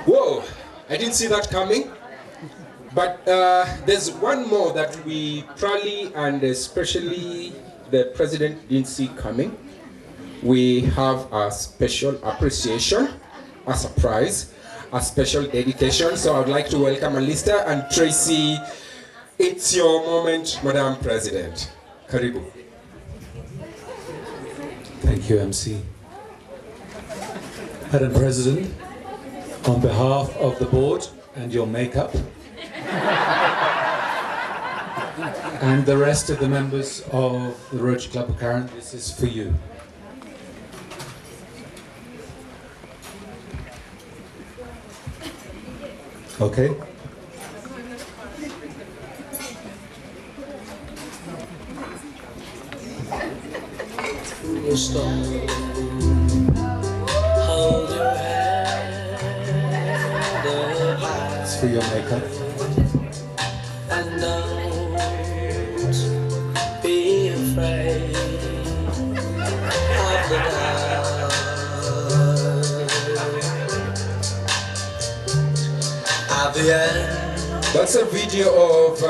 Whoa, I didn't see that coming. But there's one more that we probably and especially the president didn't see coming. We have a special appreciation, a surprise, a special dedication. So I would like to welcome Alista and Tracy. It's your moment, Madam President. Karibu. Thank you, MC. Madam President, on behalf of the board and your makeup, and the rest of the members of the Rotary Club of Karen, this is for you. Okay? It's for your makeup. And don't be afraid of the dark. At the end, that's a video of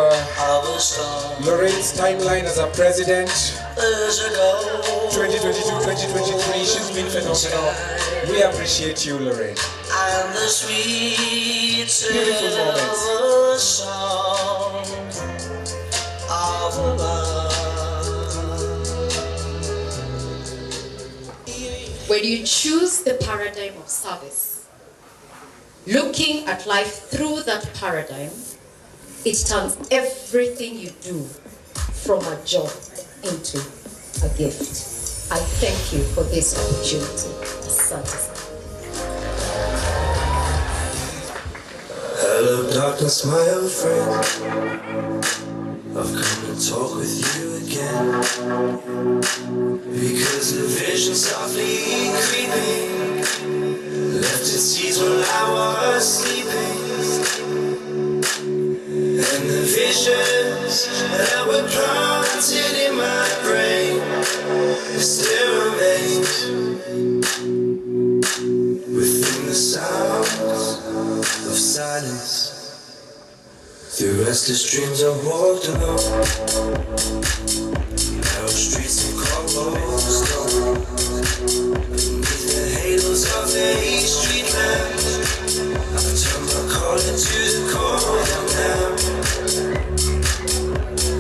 Lorraine's timeline as a president. 2022-2023. She's been phenomenal. We appreciate you, Lorraine. And the sweet beautiful moments. Song of love. When you choose the paradigm of service, looking at life through that paradigm, it turns everything you do from a job into a gift. I thank you for this opportunity. Asante. Hello darkness, my old friend. I've come to talk with you again, because the vision softly creeping left its seeds while I was sleeping, and the visions that were planted in my brain still remains within the sounds of silence. Through restless dreams I walked alone, narrow streets and cobblestone, beneath the halos of the street lamp. I've turned my calling to the cold now.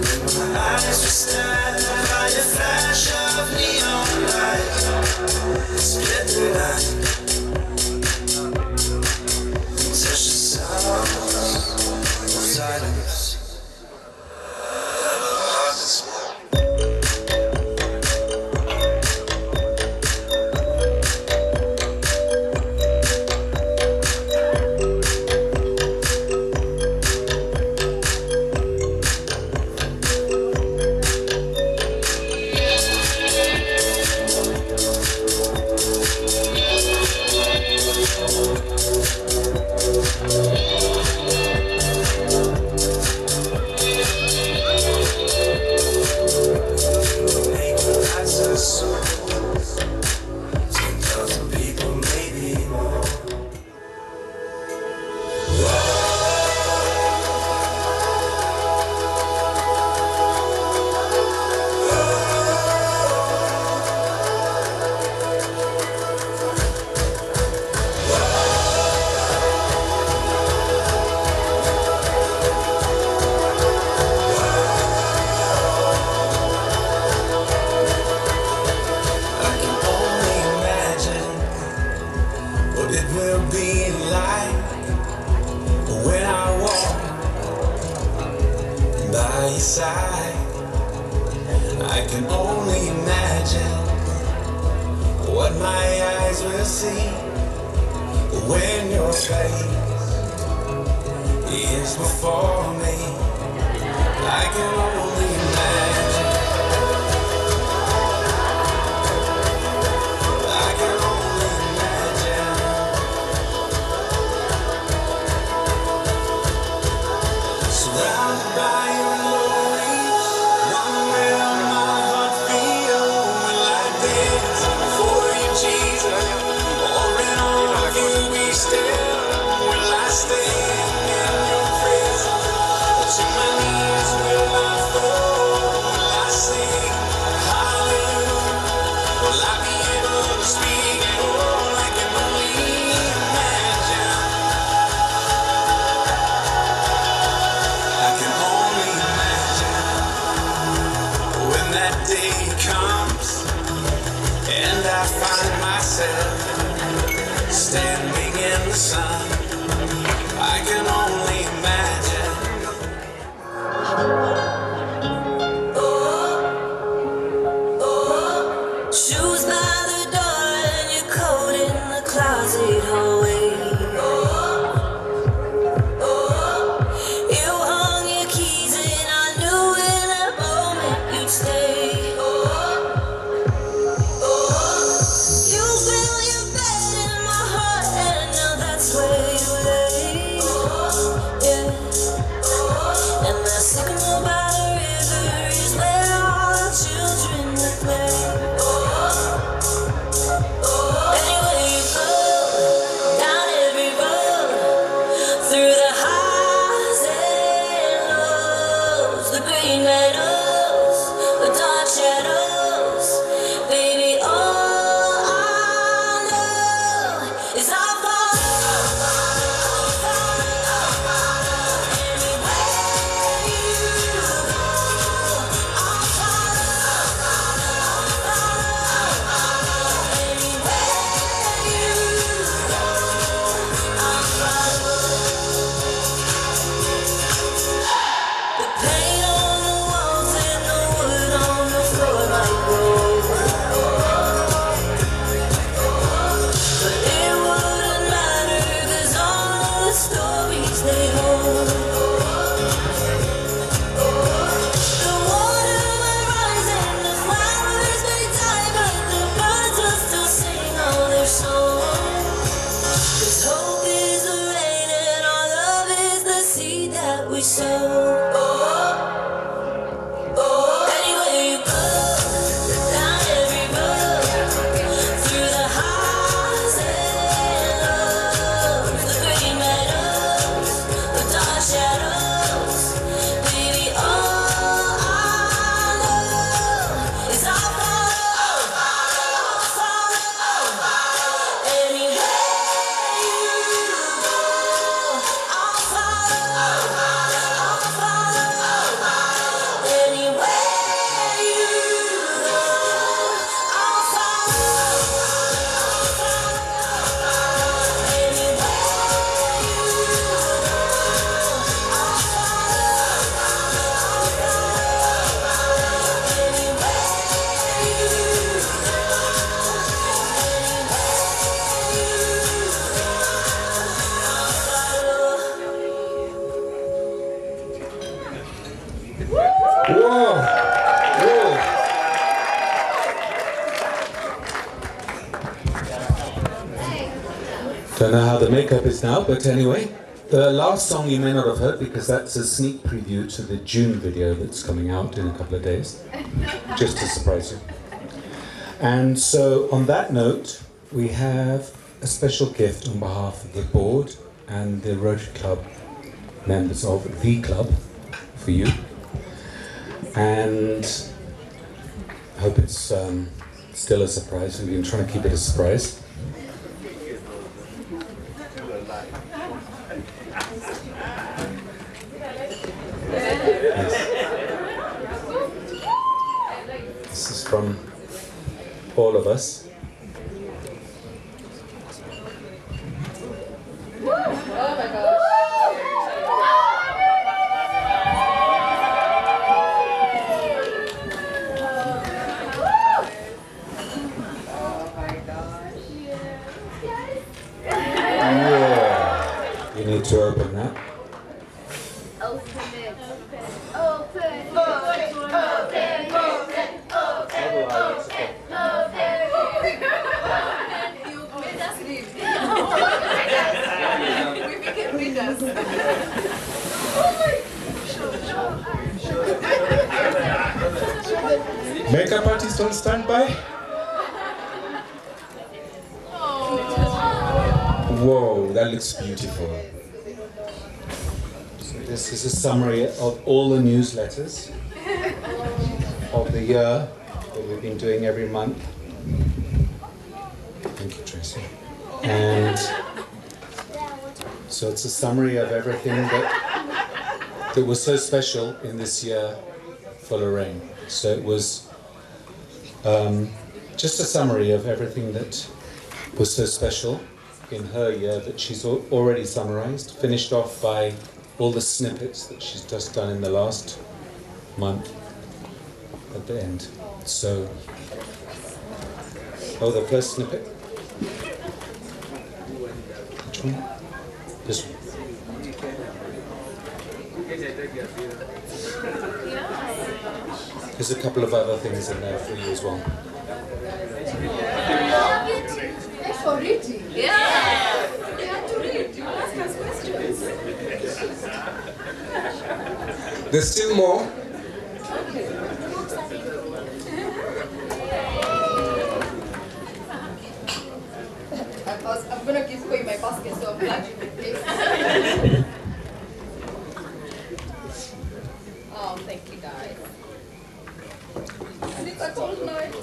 When my eyes were stabbed by a flash of neon light, it split the night. Silence. my eyes will see when your face is before me. I can only imagine. I can only imagine. Surrounded by your glory, one will my heart feel. Will I dance for you, Jesus? Or in all of you be still? Will I stand in your presence? To my knees will I fall? Will I sing hallelujah? Will I be able to speak at all? I can only imagine. I can only imagine when that day comes and I find myself standing in the sun. I can only imagine. Shoes by the door and your coat in the closet hallway. You hung your keys and I knew in that moment you'd stay. You built your bed in my heart and now that's where you lay. Yeah. And the sycamore by the river is where all the children would play. Anywhere you go, down every road, through the highs and lows, the green meadows, the dark shadows, baby, all I know is I'll follow. Anywhere you go, I'll follow. Anywhere you go, I'll follow. The paint on the walls and the wood on the floor might grow, but it wouldn't matter 'cause all the stories they hold. The water will rise and the flowers may die, but the birds will still sing all their songs. 'Cause hope is the rain and our love is the seed that we sow. Anywhere you go, down every road, through the highs and lows, the green meadows, the dark shadows, baby, all I know is I'll follow. Anywhere you go, I'll follow. Anywhere you go, I'll follow. Whoa! Whoa! Don't know how the makeup is now, but anyway. The last song you may not have heard because that's a sneak preview to the June video that's coming out in a couple of days, just to surprise you. And so on that note, we have a special gift on behalf of the board and the Rotary Club members of the club for you. And I hope it's still a surprise. We've been trying to keep it a surprise. This is from all of us. Makeup artist on standby. Whoa, that looks beautiful. So this is a summary of all the newsletters of the year that we've been doing every month. Thank you, Tracy. And so it's a summary of everything that was so special in this year for Lorraine. So it was just a summary of everything that was so special in her year that she's already summarized, finished off by all the snippets that she's just done in the last month at the end. So, the first snippet. Which one? This one. There's a couple of other things in there for you as well. Thanks for reading. Yeah. You have to read. You ask us questions. There's still more. I'm gonna give KUI my basket, so I'm glad you did this. Oh, thank you guys. And it's a cold night.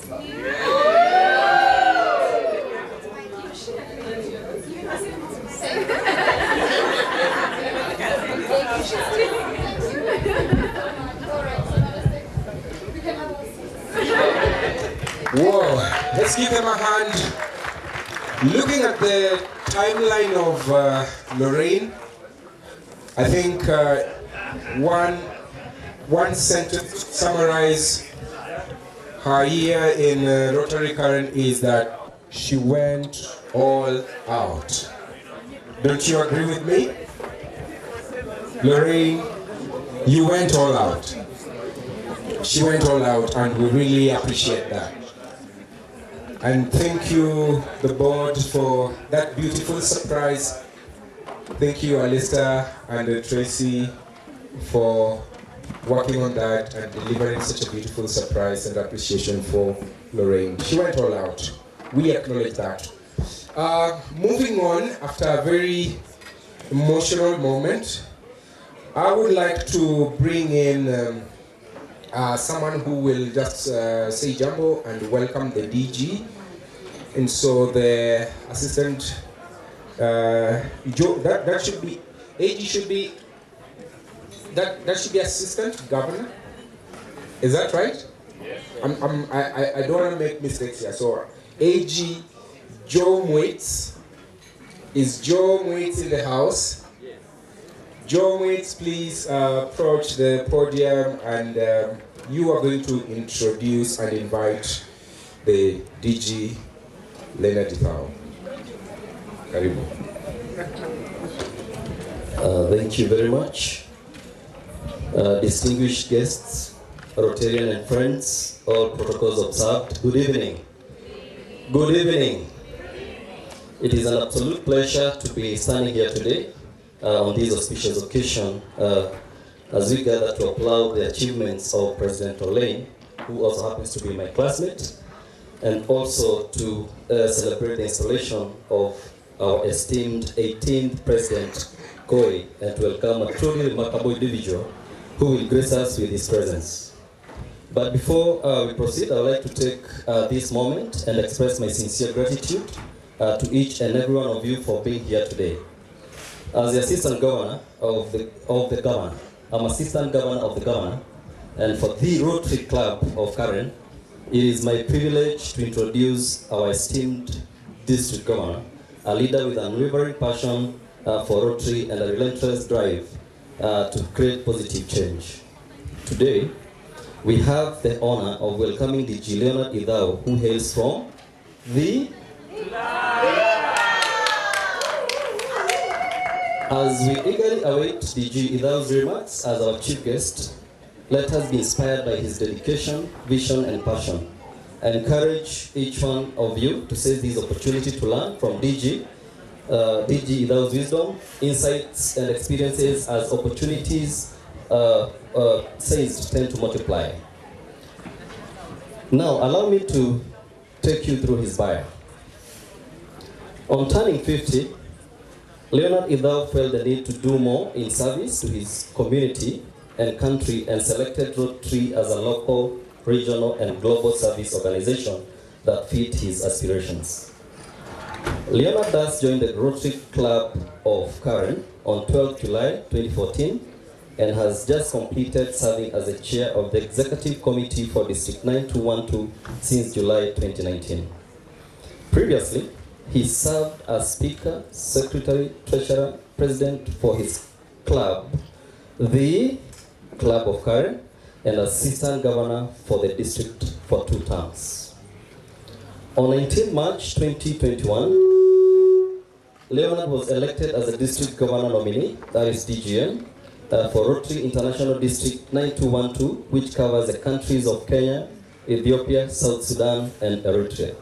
Whoa, let's give them a hand. Looking at the timeline of Lorraine, I think one sentence to summarize her year in Rotary Current is that she went all out. Don't you agree with me? Lorraine, you went all out. She went all out, and we really appreciate that. And thank you, the board, for that beautiful surprise. Thank you, Alistair and Tracy, for working on that and delivering such a beautiful surprise and appreciation for Lorraine. She went all out. We acknowledge that. Moving on, after a very emotional moment, I would like to bring in someone who will just say jambo and welcome the DG. And so the assistant, that should be, AG should be, that should be assistant governor. Is that right? Yes. I don't want to make mistakes here. So AG Joe Mwaits. Is Joe Mwaits in the house? Yes. Joe Mwaits, please approach the podium, and you are going to introduce and invite the DG Leonard Githuai. Karibu. Thank you very much. Distinguished guests, Rotarian and friends, all protocols observed, good evening. Good evening. It is an absolute pleasure to be standing here today on this auspicious occasion as we gather to applaud the achievements of President Lorraine, who also happens to be my classmate, and also to celebrate the installation of our esteemed 18th President, KUI, and to welcome a truly remarkable individual who will grace us with his presence. But before we proceed, I would like to take this moment and express my sincere gratitude to each and every one of you for being here today. As the Assistant Governor of the Governor, I'm Assistant Governor of the Governor, and for the Rotary Club of Karen, it is my privilege to introduce our esteemed District Governor, a leader with unwavering passion for Rotary and a relentless drive to create positive change. Today, we have the honor of welcoming DG Leonard Githuai, who hails from the... As we eagerly await DG Githuai's remarks as our chief guest, let us be inspired by his dedication, vision, and passion. I encourage each one of you to seize this opportunity to learn from DG Githuai's wisdom, insights, and experiences as opportunities tend to multiply. Now, allow me to take you through his bio. On turning 50, Leonard Idao felt the need to do more in service to his community and country and selected Rotary as a local, regional, and global service organization that fit his aspirations. Leonard thus joined the Rotary Club of Karen on 12 July 2014 and has just completed serving as the chair of the Executive Committee for District 9212 since July 2019. Previously, he served as Speaker, Secretary, Treasurer, President for his club, the Club of Karen, and Assistant Governor for the district for 2 terms. On 19 March 2021, Leonard was elected as a District Governor nominee, that is DGN, for Rotary International District 9212, which covers the countries of Kenya, Ethiopia, South Sudan, and Eritrea.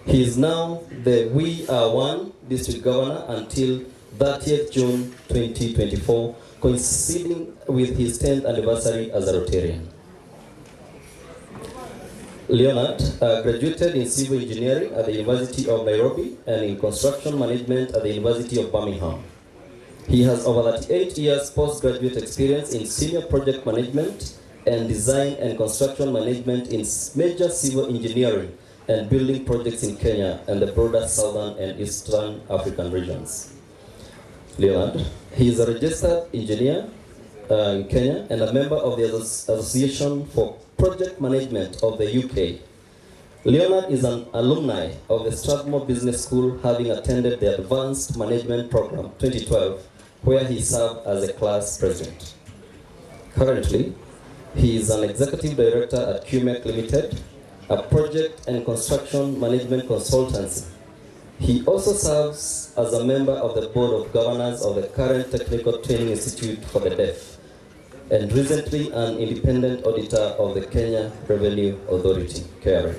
He is now the We Are One District Governor until 30th June 2024, coinciding with his 10th anniversary as a Rotarian. Leonard graduated in civil engineering at the University of Nairobi and in construction management at the University of Birmingham. He has over 38 years postgraduate experience in senior project management and design and construction management in major civil engineering and building projects in Kenya and the broader southern and eastern African regions. Leonard, he is a registered engineer in Kenya and a member of the Association for Project Management of the UK. Leonard is an alumni of the Strathmore Business School, having attended the Advanced Management Program 2012, where he served as a class president. Currently, he is an executive director at KUI Limited, a project and construction management consultancy. He also serves as a member of the board of governors of the Current Technical Training Institute for the Deaf, and recently an independent auditor of the Kenya Revenue Authority, KRA.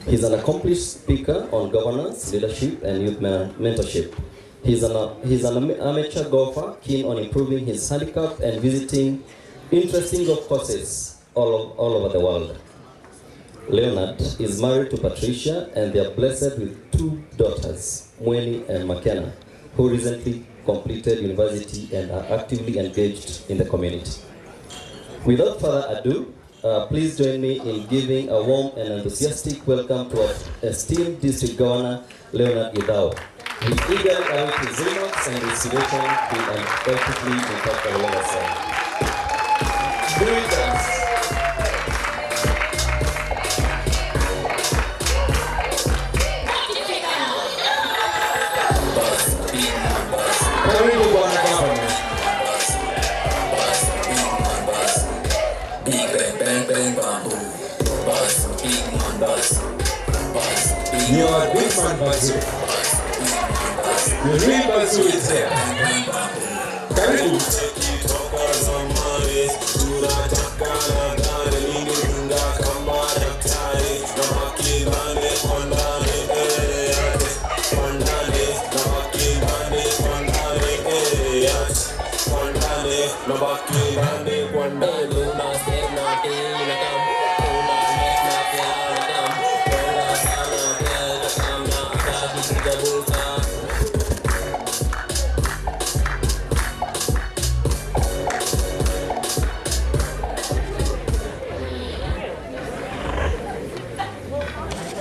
He's an accomplished speaker on governance, leadership, and youth mentorship. He's an amateur golfer, keen on improving his handicap and visiting interesting golf courses all over the world. Leonard is married to Patricia, and they are blessed with 2 daughters, Mweni and McKenna, who recently completed university and are actively engaged in the community. Without further ado, please join me in giving a warm and enthusiastic welcome to our esteemed District Governor, Leonard Idao. We eagerly await his remarks and inspiration to effectively impact our legacy. Greetings. You are big man Basu. The real Basu is here. Karibu.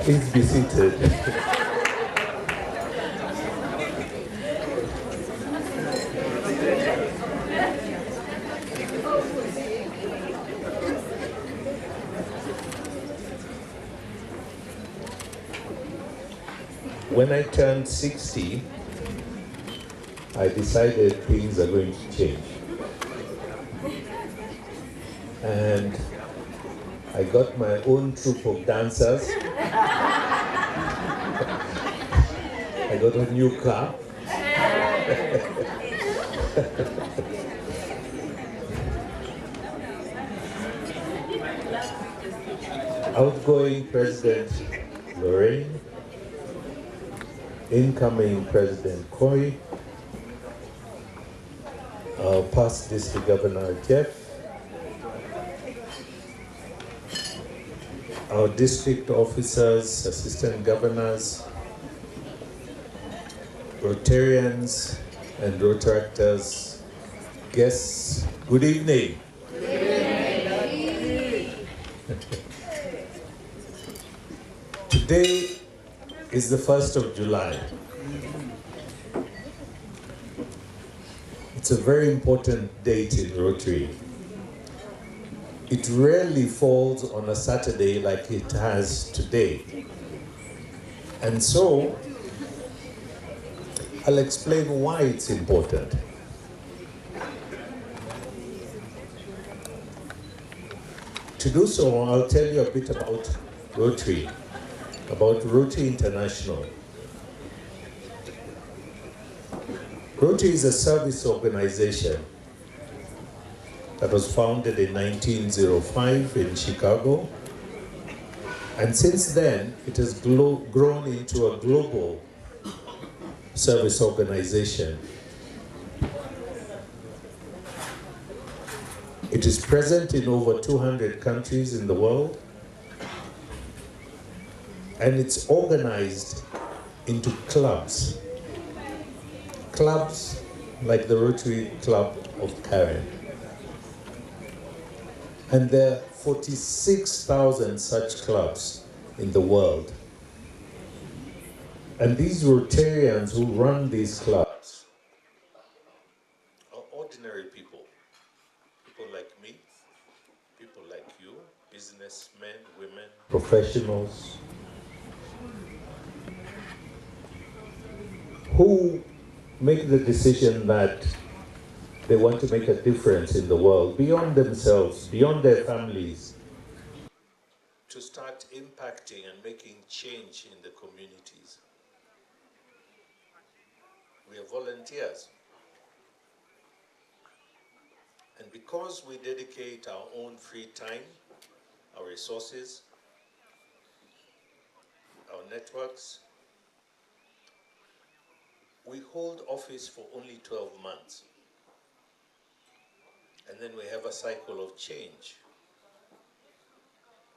Please be seated. When I turned 60, I decided things are going to change. And I got my own troupe of dancers. I got a new car. Outgoing President Lorraine, incoming President KUI, our past District Governor Jeff, our district officers, assistant governors, Rotarians and Rotaractors, guests, good evening. Today is the 1st of July. It's a very important date in Rotary. It rarely falls on a Saturday like it has today. And so, I'll explain why it's important. To do so, I'll tell you a bit about Rotary, about Rotary International. Rotary is a service organization that was founded in 1905 in Chicago, and since then it has grown into a global service organization. It is present in over 200 countries in the world, and it's organized into clubs. Clubs like the Rotary Club of Karen. And there are 46,000 such clubs in the world. And these Rotarians who run these clubs are ordinary people. People like me, people like you, businessmen, women, professionals, who make the decision that they want to make a difference in the world, beyond themselves, beyond their families, to start impacting and making change in the communities. We are volunteers. And because we dedicate our own free time, our resources, our networks, we hold office for only 12 months. And then we have a cycle of change.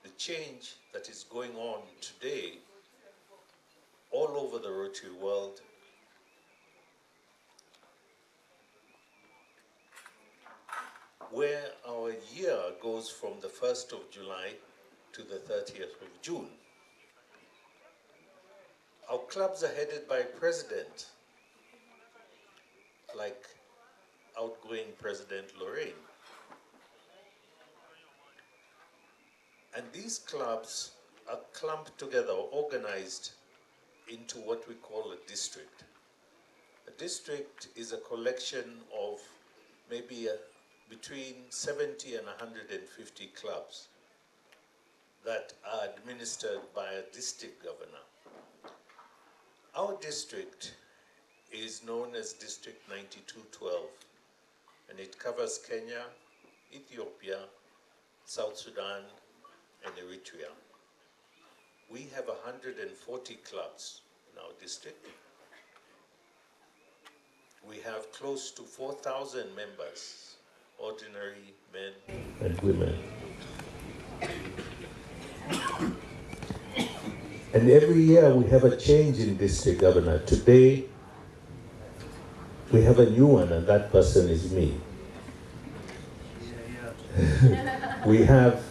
The change that is going on today all over the Rotary world where our year goes from the 1st of July to the 30th of June. Our clubs are headed by president, like outgoing President Lorraine. And these clubs are clumped together, organized into what we call a district. A district is a collection of maybe between 70 and 150 clubs that are administered by a district governor. Our district is known as District 9212, and it covers Kenya, Ethiopia, South Sudan, and Eritrea. We have 140 clubs in our district. We have close to 4,000 members, ordinary men and women. And every year we have a change in district governor. Today, we have a new one, and that person is me. We have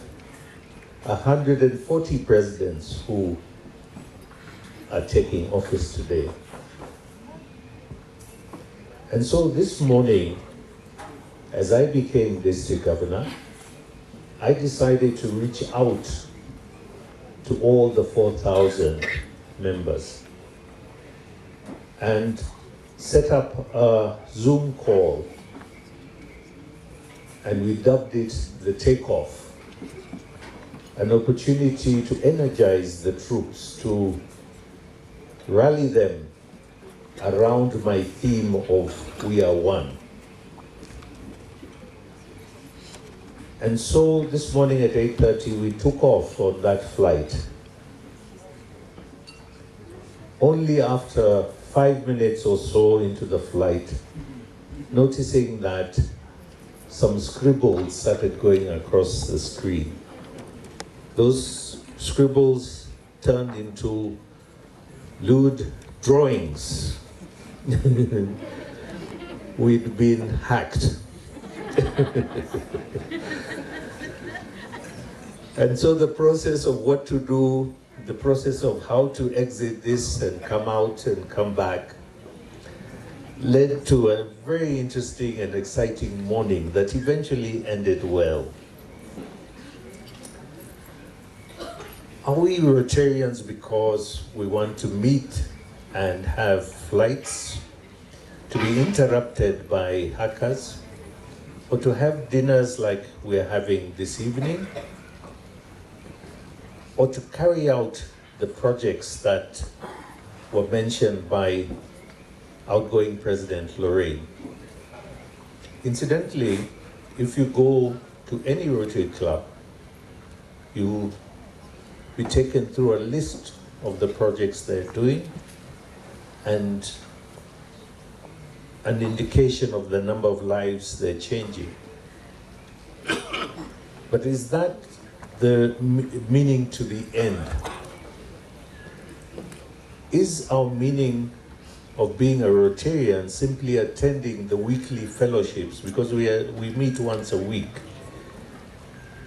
140 presidents who are taking office today. And so this morning, as I became district governor, I decided to reach out to all the 4,000 members and set up a Zoom call, and we dubbed it the takeoff, an opportunity to energize the troops, to rally them around my theme of We Are One. And so this morning at 8:30 we took off on that flight. Only after 5 minutes or so into the flight, noticing that some scribbles started going across the screen. Those scribbles turned into lewd drawings. We'd been hacked. And so the process of what to do, the process of how to exit this and come out and come back, led to a very interesting and exciting morning that eventually ended well. Are we Rotarians because we want to meet and have flights, to be interrupted by hackers, or to have dinners like we're having this evening, or to carry out the projects that were mentioned by outgoing President Lorraine? Incidentally, if you go to any Rotary Club, you'll be taken through a list of the projects they're doing and an indication of the number of lives they're changing. But is that the meaning to the end? Is our meaning of being a Rotarian simply attending the weekly fellowships, because we meet once a week?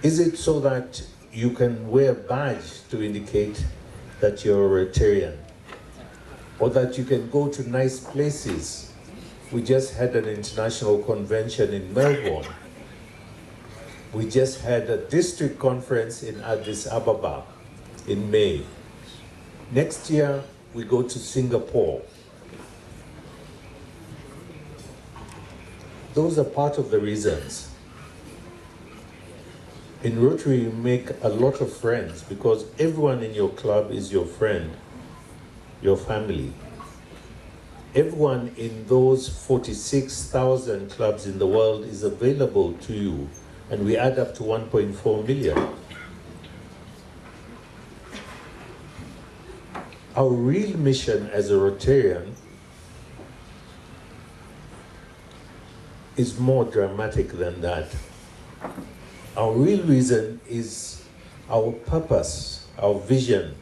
Is it so that you can wear a badge to indicate that you're a Rotarian, or that you can go to nice places? We just had an international convention in Melbourne. We just had a district conference in Addis Ababa in May. Next year, we go to Singapore. Those are part of the reasons. In Rotary, you make a lot of friends because everyone in your club is your friend, your family. Everyone in those 46,000 clubs in the world is available to you, and we add up to 1.4 million. Our real mission as a Rotarian is more dramatic than that. Our real reason is our purpose, our vision.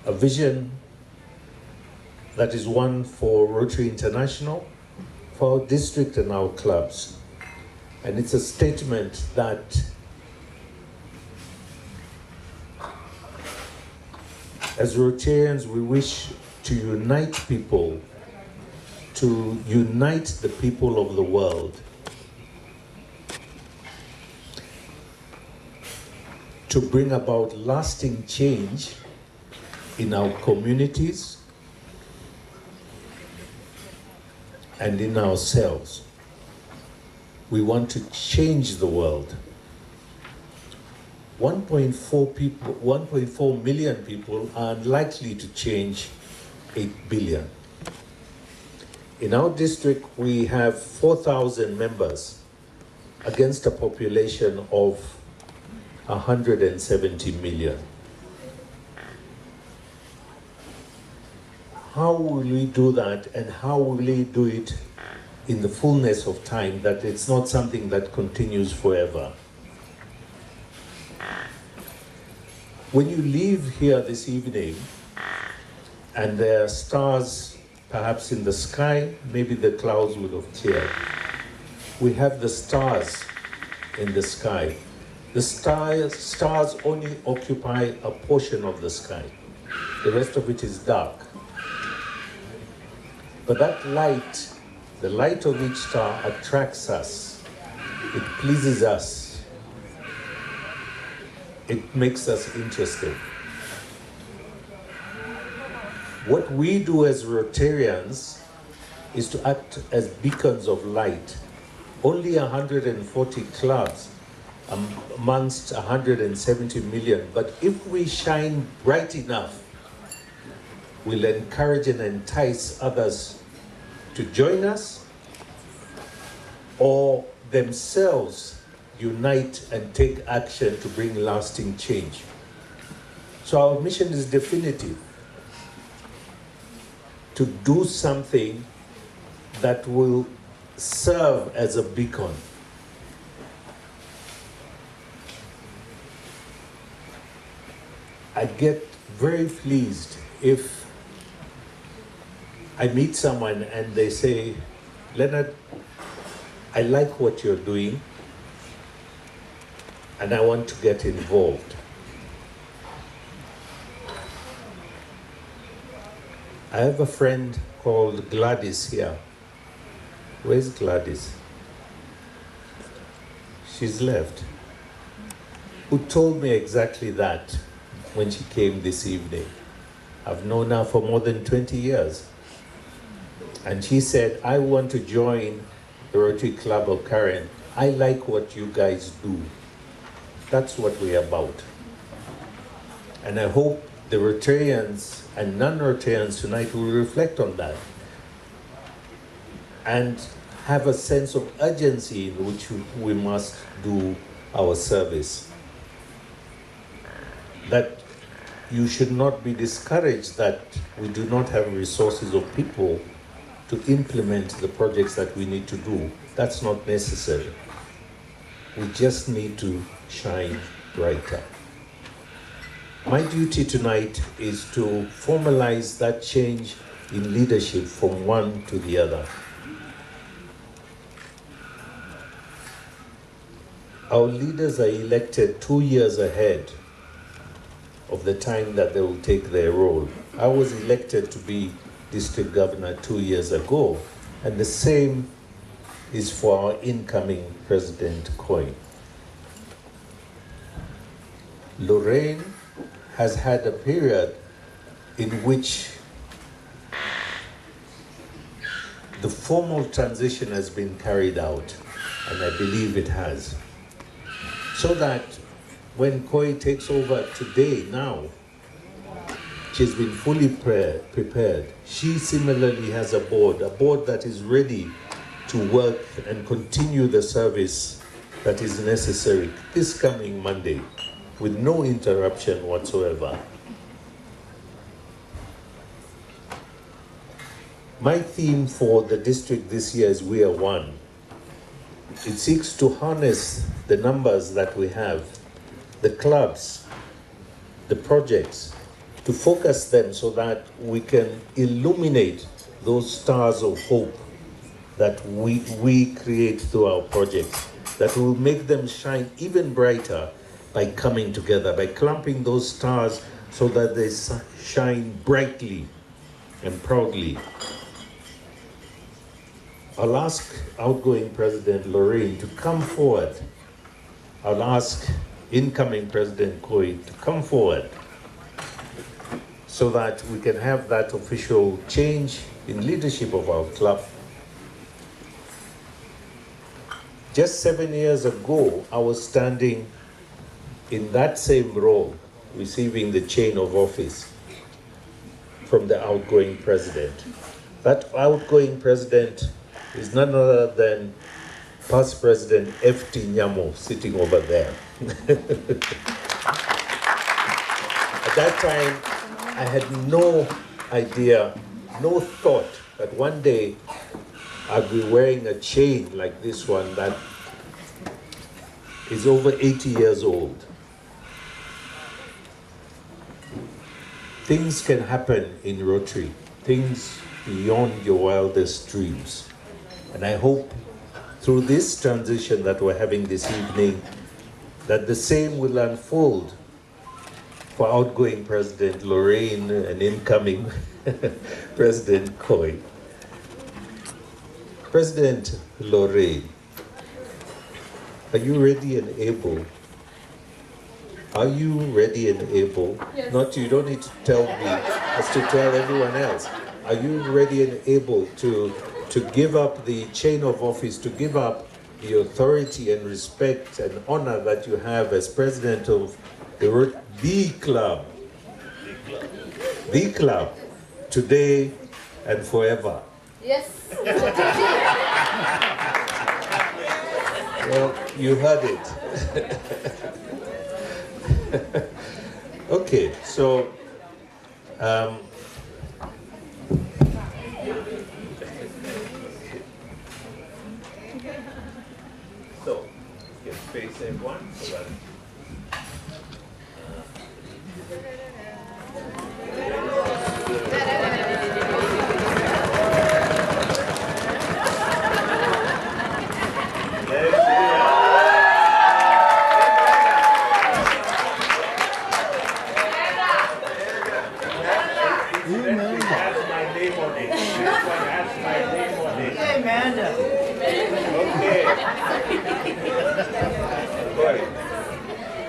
A vision that is one for Rotary International, for our district and our clubs. And it's a statement that as Rotarians, we wish to unite people, to unite the people of the world, to bring about lasting change in our communities and in ourselves. We want to change the world. 1.4 million people are unlikely to change 8 billion. In our district, we have 4,000 members against a population of 170 million. How will we do that, and how will we do it in the fullness of time, that it's not something that continues forever? When you leave here this evening and there are stars perhaps in the sky, maybe the clouds would have cleared. We have the stars in the sky. The stars only occupy a portion of the sky. The rest of it is dark. But that light, the light of each star, attracts us. It pleases us. It makes us interested. What we do as Rotarians is to act as beacons of light. Only 140 clubs amongst 170 million. But if we shine bright enough, we'll encourage and entice others to join us, or themselves unite and take action to bring lasting change. So our mission is definitive: to do something that will serve as a beacon. I get very pleased if I meet someone and they say, Leonard, I like what you're doing and I want to get involved. I have a friend called Gladys here. Where's Gladys? She's left. Who told me exactly that when she came this evening. I've known her for more than 20 years. And she said, I want to join the Rotary Club of Karen. I like what you guys do. That's what we're about. And I hope the Rotarians and non-Rotarians tonight will reflect on that and have a sense of urgency in which we must do our service. That you should not be discouraged that we do not have resources of people to implement the projects that we need to do. That's not necessary. We just need to shine brighter. My duty tonight is to formalize that change in leadership from one to the other. Our leaders are elected 2 years ahead of the time that they will take their role. I was elected to be district governor 2 years ago, and the same is for our incoming President KUI. Lorraine has had a period in which the formal transition has been carried out, and I believe it has. So that when KUI takes over today, now, she's been fully prepared. She similarly has a board that is ready to work and continue the service that is necessary this coming Monday with no interruption whatsoever. My theme for the district this year is We Are One. It seeks to harness the numbers that we have, the clubs, the projects, to focus them so that we can illuminate those stars of hope that we create through our projects, that will make them shine even brighter by coming together, by clumping those stars so that they shine brightly and proudly. I'll ask outgoing President Lorraine to come forward. I'll ask incoming President KUI to come forward so that we can have that official change in leadership of our club. Just 7 years ago, I was standing in that same role, receiving the chain of office from the outgoing president. That outgoing president is none other than past President F.T. Nyamo, sitting over there. At that time, I had no idea, no thought that one day I'd be wearing a chain like this one that is over 80 years old. Things can happen in Rotary, things beyond your wildest dreams. And I hope through this transition that we're having this evening, that the same will unfold for outgoing President Lorraine and incoming President KUI. President Lorraine, are you ready and able? Are you ready and able? Yes. Not you don't need to tell me, as to tell everyone else. Are you ready and able to give up the chain of office, to give up the authority and respect and honor that you have as president of the club, today and forever? Yes. Well, you heard it. Okay, so you can face everyone so that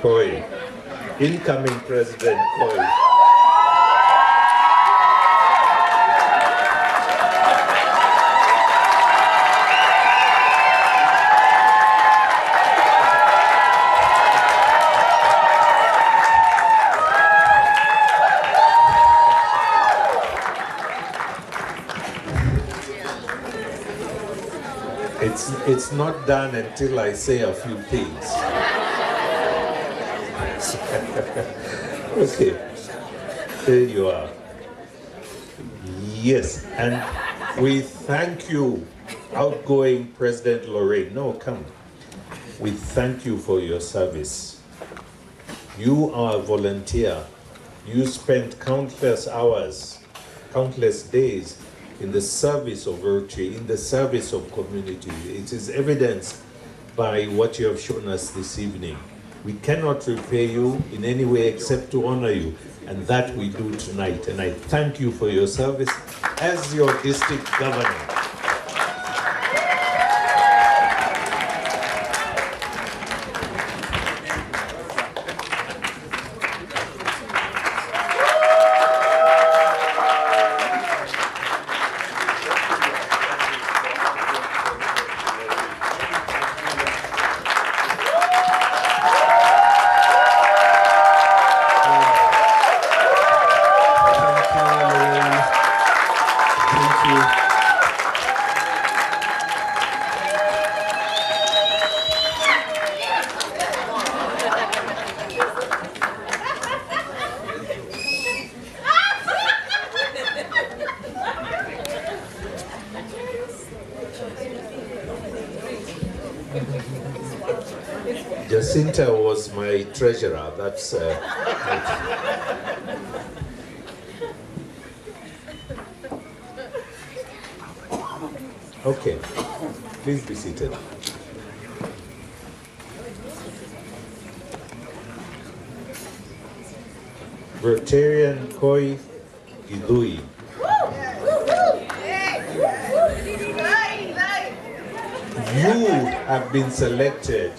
KUI. Incoming President KUI. It's not done until I say a few things. Okay, there you are. Yes, and we thank you, outgoing President Lorraine. No, come. We thank you for your service. You are a volunteer. You spent countless hours, countless days in the service of Rotary, in the service of community. It is evidenced by what you have shown us this evening. We cannot repay you in any way except to honor you, and that we do tonight. And I thank you for your service as your district governor. Jacinta was my treasurer. That's okay. Please be seated. Rotarian KUI GITHUI. You have been selected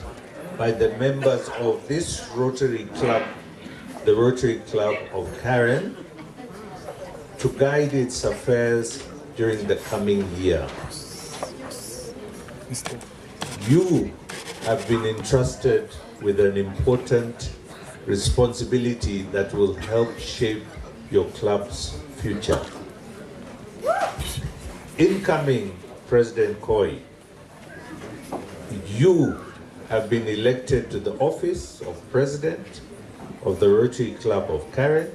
by the members of this Rotary Club, the Rotary Club of Karen, to guide its affairs during the coming year. You have been entrusted with an important responsibility that will help shape your club's future. Incoming President KUI, you have been elected to the office of President of the Rotary Club of Karen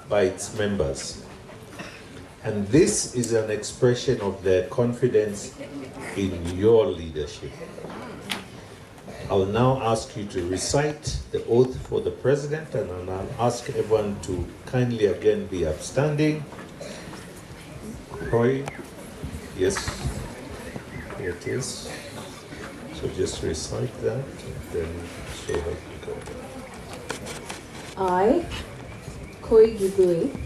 by its members. And this is an expression of their confidence in your leadership. I'll now ask you to recite the oath for the President, and I'll ask everyone to kindly again be upstanding. KUI, yes, here it is. So just recite that, and then so help me God. I, KUI GITHUI,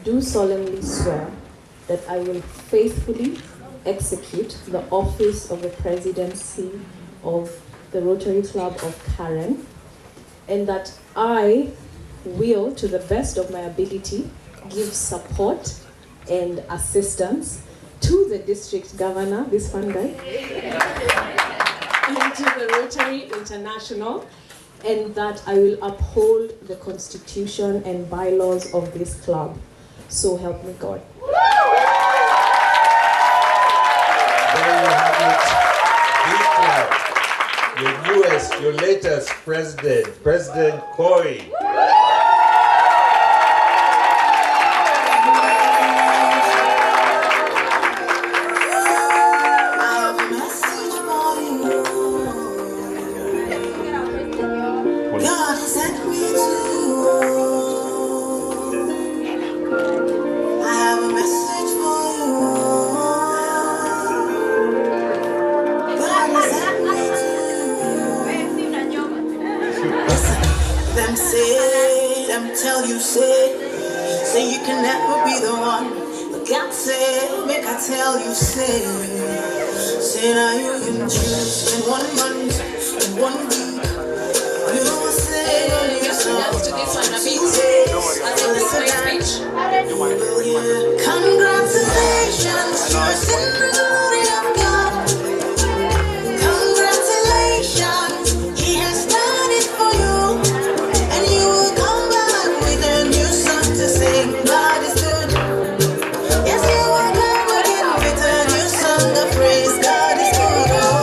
do solemnly swear that I will faithfully execute the office of the presidency of the Rotary Club of Karen, and that I will, to the best of my ability, give support and assistance to the district governor, this fun guy, and to the Rotary International, and that I will uphold the constitution and bylaws of this club. So help me God. There you have it. Big club. Your newest, your latest president, President KUI. Say you can never be the one, but God said, make I tell you, say Say now you can choose in 1 month, in 1 week. You will say on yourself. Congratulations, trust in the glory of God. Congratulations, He has done it for you. And you will come back with a new song to sing. God is good. Yes, you will come again with a new song of praise. God is good. Oh,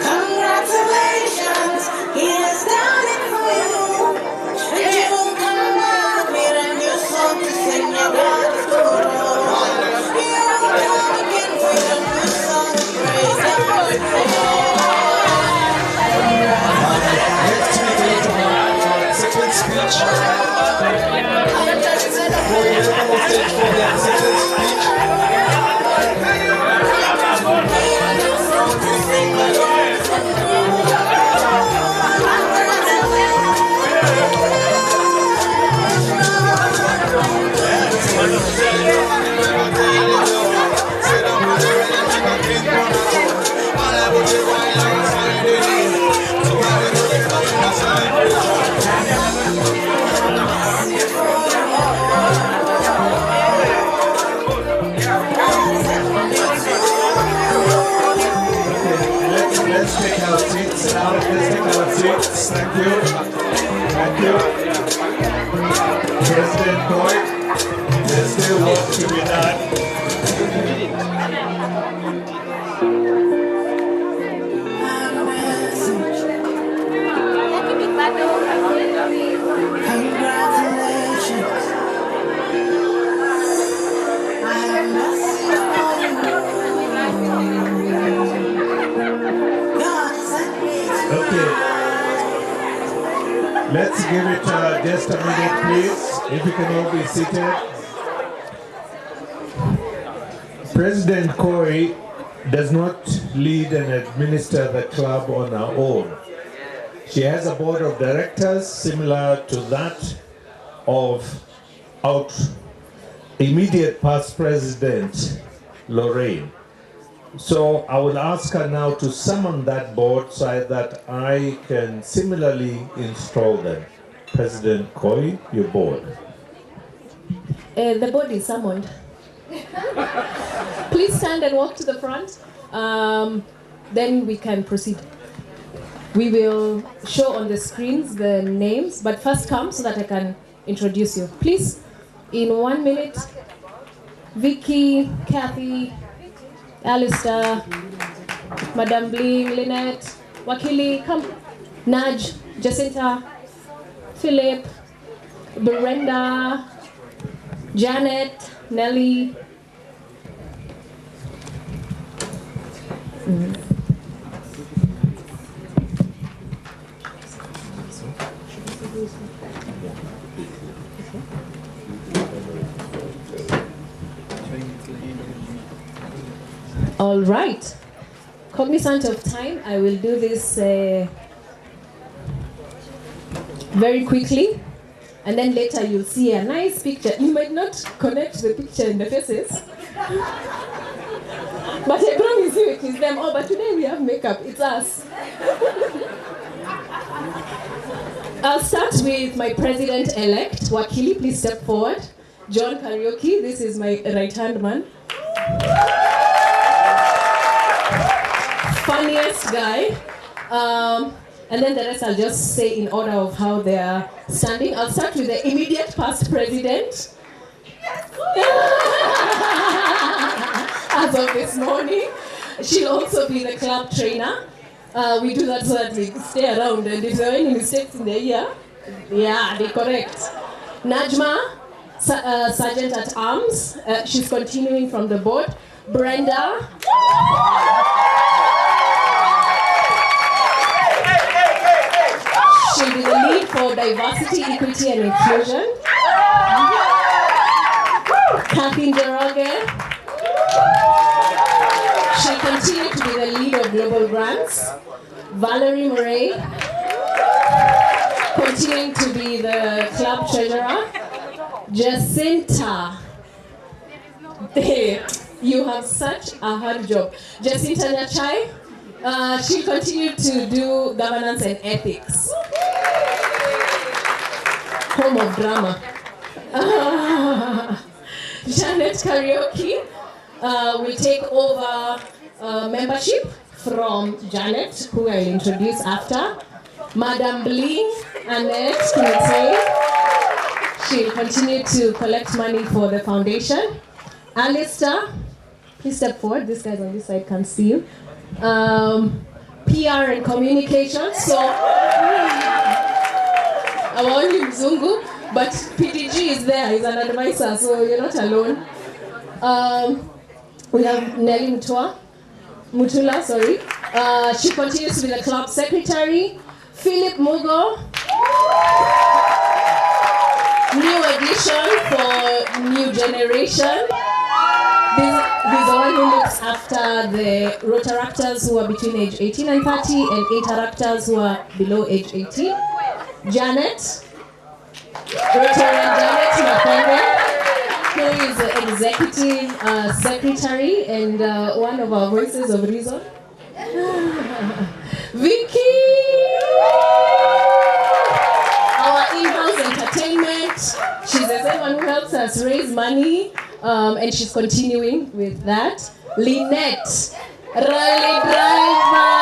congratulations, He has done it for you. And you will come back with a new song to sing. Your God is good. You will come again with a new song to praise. God is good. Let's take our seats now. Let's take our seats. Thank you. Thank you. President Boy, there's still work to be done. Congratulations. I have nothing Okay. Let's give it just a minute, please. If you can all be seated. President KUI does not lead and administer the club on her own. She has a board of directors similar to that of our immediate past president, Lorraine. So I will ask her now to summon that board so that I can similarly install them. President KUI, your board. The board is summoned. Please stand and walk to the front. then we can proceed. We will show on the screens the names, but first come so that I can introduce you. Please, in 1 minute, Vicky, Kathy, Alistair, Madam Bling, Lynette, Wakili, come, Naj, Jacinta, Philip, Brenda, Janet, Nelly. All right. Cognizant of time, I will do this very quickly, and then later you'll see a nice picture. You might not connect the picture in the faces, but I promise you it is them. Oh, but today we have makeup. It's us. I'll start with my president-elect, Wakili. Please step forward. John Karaoke, this is my right-hand man. Funniest guy. And then the rest I'll just say in order of how they are standing. I'll start with the immediate past president. As of this morning. She'll also be the club trainer. We do that so that we stay around, and if there are any mistakes in the year, yeah, they're correct. Najma, Sergeant at Arms, she's continuing from the board. Brenda. She'll be the lead for diversity, equity, and inclusion. Kathy Njoroge. She'll continue to be the lead of global grants. Valerie Murray, continuing to be the club treasurer. Jacinta. You have such a hard job. Jacinta Nyachai, she'll continue to do governance and ethics. Home of drama. Janet Karaoke will take over membership from Janet, who I'll introduce after. Madam Bling, Annette, she'll continue to collect money for the foundation. Alistair, please step forward. This guy's on this side, can't see you. PR and communication. So, I'm only Mzungu, but PDG is there. He's an advisor, so you're not alone. We have Nelly Mutula, sorry. She continues to be the club secretary. Philip Mugo, new addition for new generation. He's the one who looks after the Rotaractors who are between age 18 and 30 and Interactors who are below age 18. Janet, Rotarian Janet Makonga, who is the executive secretary and one of our voices of reason. Vicky, our in-house entertainment. She's the same one who helps us raise money, and she's continuing with that. Lynette, rally driver.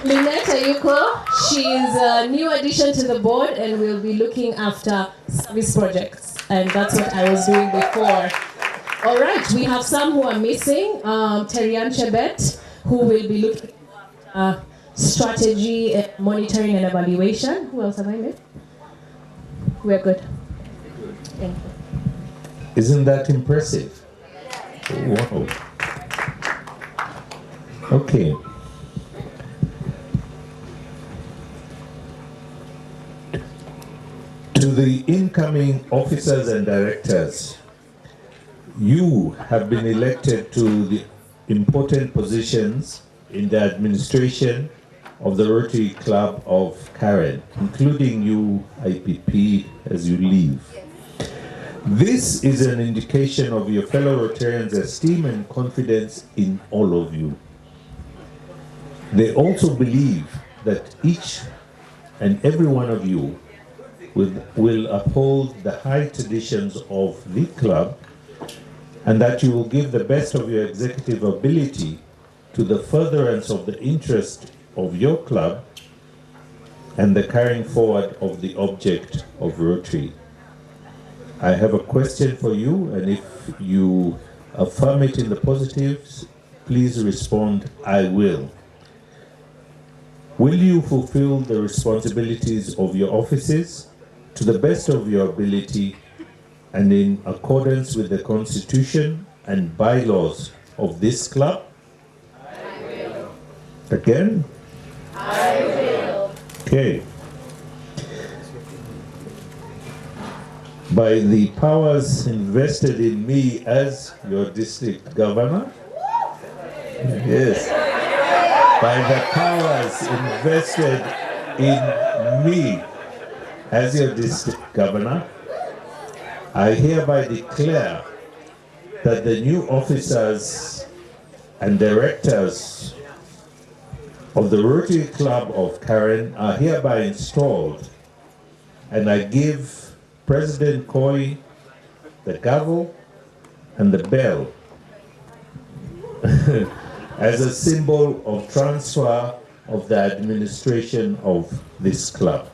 Lynette Ayuko, she's a new addition to the board and will be looking after service projects, and that's what I was doing before. All right, we have some who are missing. Terian Chebet, who will be looking at strategy, monitoring, and evaluation. Who else have I missed? We're good. Thank you. Isn't that impressive? Wow. Okay. To the incoming officers and directors, you have been elected to the important positions in the administration of the Rotary Club of Karen, including you, IPP, as you leave. This is an indication of your fellow Rotarians' esteem and confidence in all of you. They also believe that each and every one of you will uphold the high traditions of the club and that you will give the best of your executive ability to the furtherance of the interest of your club and the carrying forward of the object of Rotary. I have a question for you, and if you affirm it in the positives, please respond, I will. Will you fulfill the responsibilities of your offices to the best of your ability and in accordance with the Constitution and bylaws of this club? I will. Again? I will. Okay. By the powers invested in me as your district governor, yes, by the powers invested in me as your district governor, I hereby declare that the new officers and directors of the Rotary Club of Karen are hereby installed, and I give President KUI the gavel and the bell as a symbol of transfer of the administration of this club.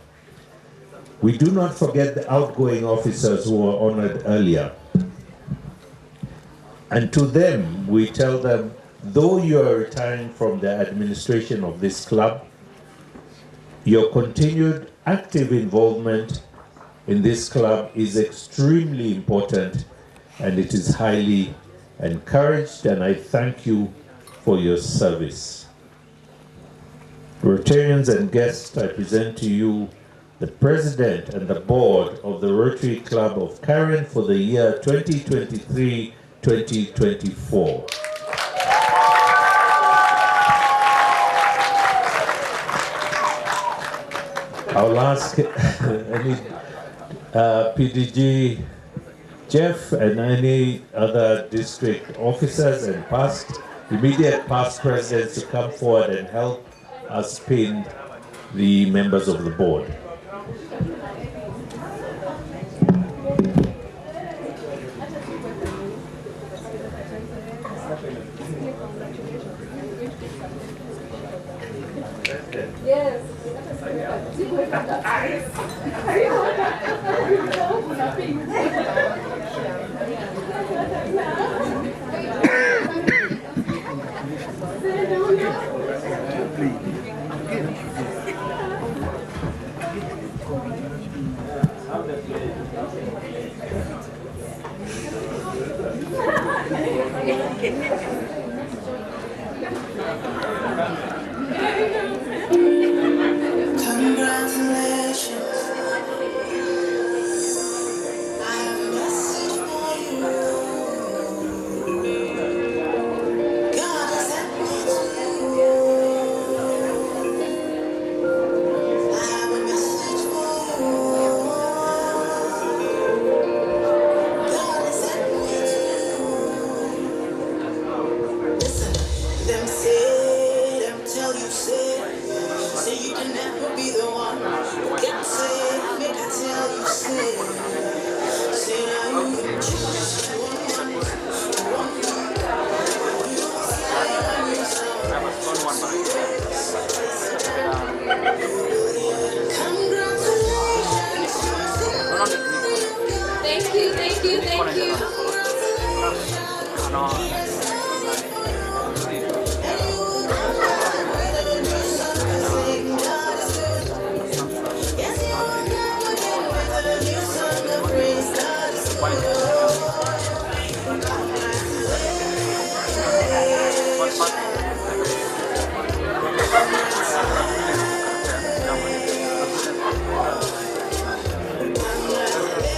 We do not forget the outgoing officers who were honored earlier. And to them, we tell them, though you are retiring from the administration of this club, your continued active involvement in this club is extremely important, and it is highly encouraged, and I thank you for your service. Rotarians and guests, I present to you the President and the Board of the Rotary Club of Karen for the year 2023-2024. I'll ask any PDG Jeff and any other district officers and immediate past presidents to come forward and help us pin the members of the board. Yes. Congratulations. I have a message for you. God has sent me to you. I have a message for you. God has sent me to you. Listen, them say, them tell you say you can never be the one. Can't say, make I tell you say now you can choose one. Thank you, thank you, thank you.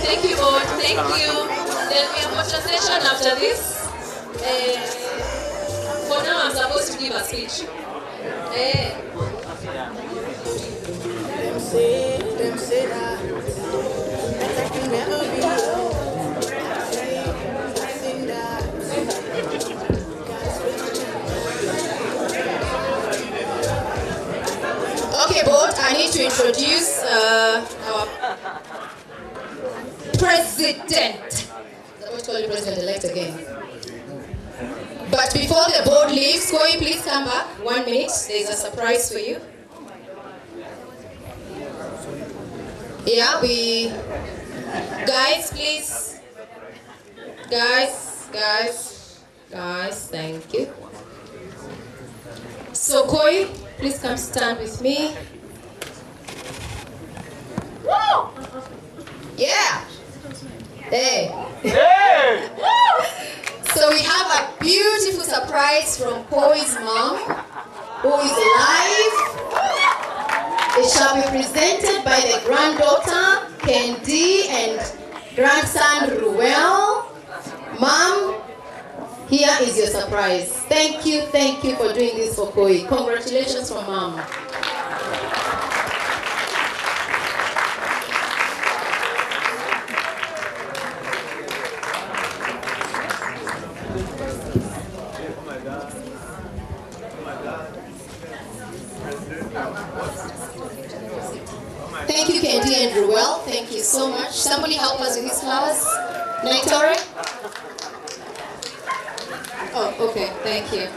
Thank you, Lord. Thank you. Then we have photo session after this. For now, I'm supposed to give a speech. Them say that I can never be alone. Okay, board, I need to introduce our president. What call you president-elect again? But before the board leaves, Koi, please come back. 1 minute. There's a surprise for you. Yeah, guys, please. Guys, thank you. So Koi, please come stand with me. Yeah. There. So we have a beautiful surprise from Koi's mom, who is live. It shall be presented by the granddaughter, Kendi, and grandson, Ruel. Mom, here is your surprise. Thank you for doing this for Koi. Congratulations from Mom. Thank you, Kendi and Ruel. Thank you so much. Somebody help us with these flowers. Naitore? Oh, okay. Thank you.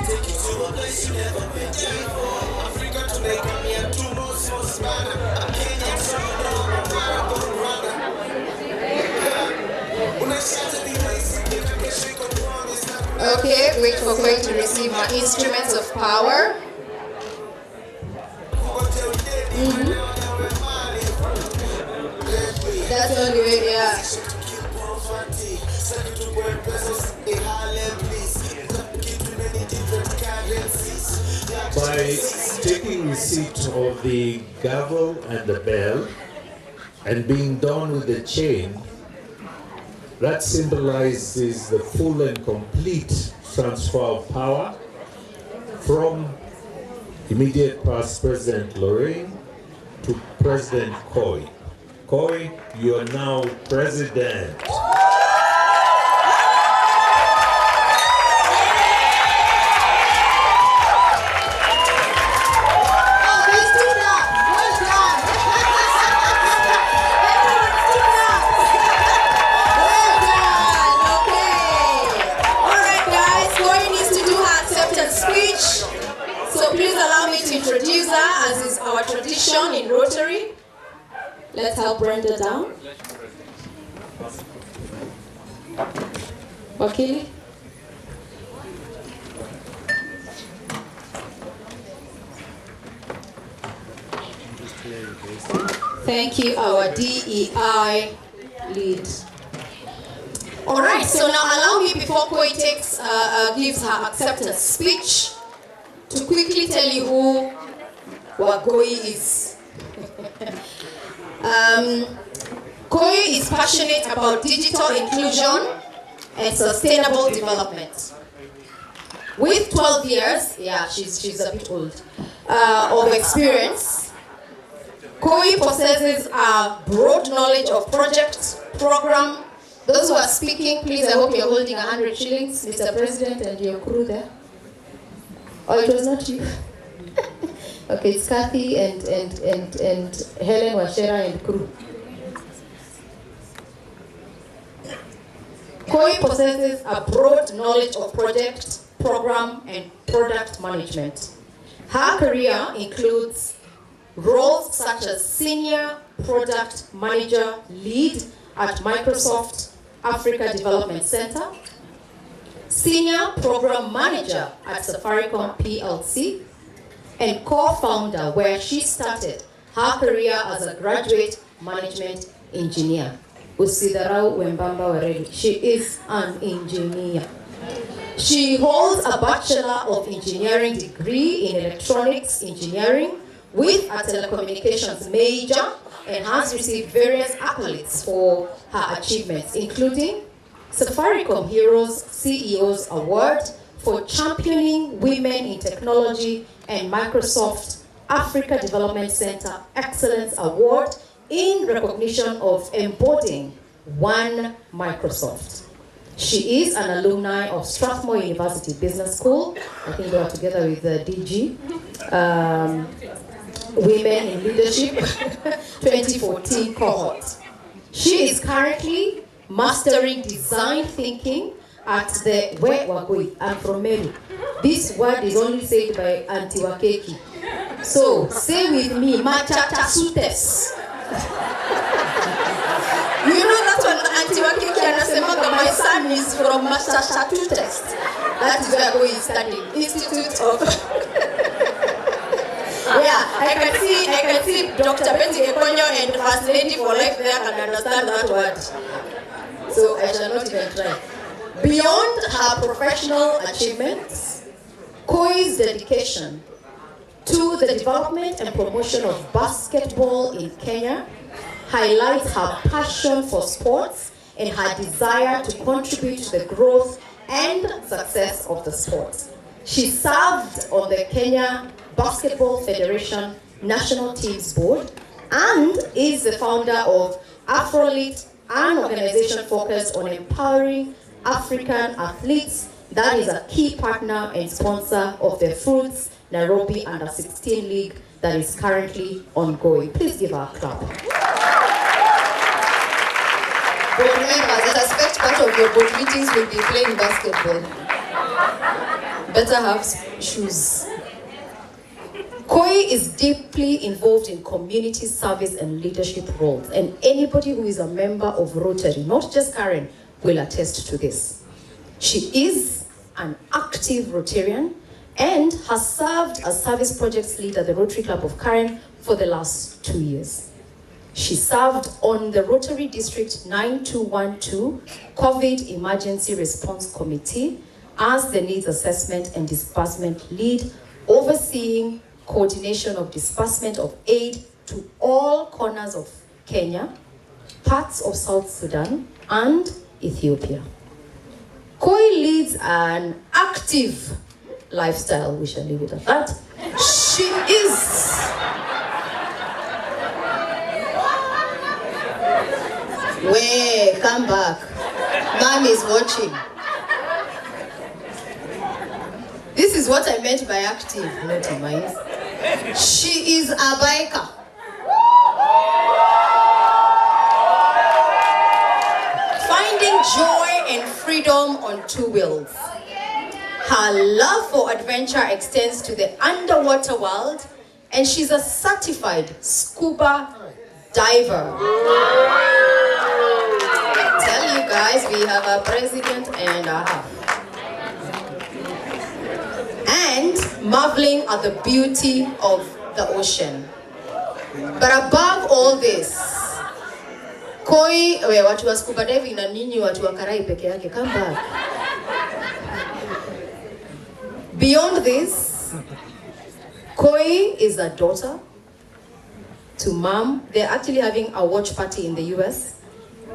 Take you to a place you never been before. Africa today, come here, two more sauce man. Kenya, so you know I'm a marathon runner. When I shout to the place, they can shake a promise. Okay, wait for Koi to receive her instruments of power. That's the only way, yeah. By taking receipt of the gavel and the bell and being done with the chain, that symbolizes the full and complete transfer of power from immediate past President Lorraine to President Koi. Koi, you are now president. Introduce her as is our tradition in Rotary. Let's help Brenda down. Wakili. Thank you, our DEI lead. All right, so now allow me, before Koi gives her acceptance speech, to quickly tell you who Koi is. Koi is passionate about digital inclusion and sustainable development. With 12 years, yeah, she's a bit old, of experience, Koi possesses a broad knowledge of project, program. Those who are speaking, please, I hope you're holding 100 shillings, Mr. President, and your crew there. Oh, it was not you. Okay, it's Kathy and Helen Washera and crew. Koi possesses a broad knowledge of project, program, and product management. Her career includes roles such as Senior Product Manager Lead at Microsoft Africa Development Center, Senior Program Manager at Safaricom PLC, and co-founder where she started her career as a graduate management engineer. Usidarau Wembamba Waregi. She is an engineer. She holds a Bachelor of Engineering degree in Electronics Engineering with a telecommunications major and has received various accolades for her achievements, including Safaricom Heroes CEO's Award for championing women in technology and Microsoft Africa Development Center Excellence Award in recognition of embodying One Microsoft. She is an alumni of Strathmore University Business School. I think they are together with the DG. Women in Leadership 2014 cohort. She is currently mastering design thinking at the where we're going. I'm from Meru. This word is only said by Auntie Wakeki. So say with me, Machatasutes. You know that one, Auntie Wakiki anasemaga, my son is from Massachusetts. That is where we is studying. Institute of... Yeah, I can see Dr. Benji Ekonyo and First Lady for Life there can understand that word. So I shall not even try. Beyond her professional achievements, KUI's dedication to the development and promotion of basketball in Kenya highlights her passion for sports and her desire to contribute to the growth and success of the sport. She served on the Kenya Basketball Federation National Teams Board and is the founder of AfroLead, an organization focused on empowering African athletes that is a key partner and sponsor of the Fruits Nairobi Under-16 League that is currently ongoing. Please give her a clap. But remember, the suspect part of your board meetings will be playing basketball. Better have shoes. KUI is deeply involved in community service and leadership roles, and anybody who is a member of Rotary, not just Karen, will attest to this. She is an active Rotarian and has served as service projects lead at the Rotary Club of Karen for the last 2 years. She served on the Rotary District 9212 COVID Emergency Response Committee as the Needs Assessment and Disbursement Lead, overseeing coordination of disbursement of aid to all corners of Kenya, parts of South Sudan, and Ethiopia. KUI leads an active lifestyle, we shall leave it at that. She is Wait, come back. Mom is watching. This is what I meant by active, not mind. She is a biker. Finding joy and freedom on two wheels. Her love for adventure extends to the underwater world, and she's a certified scuba diver. I tell you guys, we have a president and a half. And marveling at the beauty of the ocean. But above all this, KUI, watu wa scuba diving na ninyi watu wa karai peke yake, come back. Beyond this, KUI is a daughter to mom. They're actually having a watch party in the US.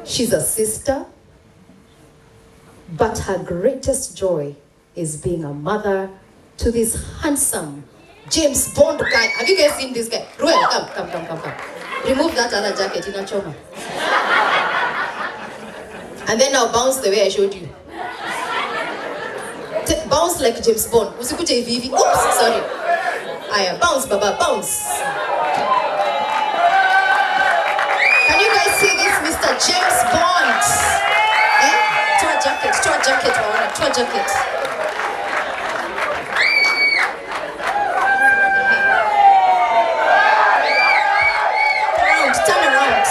She's a sister. But her greatest joy is being a mother to this handsome James Bond guy. Have you guys seen this guy? Ruel, come. Remove that other jacket, inachoma. And then now bounce the way I showed you. Bounce like James Bond. Usikute hivi hivi. Oops, sorry. Aya, bounce, baba, bounce. Can you guys see this, Mr. James Bond? Eh? Toa jacket, waona, toa jacket.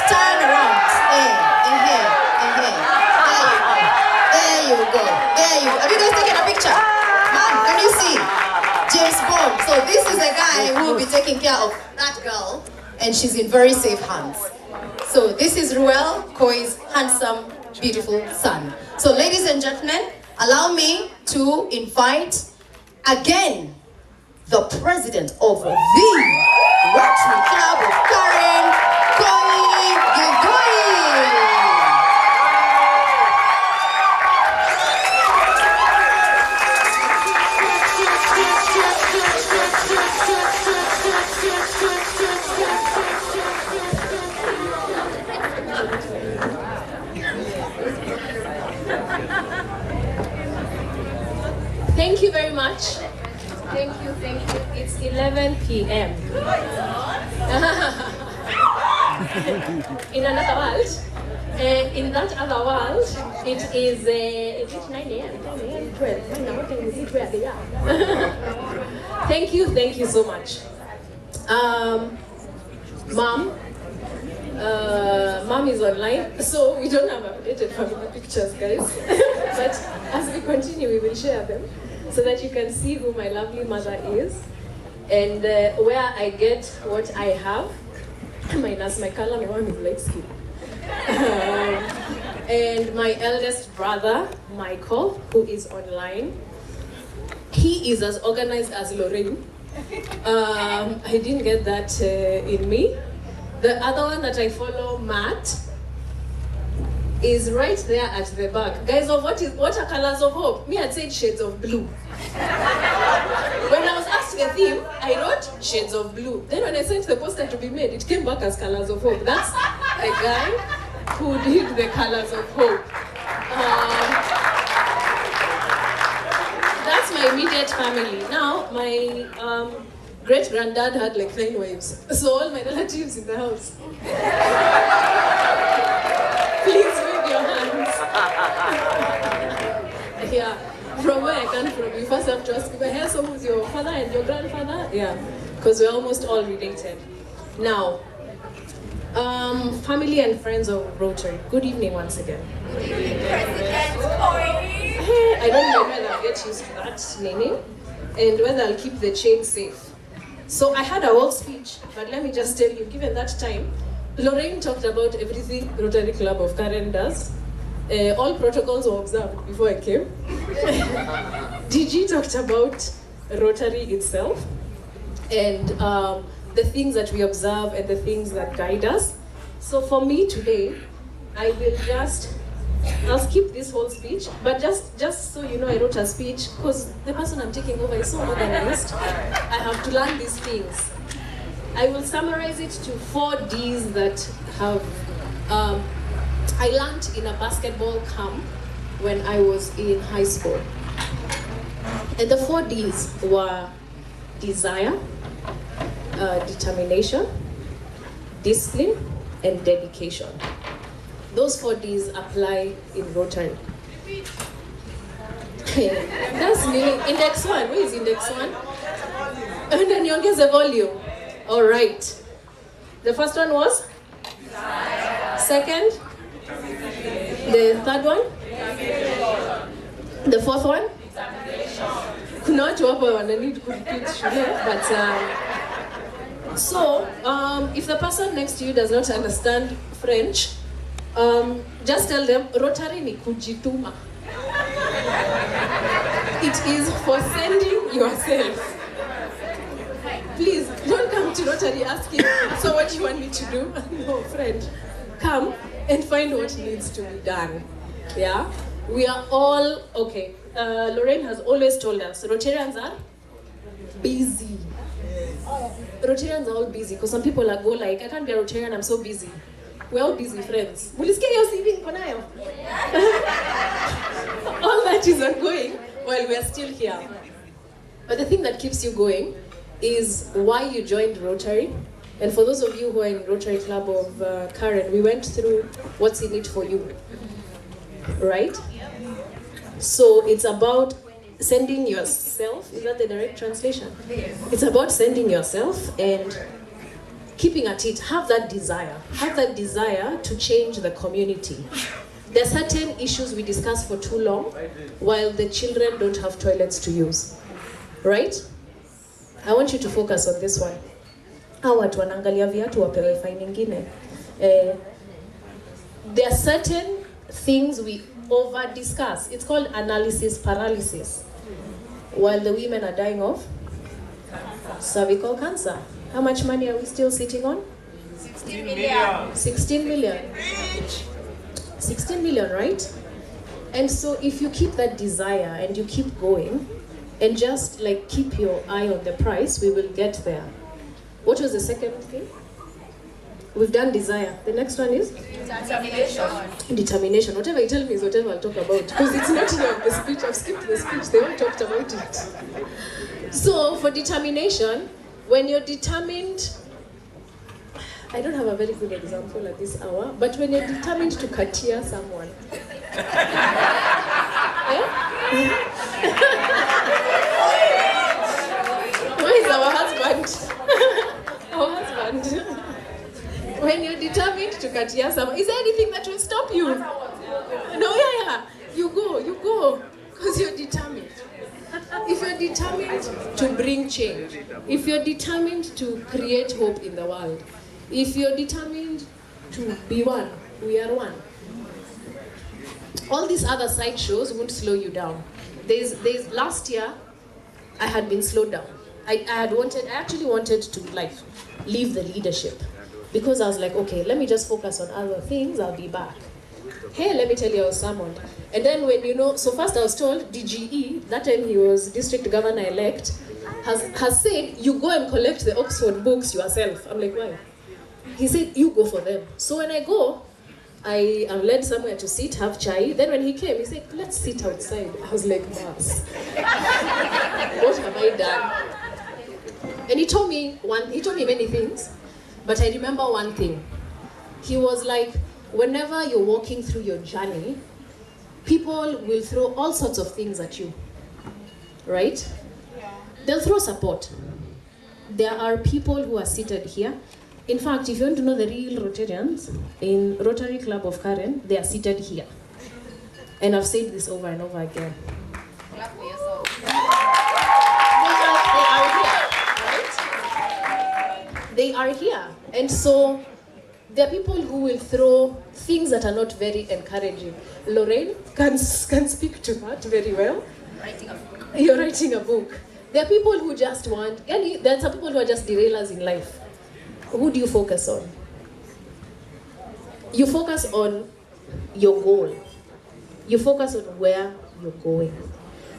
Turn around. There you go. Have you guys taken a picture? Mom, can you see? James Bond. So this is a guy who will be taking care of that girl, and she's in very safe hands. So this is Ruel, KUI's handsome, beautiful son. So ladies and gentlemen, allow me to invite again the president of the Rotary Club of Karen, KUI GITHUI. Thank you very much. Thank you. It's 11 p.m. In another world, in that other world, it is 9 a.m., 10 a.m., 12. What time is it where they are? Thank you so much. Mom is online, so we don't have updated family pictures, guys. But as we continue, we will share them so that you can see who my lovely mother is and where I get what I have. Minus my color, my mom is light skin. And my eldest brother, Michael, who is online. He is as organized as Lorraine. I didn't get that in me. The other one that I follow, Matt, is right there at the back. Guys, what are colors of hope? Me, I'd said shades of blue. When I was asked the theme, I wrote shades of blue. Then when I sent the poster to be made, it came back as colors of hope. That's the guy who did the colors of hope. That's my immediate family. Now, my great-granddad had like 9 wives. So all my relatives in the house. Please wave your hands. Yeah, from where I come from, you first have to ask, so who's your father and your grandfather? Yeah, because we're almost all related. Now, family and friends of Rotary, good evening once again. Good evening, President. I don't know whether I'll get used to that naming and whether I'll keep the chain safe. So I had a whole speech, but let me just tell you, given that time, Lorraine talked about everything Rotary Club of Karen does. All protocols were observed before I came. DG talked about Rotary itself and the things that we observe and the things that guide us. So for me today, I will I'll skip this whole speech, but just so you know, I wrote a speech because the person I'm taking over is so organized. I have to learn these things. I will summarize it to 4 Ds that have I learned in a basketball camp when I was in high school. And the 4 Ds were desire, determination, discipline, and dedication. Those 4 Ds apply in Rotary. That's meaning index 1. Where is index 1? And then you get the volume. All right. The first one was? Second? The third one? The fourth one? Kuna watu hapo wana need to repeat shule, but so if the person next to you does not understand French, just tell them Rotary ni kujituma. It is for sending yourself. Please don't come to Rotary asking, so what do you want me to do? No, friend, come and find what needs to be done. Yeah, we are all okay. Lorraine has always told us Rotarians are busy. Rotarians are all busy because some people are go like, I can't be a Rotarian, I'm so busy. We're all busy friends. Mulisikia hiyo CV niko nayo? All that is ongoing while we are still here. But the thing that keeps you going is why you joined Rotary. And for those of you who are in Rotary Club of Karen, we went through what's in it for you, right? So it's about sending yourself. Is that the direct translation? Yes. It's about sending yourself and keeping at it. Have that desire. Have that desire to change the community. There are certain issues we discuss for too long while the children don't have toilets to use, right? I want you to focus on this one. Hawa watu wanaangalia viatu wapewe fine nyingine. There are certain things we over discuss. It's called analysis paralysis. While the women are dying of cervical cancer. How much money are we still sitting on? 16 million. 16 million. 16 million, right? And so if you keep that desire and you keep going and just like keep your eye on the price, we will get there. What was the second thing? We've done desire. The next one is? Determination. Whatever you tell me is whatever I'll talk about. Because it's not here on the speech. I've skipped the speech. They all talked about it. So for determination, when you're determined, I don't have a very good example at this hour, but when you're determined to cateer someone. Where is our husband? Our husband. When you're determined to cateer someone, is there anything that will stop you? No, yeah. You go. Because you're determined. If you're determined to bring change, if you're determined to create hope in the world, if you're determined to be one, we are one. All these other side shows won't slow you down. Last year, I had been slowed down. I actually wanted to leave the leadership because I was like, okay, let me just focus on other things, I'll be back. Hey, let me tell you, I was summoned. And then so first I was told, DGE, that time he was district governor-elect, has said, you go and collect the Oxford books yourself. I'm like, why? He said, you go for them. So when I go, I am led somewhere to sit, have chai. Then when he came, he said, let's sit outside. I was like, Mars. What have I done? And he told me many things, but I remember one thing. He was like, whenever you're walking through your journey, people will throw all sorts of things at you, right? They'll throw support. There are people who are seated here. In fact, if you want to know the real Rotarians, in Rotary Club of Karen, they are seated here. And I've said this over and over again. Clap for yourself. They are here. And so there are people who will throw things that are not very encouraging. Lorraine can speak to that very well. You're writing a book. There are people who just want, and there are some people who are just derailers in life. Who do you focus on? You focus on your goal. You focus on where you're going.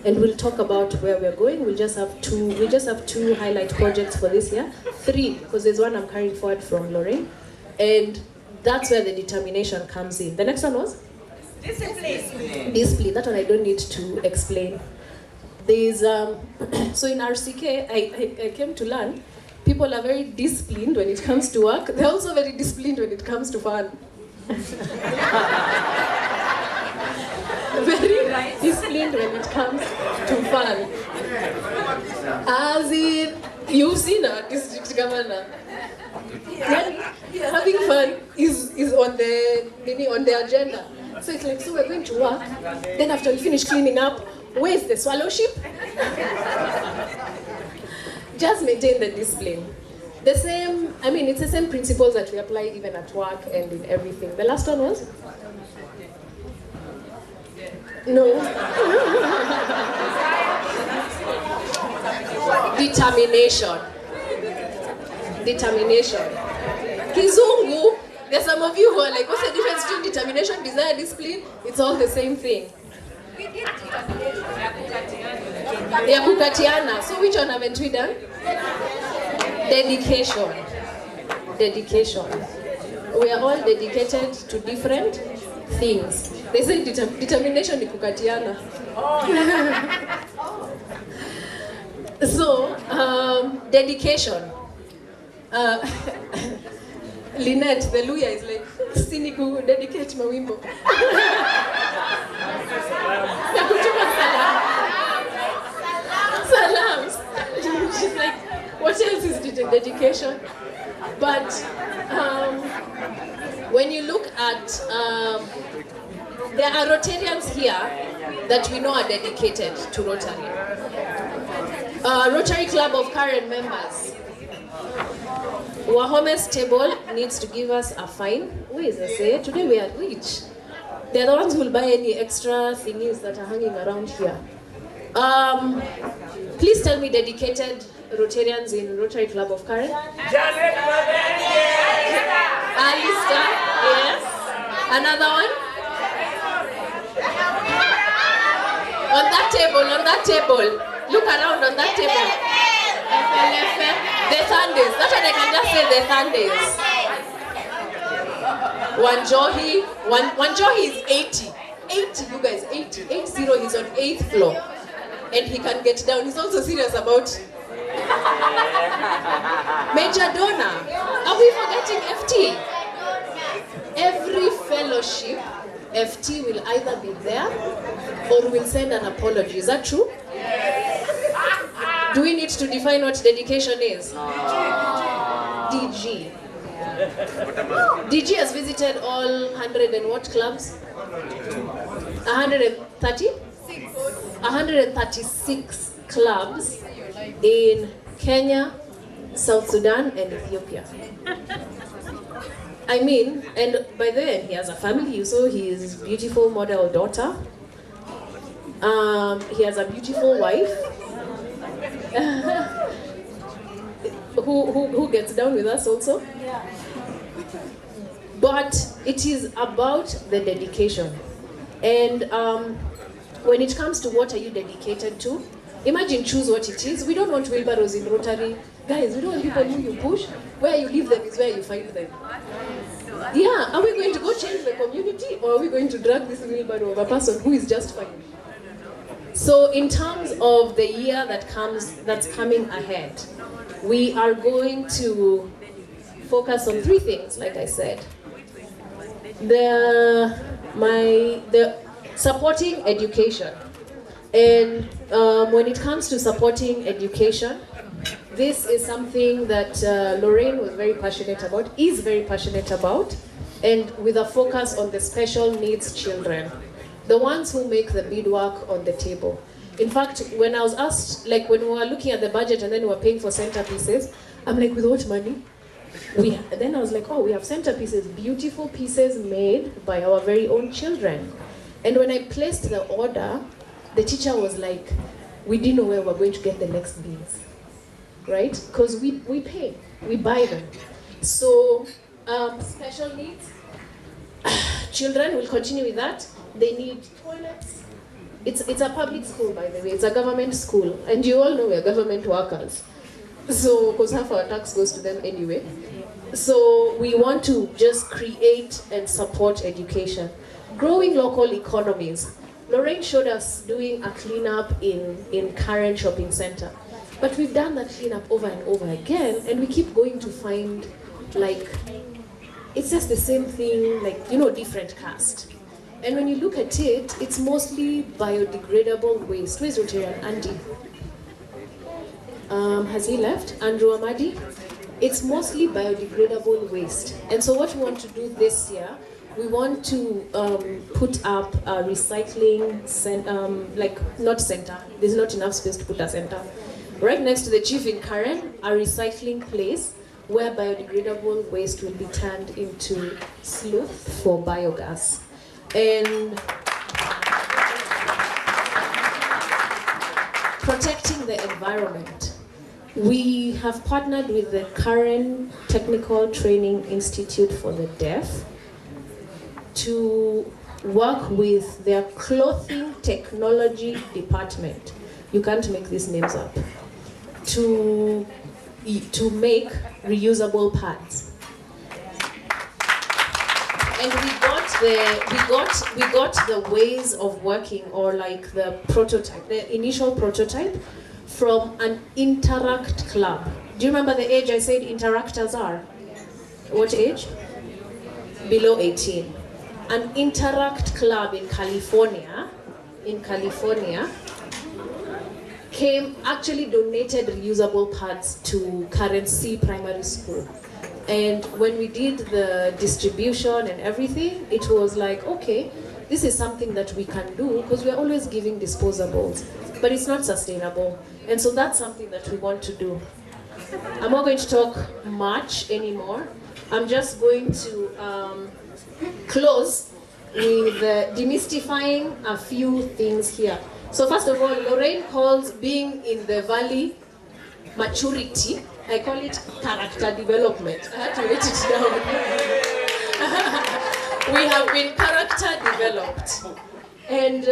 And we'll talk about where we're going. We just have two highlight projects for this year. 3, because there's one I'm carrying forward from Lorraine. And that's where the determination comes in. The next one was? Discipline. Discipline. That one I don't need to explain. There's so in RCK, I came to learn people are very disciplined when it comes to work. They're also very disciplined when it comes to fun. Very disciplined when it comes to fun. As in, you've seen our district governor. Having fun is on the agenda. So it's like, so we're going to work. Then after we finish cleaning up, where's the swallow ship? Just maintain the discipline. It's the same principles that we apply even at work and in everything. The last one was? No. Determination. Kizungu, there's some of you who are like, what's the difference between determination, desire, discipline? It's all the same thing. Ya kukatiana. So which one haven't we done? Dedication. We are all dedicated to different things. They say determination ni kukatiana. So, dedication. Lynette, the Luya is like, siniku dedicate mawimbo. Salams. She's like, what else is dedication? But when you look at, there are Rotarians here that we know are dedicated to Rotary. Rotary Club of Karen members. Wahome's table needs to give us a fine. Where is it? Today we are rich. They're the ones who will buy any extra thingies that are hanging around here. Please tell me dedicated Rotarians in Rotary Club of Karen. Alistair, yes. Another one? On that table. Look around on that table. The Sundays. That's what I can just say, the Sundays. Wanjohi is 80. 80, you guys, 80. 80, he's on 8th floor. And he can get down. He's also serious about Major Donor. Are we forgetting FT? Every fellowship, FT will either be there or will send an apology. Is that true? Do we need to define what dedication is? DG. DG has visited all 100 and what clubs? 130? 136 clubs in Kenya, South Sudan, and Ethiopia. I mean, and by then he has a family. You saw his beautiful model daughter. He has a beautiful wife who gets down with us also. But it is about the dedication. And when it comes to what are you dedicated to, imagine choose what it is. We don't want wheelbarrows in Rotary. Guys, we don't want people who you push. Where you leave them is where you find them. Yeah, are we going to go change the community or are we going to drag this wheelbarrow of a person who is just fine? So in terms of the year that's coming ahead, we are going to focus on 3 things, like I said. The supporting education. And when it comes to supporting education, this is something that Lorraine was very passionate about, is very passionate about, and with a focus on the special needs children, the ones who make the beadwork on the table. In fact, when I was asked, like when we were looking at the budget and then we were paying for centerpieces, I'm like, with what money? Then I was like, oh, we have centerpieces, beautiful pieces made by our very own children. And when I placed the order, the teacher was like, we didn't know where we were going to get the next beans, right? Because we pay, we buy them. So special needs, children will continue with that. They need toilets. It's a public school, by the way. It's a government school. And you all know we're government workers. So, because half our tax goes to them anyway. So we want to just create and support education. Growing local economies. Lorraine showed us doing a cleanup in Karen Shopping Center. But we've done that cleanup over and over again, and we keep going to find, like, it's just the same thing, like, you know, different cast. And when you look at it, it's mostly biodegradable waste. Where's Rotarian? Andy? Has he left? Andrew Amadi? It's mostly biodegradable waste. And so what we want to do this year, we want to put up a recycling not center. There's not enough space to put a center. Right next to the chief in Karen, a recycling place where biodegradable waste will be turned into slough for biogas. And protecting the environment. We have partnered with the Karen Technical Training Institute for the Deaf to work with their clothing technology department. You can't make these names up. To make reusable pads. And we got the ways of working, or like the prototype, the initial prototype, from an Interact club. Do you remember the age I said interactors are? What age? Below 18. An Interact club in California actually donated reusable pads to Karen C Primary School. And when we did the distribution and everything, it was like, okay, this is something that we can do because we're always giving disposables, but it's not sustainable. And so that's something that we want to do. I'm not going to talk much anymore. I'm just going to close with demystifying a few things here. So first of all, Lorraine calls being in the valley maturity. I call it character development. I had to write it down. We have been character developed. And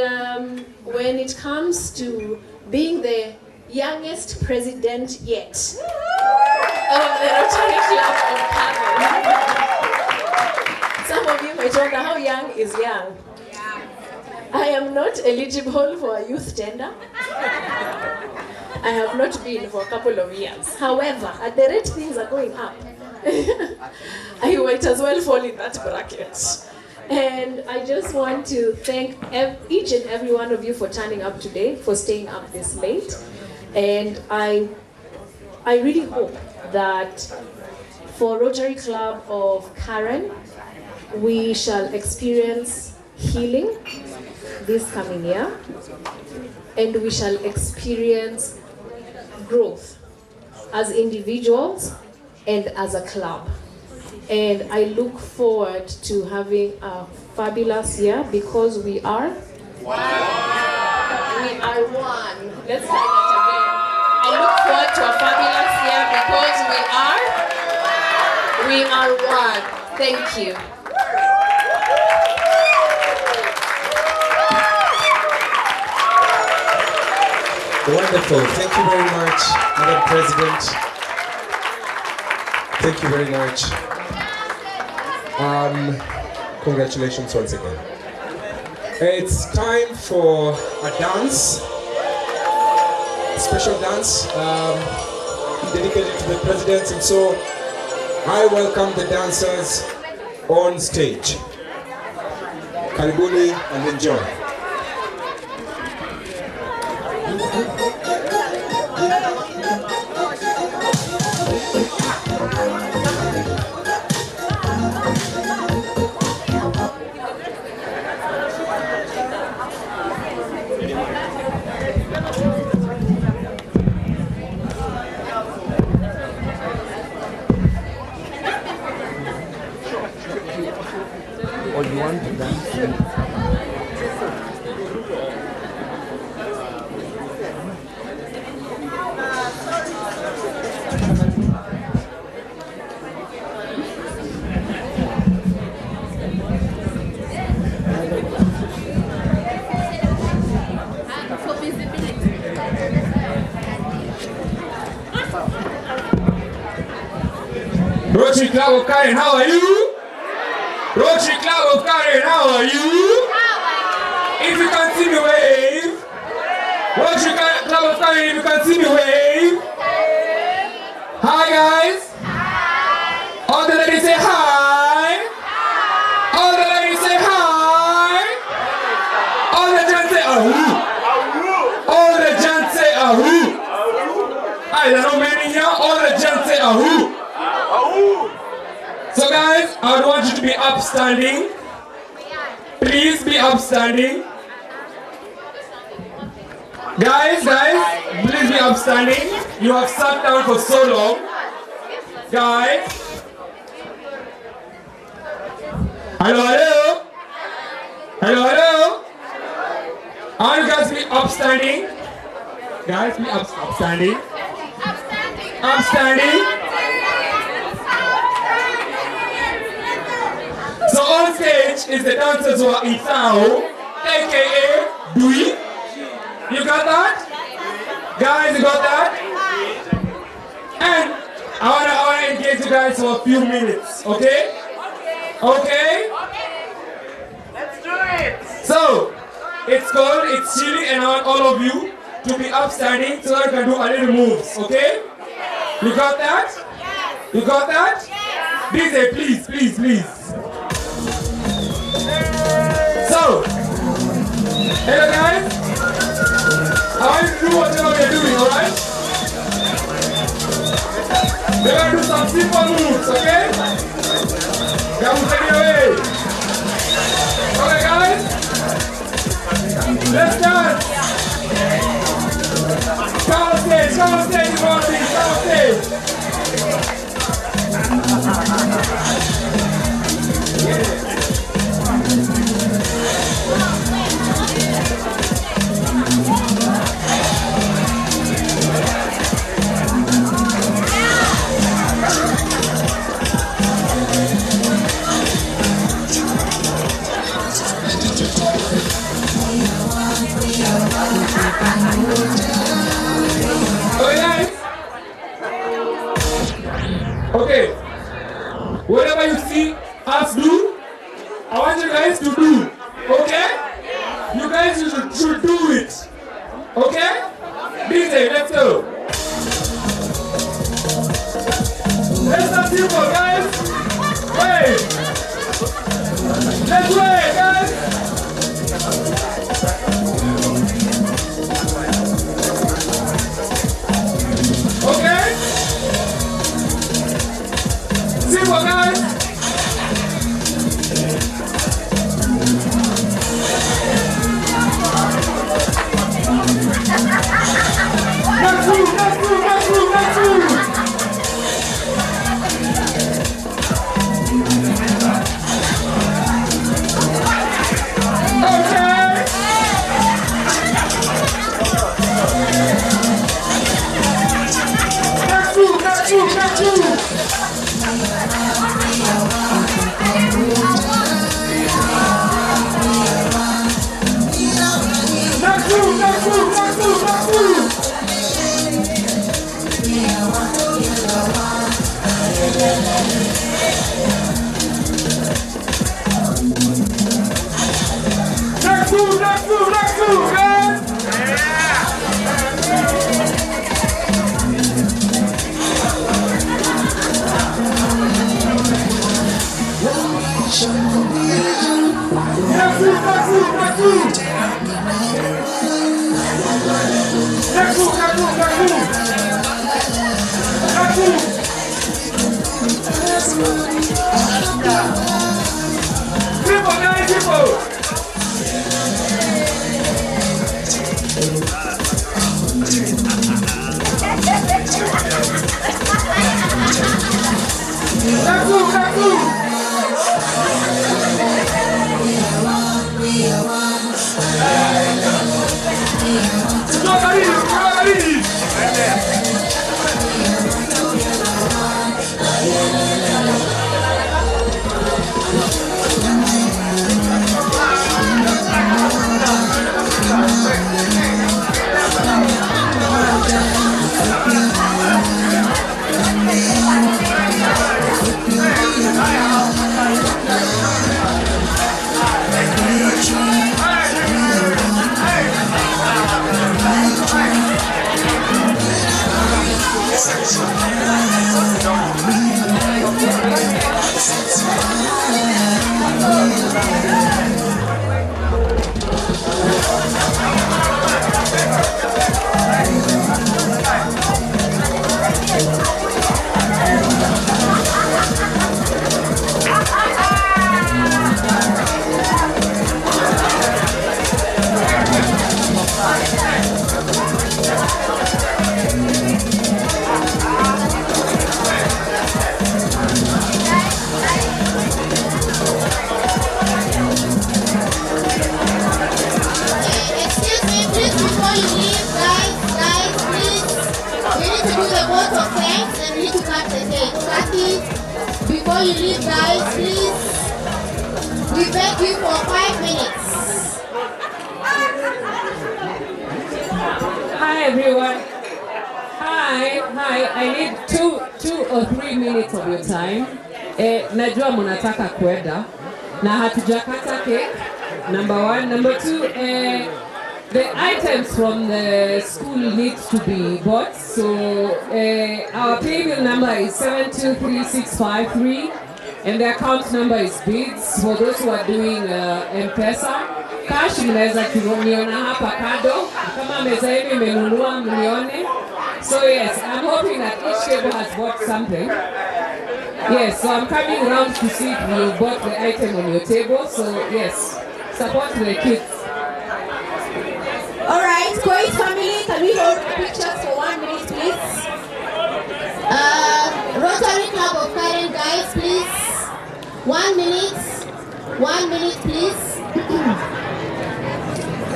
when it comes to being the youngest president yet of the Rotary Club of Karen, some of him, I told her, how young is young? I am not eligible for a youth tender. I have not been for a couple of years. However, at the rate things are going up, I might as well fall in that bracket. And I just want to thank each and every one of you for turning up today, for staying up this late. And I really hope that for Rotary Club of Karen, we shall experience healing this coming year, and we shall experience growth as individuals and as a club. And I look forward to having a fabulous year because we are one. We are one. Let's try that again. I look forward to a fabulous year because we are one. Thank you. Wonderful. Thank you very much, Madam President. Thank you very much. Congratulations once again. It's time for a dance, special dance dedicated to the President, and so I welcome the dancers on stage. Karibuni and enjoy. Or you want to dance? Rotary Club of Karen, how are you? Rotary Club of Karen, how are you? If you can see me, wave. Rotary Club of Karen, if you can see me, wave. Hi guys. All the ladies say hi. All the ladies say hi. All the gents say ahoo. All the gents say ahoo. I don't know many here. All the gents say ahoo. So guys, I would want you to be upstanding. Please be upstanding. Guys, please be upstanding. You have sat down for so long. Guys. Hello, hello. Hello, hello. I want you guys to be upstanding. Guys, be upstanding. Upstanding. So on stage is the dancers who are Itao, aka Dui. You got that? Guys, you got that? And I wanna engage you guys for a few minutes, okay? Okay? Let's do it! So, it's cold, it's chilly, and I want all of you to be upstanding so that you can do a little moves, okay? You got that? You got that? DJ, please, please, please. So, hello guys, I want you to do whatever we're doing, alright? We're going to do some simple moves, okay? Come take it away. Okay guys, let's dance. Come on stage, everybody, come on stage. Yeah. We are DJ, let's go. Let's not simple, guys. Wait. Let's wait, guys. Okay? Simple, guys. Next move, next move, next move, next move. Okay. Next move, next move, next move. Next move, next move, next move, next move. Next move, next move, next move, guys. Next move, next move, next move. Next move, next move, next move. Next move. Triple, guys, triple. Next move, next move. Before you leave, guys, please, we beg you for 5 minutes. Hi everyone. Hi. I need two or 3 minutes of your time. Najua munataka kwenda na hatujakata cake. Number 1, number 2. The items from the school needs to be bought. So our paybill number is 723653, and the account number is BIDS for those who are doing M-Pesa. Cash mnaweza kuniona hapa kado kama meza yenu imenunua mnione. So yes, I'm hoping that each table has bought something. Yes, so I'm coming around to see if you bought the item on your table. So yes, support the kids. All right, KUI family, can we hold pictures for 1 minute, please? Rotary Club of Karen, guys, please. 1 minute. 1 minute, please.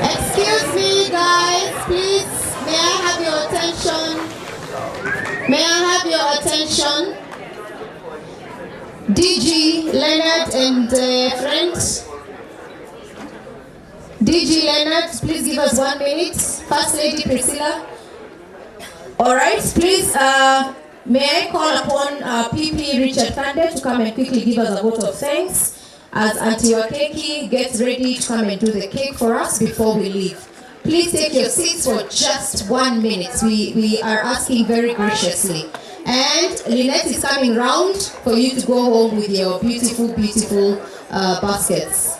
Excuse me, guys, please. May I have your attention? May I have your attention? DG Leonard and friends. DG Leonard, please give us 1 minute. First Lady Priscilla. All right, please, may I call upon PP Richard Kande to come and quickly give us a vote of thanks as Auntie Wakeki gets ready to come and do the cake for us before we leave. Please take your seats for just 1 minute. We are asking very graciously. And Lynette is coming round for you to go home with your beautiful, beautiful baskets.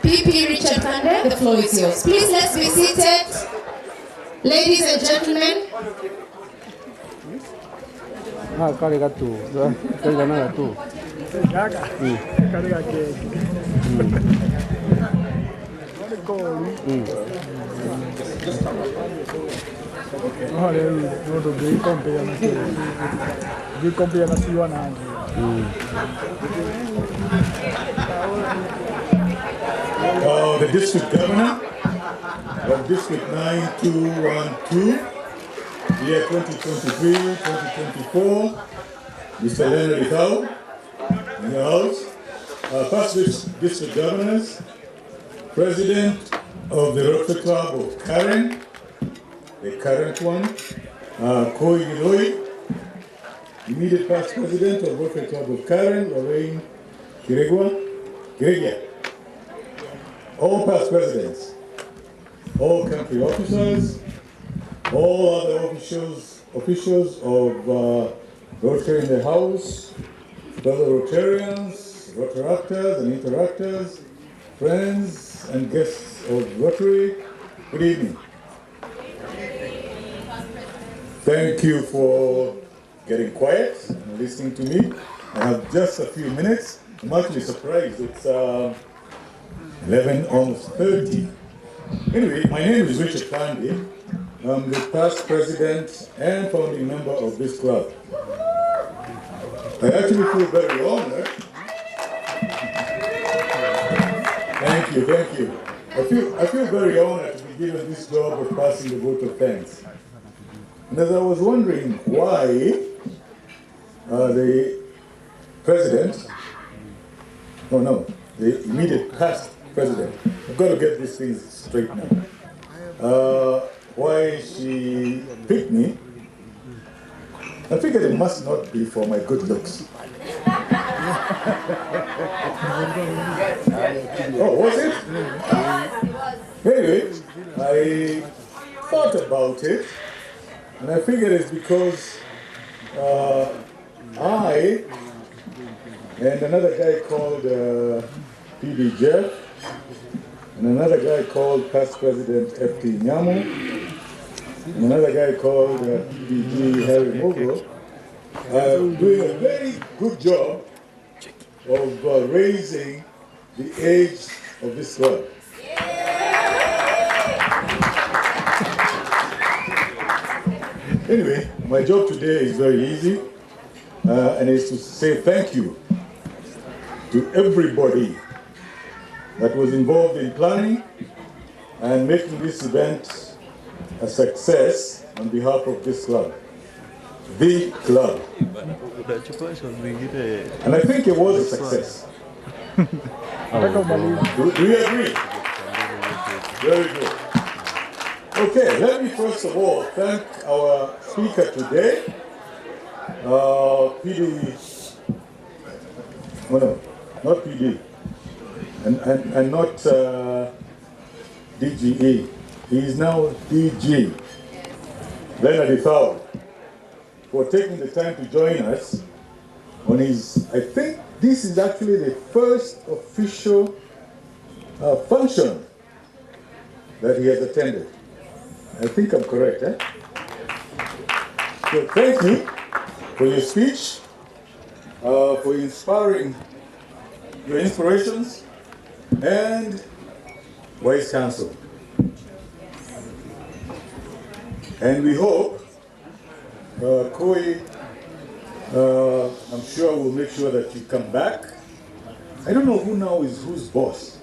PP Richard Kande, the floor is yours. Please, let's be seated. Ladies and gentlemen. The district governor of District 9212, year 2023-2024, Mr. Leonard Ithau, in the house. Past district governors, President of the Rotary Club of Karen, the current one, KUI GITHUI, immediate past president of Rotary Club of Karen, Lorraine Kiregia. All past presidents, all country officers, all other officials of Rotary in the House, fellow Rotarians, Rotaractors and Interactors, friends and guests of Rotary, good evening. Thank you for getting quiet and listening to me. I have just a few minutes. I'm actually surprised. It's 11, almost 30. Anyway, my name is Richard Kande. I'm the past president and founding member of this club. I actually feel very honored. Thank you, thank you. I feel very honored to be given this job of passing the vote of thanks. And as I was wondering why the president, the immediate past president, I've got to get these things straight now, why she picked me, I figured it must not be for my good looks. Oh, was it? Anyway, I thought about it, and I figured it's because I and another guy called PD Jeff, and another guy called past president FT Nyamu, and another guy called PDG Harry Mogo, doing a very good job of raising the age of this club. Anyway, my job today is very easy, and it's to say thank you to everybody that was involved in planning and making this event a success on behalf of this club, the club. And I think it was a success. Do you agree? Very good. Okay, let me first of all thank our speaker today, PD, not PD, and not DGE. He is now DG, Leonard Ithau, for taking the time to join us on his, I think this is actually the first official function that he has attended. I think I'm correct, eh? So thank you for your speech, for inspiring your inspirations, and wise counsel. And we hope, KUI, I'm sure we'll make sure that you come back. I don't know who now is whose boss.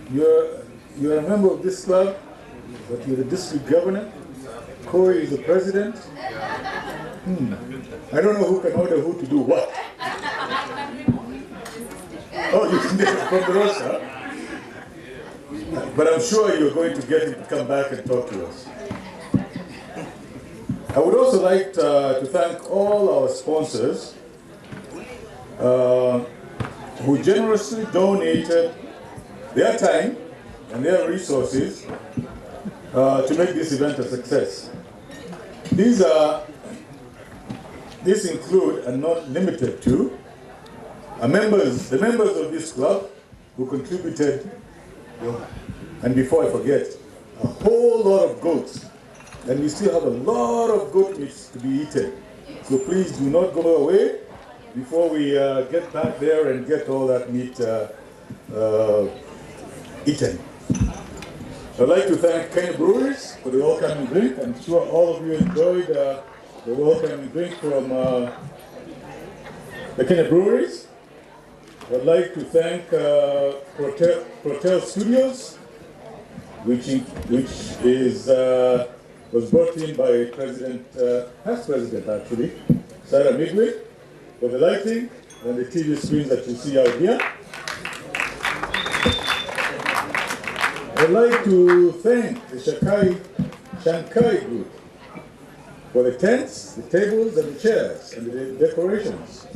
You're a member of this club, but you're the district governor. KUI is the president. I don't know who can order who to do what. Oh, you can get it from the roster. But I'm sure you're going to get him to come back and talk to us. I would also like to thank all our sponsors who generously donated their time and their resources to make this event a success. These include, and not limited to, the members of this club who contributed, and before I forget, a whole lot of goats. And we still have a lot of goat meat to be eaten. So please do not go away before we get back there and get all that meat eaten. I'd like to thank Kenya Breweries for the welcoming drink. I'm sure all of you enjoyed the welcoming drink from the Kenya Breweries. I'd like to thank Protel Studios, which was brought in by past President actually, Sarah Midway, for the lighting and the TV screens that you see out here. I'd like to thank the Shankai Group for the tents, the tables, and the chairs, and the decorations.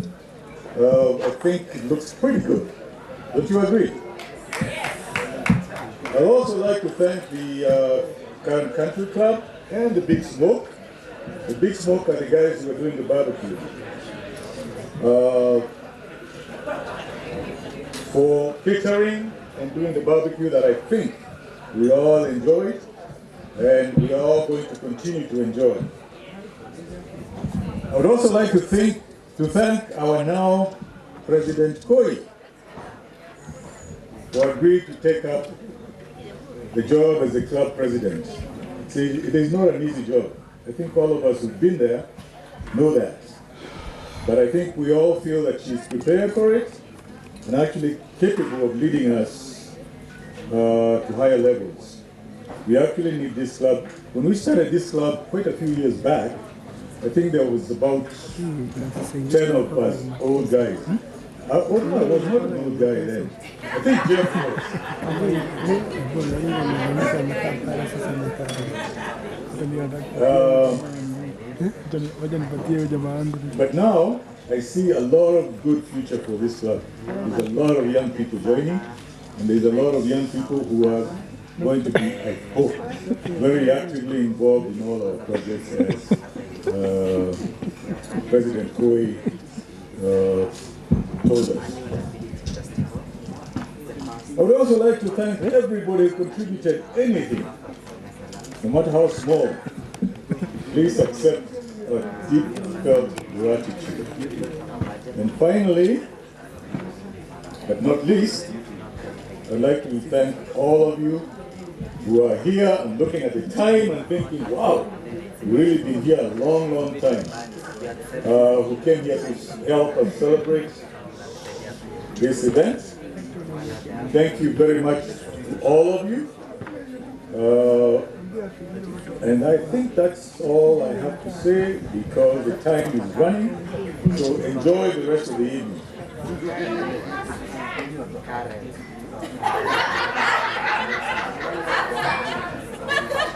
I think it looks pretty good. Don't you agree? I'd also like to thank the Current Country Club and the Big Smoke. The Big Smoke are the guys who are doing the barbecue. For catering and doing the barbecue that I think we all enjoyed and we are all going to continue to enjoy. I would also like to thank our now President KUI, who agreed to take up the job as the club president. See, it is not an easy job. I think all of us who've been there know that. But I think we all feel that she's prepared for it and actually capable of leading us to higher levels. We actually need this club. When we started this club quite a few years back, I think there was about 10 of us old guys. I was not an old guy then. I think Jeff was. But now, I see a lot of good future for this club. There's a lot of young people joining, and there's a lot of young people who are going to be, I hope, very actively involved in all our projects as President KUI told us. I would also like to thank everybody who contributed anything, no matter how small. Please accept a deep felt gratitude. And finally, but not least, I'd like to thank all of you who are here and looking at the time and thinking, wow, we've really been here a long, long time. Who came here to help us celebrate this event. Thank you very much to all of you. And I think that's all I have to say because the time is running. So enjoy the rest of the evening.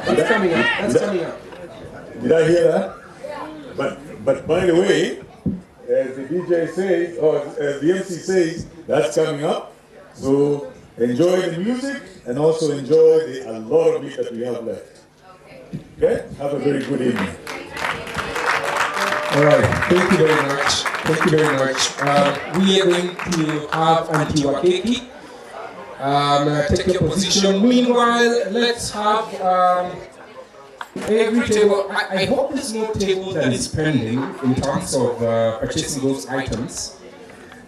That's coming up. That's coming up. Did I hear that? But by the way, as the DJ says, or as the MC says, that's coming up. So enjoy the music and also enjoy a lot of meat that we have left. Okay? Have a very good evening. All right. Thank you very much. Thank you very much. We are going to have Auntie Wakeki take your position. Meanwhile, let's have every table. I hope there's no table that is pending in terms of purchasing those items.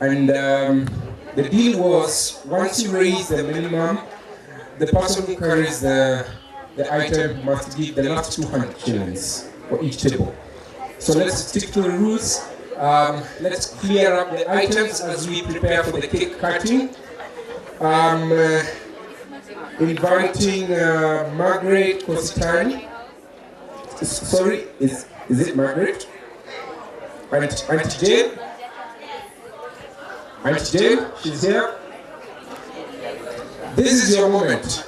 And the deal was once you raise the minimum, the person who carries the item must give the last 200 shillings for each table. So let's stick to the rules. Let's clear up the items as we prepare for the cake cutting. Inviting Margaret Kositani. Sorry, is it Margaret? Auntie Jane? Auntie Jane, she's here. This is your moment.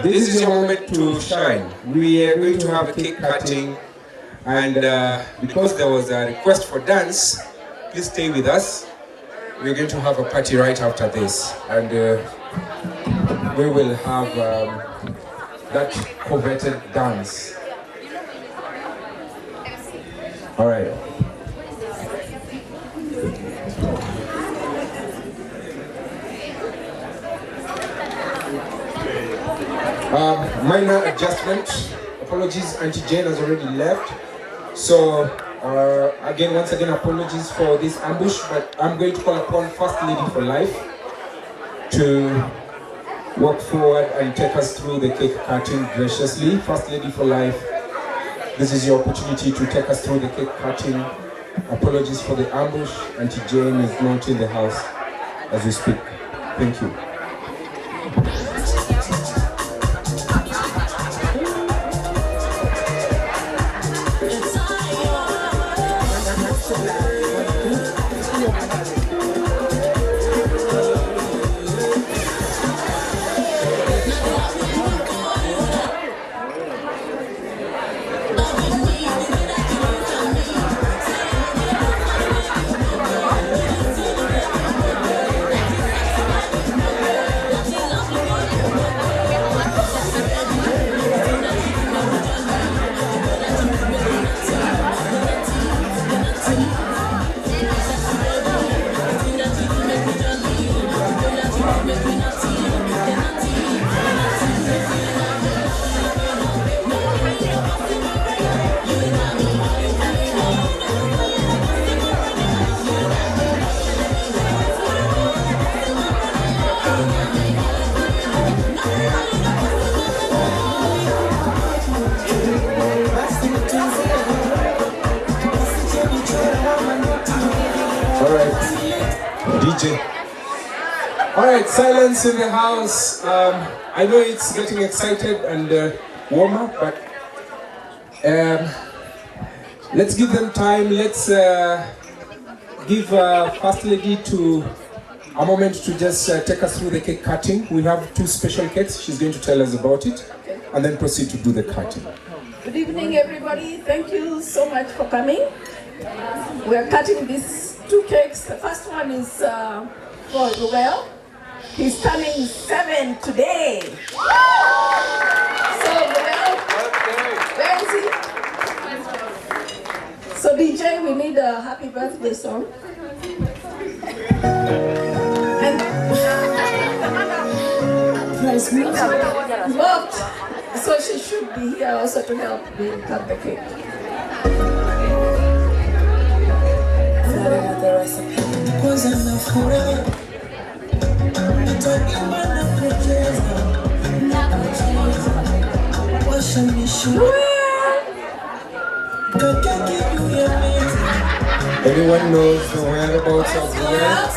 This is your moment to shine. We are going to have a cake cutting, and because there was a request for dance, please stay with us. We're going to have a party right after this, and we will have that coveted dance. All right. Minor adjustment. Apologies, Auntie Jane has already left. So, once again, apologies for this ambush, but I'm going to call upon First Lady for Life to walk forward and take us through the cake cutting graciously. First Lady for Life, this is your opportunity to take us through the cake cutting. Apologies for the ambush. Auntie Jane is not in the house as we speak. Thank you. Alright, silence in the house. I know it's getting excited and warmer, but let's give them time. Let's give First Lady to a moment to just take us through the cake cutting. We have 2 special cakes. She's going to tell us about it and then proceed to do the cutting. Good evening, everybody. Thank you so much for coming. We are cutting these 2 cakes. The first one is for Ruel. He's turning 7 today. So Ruel, where is he? So DJ, we need a happy birthday song. And Booked. So she should be here also to help me cut the cake. Everyone knows the whereabouts of Ruel?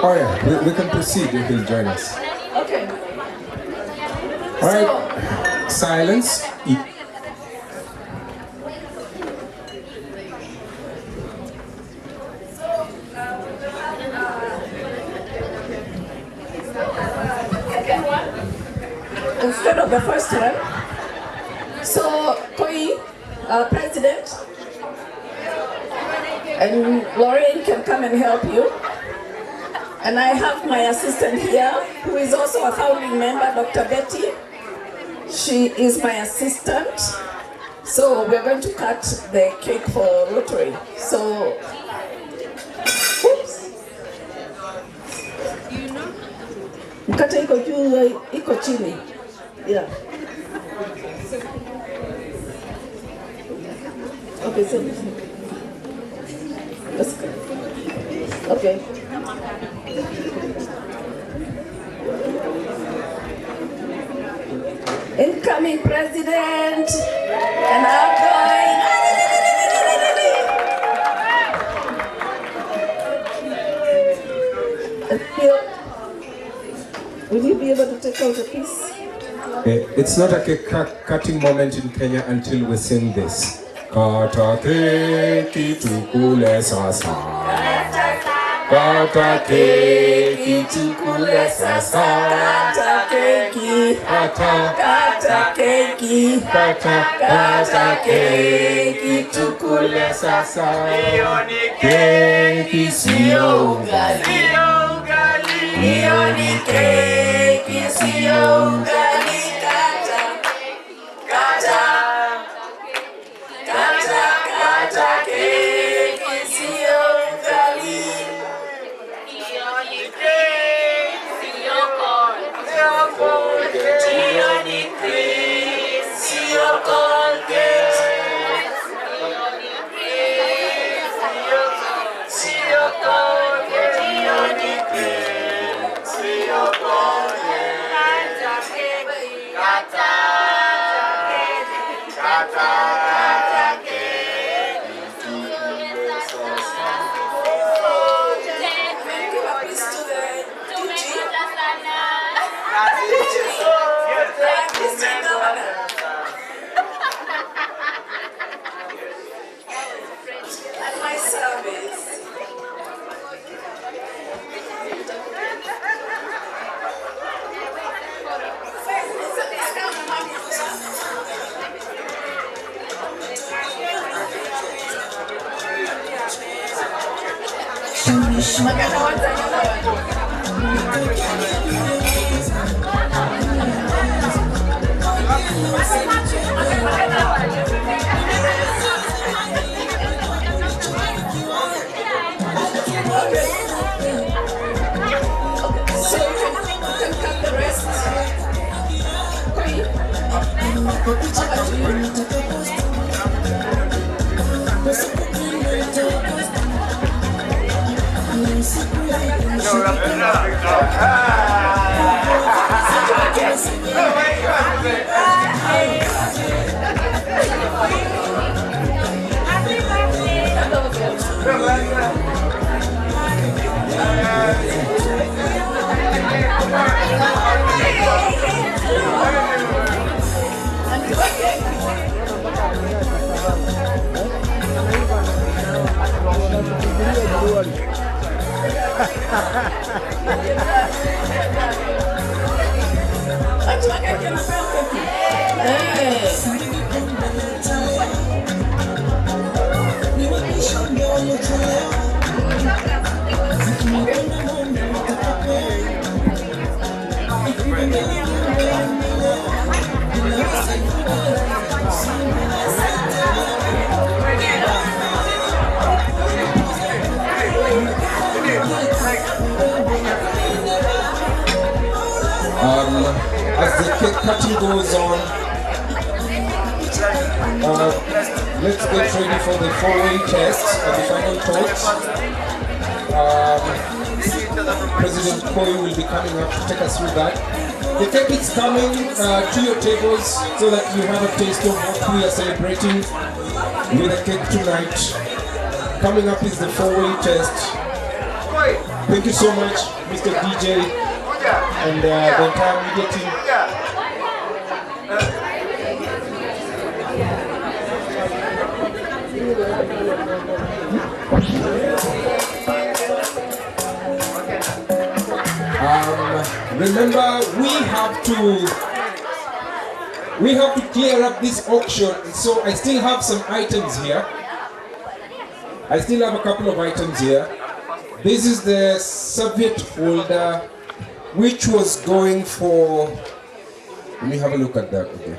Oh yeah, we can proceed if he'll join us. Okay. Alright, silence. Instead of the first one. So, KUI, President, and Lauren can come and help you. And I have my assistant here, who is also a founding member, Dr. Betty. She is my assistant. So we're going to cut the cake for Rotary. So, oops. Mkate iko juu, iko chini. Yeah. Okay, so let's go. Okay. Incoming president and outgoing. Will you be able to take out a piece? It's not a cake cutting moment in Kenya until we sing this. Kata keki tukule sasa. Kata keki tukule sasa. Kata keki. Kata. Kata keki. Kata keki tukule sasa. Keki sio ugali. Hiyo ni keki, sio ugali. Kata keki, sio ugali. Hiyo ni keki, sio Colgate. Hiyo ni keki, sio Colgate. Hiyo ni keki, sio Colgate. Hiyo ni keki, sio Colgate. Kata keki. Kata my service. So you can cut the rest. As the cake cutting goes on, let's get ready for the four-way test and the final thoughts. President KUI will be coming up to take us through that. The cake is coming to your tables so that you have a taste of what we are celebrating with the cake tonight. Coming up is the four-way test. Thank you so much, Mr. DJ, and the entire media team. Remember, we have to clear up this auction, so I still have some items here. I still have a couple of items here. This is the serviette holder, which was going for. Let me have a look at that. Okay.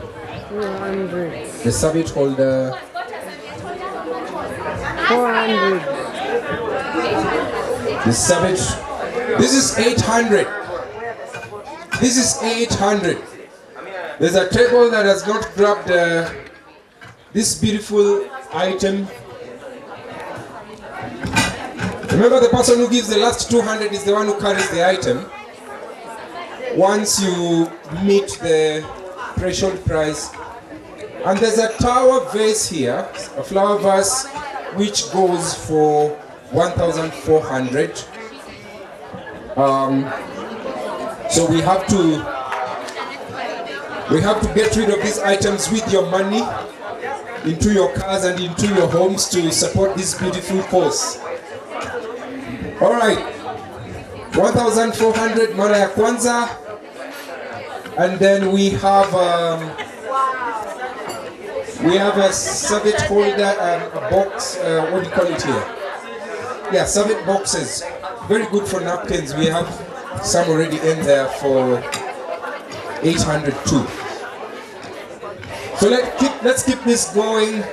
400. The serviette holder. 400. The serviette. This is 800. This is 800. There's a table that has not grabbed this beautiful item. Remember, the person who gives the last 200 is the one who carries the item. Once you meet the threshold price. And there's a tower vase here, a flower vase, which goes for 1,400. So we have to get rid of these items with your money into your cars and into your homes to support this beautiful cause. All right, 1,400 mara ya kwanza, and then we have a serviette holder, a box. What do you call it here? Yeah, serviette boxes. Very good for napkins. We have some already in there for 800 too. So let's keep this going.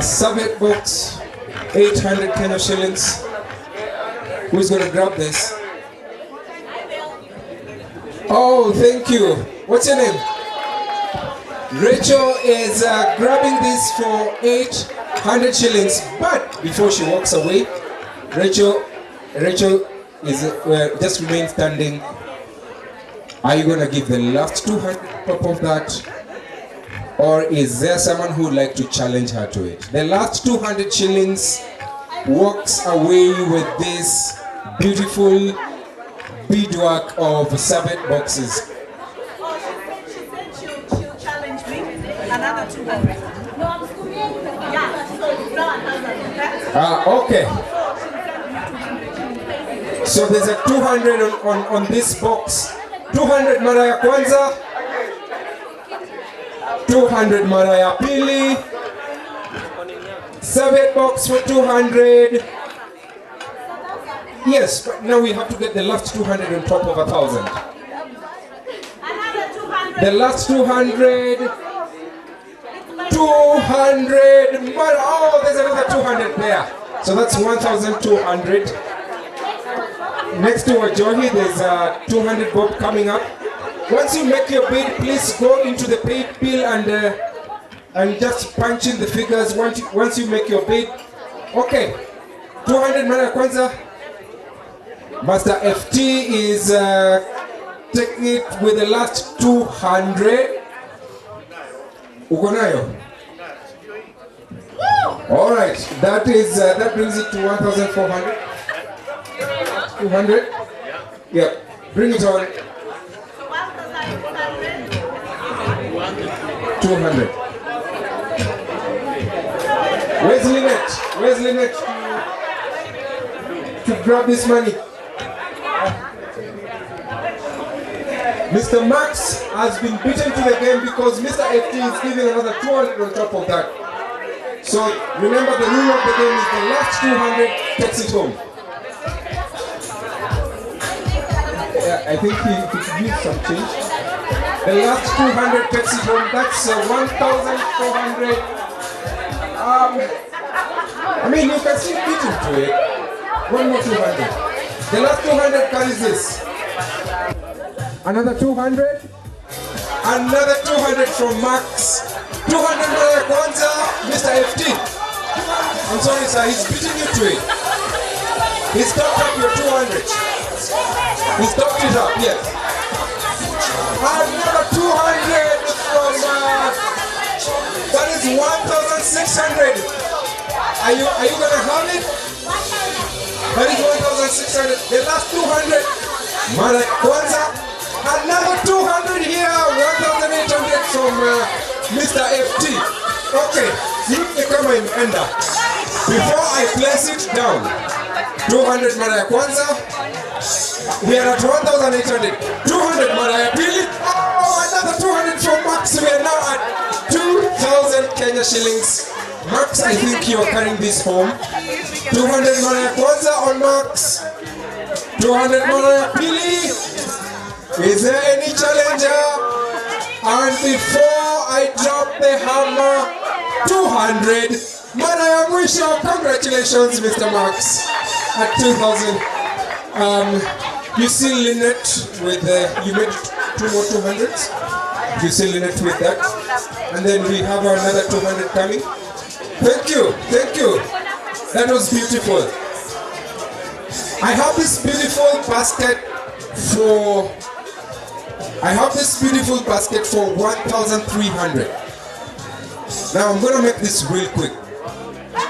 Serviette box, 800 Kenya shillings. Who's gonna grab this? Oh, thank you. What's your name? Rachel is grabbing this for 800 shillings. But before she walks away, Rachel is just remain standing. Are you gonna give the last 200 top of that? Or is there someone who would like to challenge her to it? The last 200 shillings walks away with this beautiful beadwork of serviette boxes. She'll challenge me. Another 200. Okay. So there's a 200 on this box. 200 mara ya kwanza. 200 mara ya pili. Serviette box for 200. Yes, but now we have to get the last 200 on top of 1,000. The last 200. 200. Oh, there's another 200 there. So that's 1,200. Next to Wajohi, there's a 200 bob coming up. Once you make your bid, please go into the paid bill and just punch in the figures once you make your bid. Okay, 200 mara ya kwanza. Master FT is taking it with the last 200. Uko nayo? All right, that brings it to 1,400. 200. Yep, bring it on. 200. Where's Lynette? Where's Lynette to grab this money? Mr. Max has been beaten to the game because Mr. FT is giving another 200 on top of that. So remember, the rule of the game is the last 200 takes it home. Yeah, I think he could use some change. The last 200 takes it home. That's 1,400. I mean, you can still beat him to it. One more 200. The last 200 carries this. Another 200. Another 200 from Max. 200 mara kwanza, Mr. FT. I'm sorry, sir, he's beating you to it. He's topped up your 200. He's topped it up, yes. Another 200 from, that is 1,600. Are you gonna have it? That is 1,600. The last 200. Mara kwanza. Another 200 here. 1,800 from Mr. FT. Okay, look the camera in ender. Before I place it down, 200 mara ya kwanza. We are at 1,800. 200 mara ya pili. Oh, another 200 from Max. We are now at 2,000 Kenya shillings. Max, I think you are carrying this home. 200 mara ya kwanza on Max. 200 mara ya pili. Is there any challenger? And before I drop the hammer, 200. Mara ya mwisho. Congratulations, Mr. Max. At 2,000. You see Lynette with you made 2 more 200s. You see Lynette with that. And then we have another 200 coming. Thank you, thank you. That was beautiful. I have this beautiful basket for 1,300. Now I'm gonna make this real quick.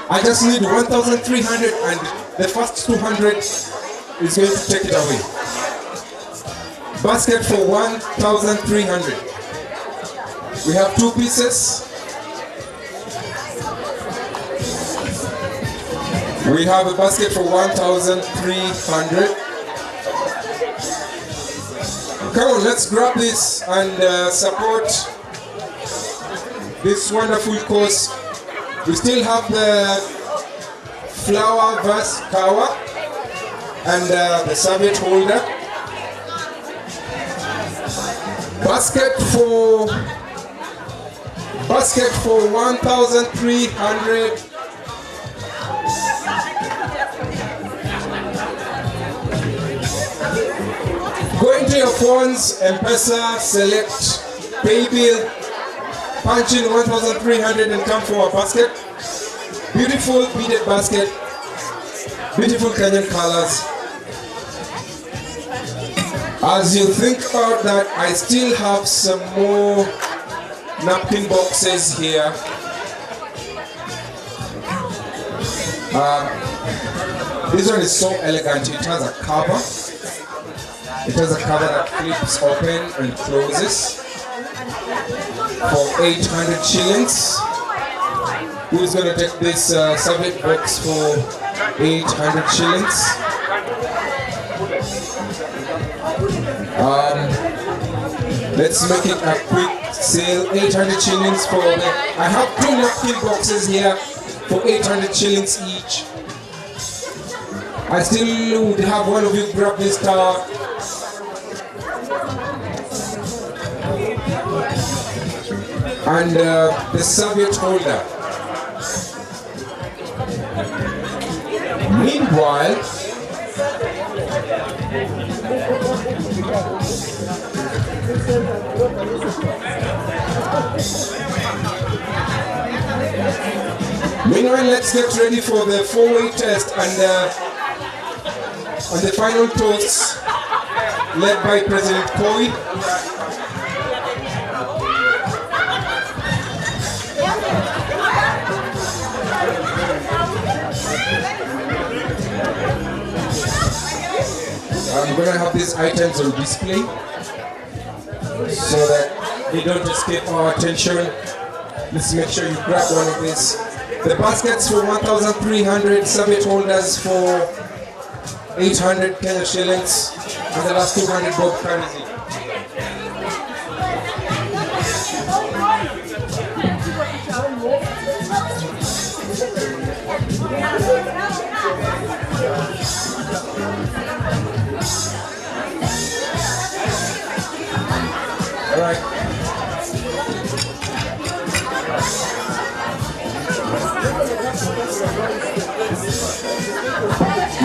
I just need 1,300 and the first 200 is going to take it away. Basket for 1,300. We have 2 pieces. We have a basket for 1,300. Come on, let's grab this and support this wonderful cause. We still have the flower vase cover and the serviette holder. Basket for 1,300. Go into your phones, M-Pesa, select pay bill, punch in 1,300 and come for a basket. Beautiful beaded basket, beautiful Kenyan colors. As you think about that, I still have some more napkin boxes here. This one is so elegant. It has a cover. It has a cover that flips open and closes for 800 shillings. Who's going to take this serviette box for 800 shillings? Let's make it a quick sale. 800 shillings for the... I have 2 napkin boxes here for 800 shillings each. I still would have one of you grab this tower. And the serviette holder. Meanwhile, let's get ready for the 4-way test and the final toast led by President KUI. I'm going to have these items on display so that they don't escape our attention. Let's make sure you grab one of these. The baskets for 1,300, serviette holders for 800 Kenya shillings, and the last 200 bob currency. All right.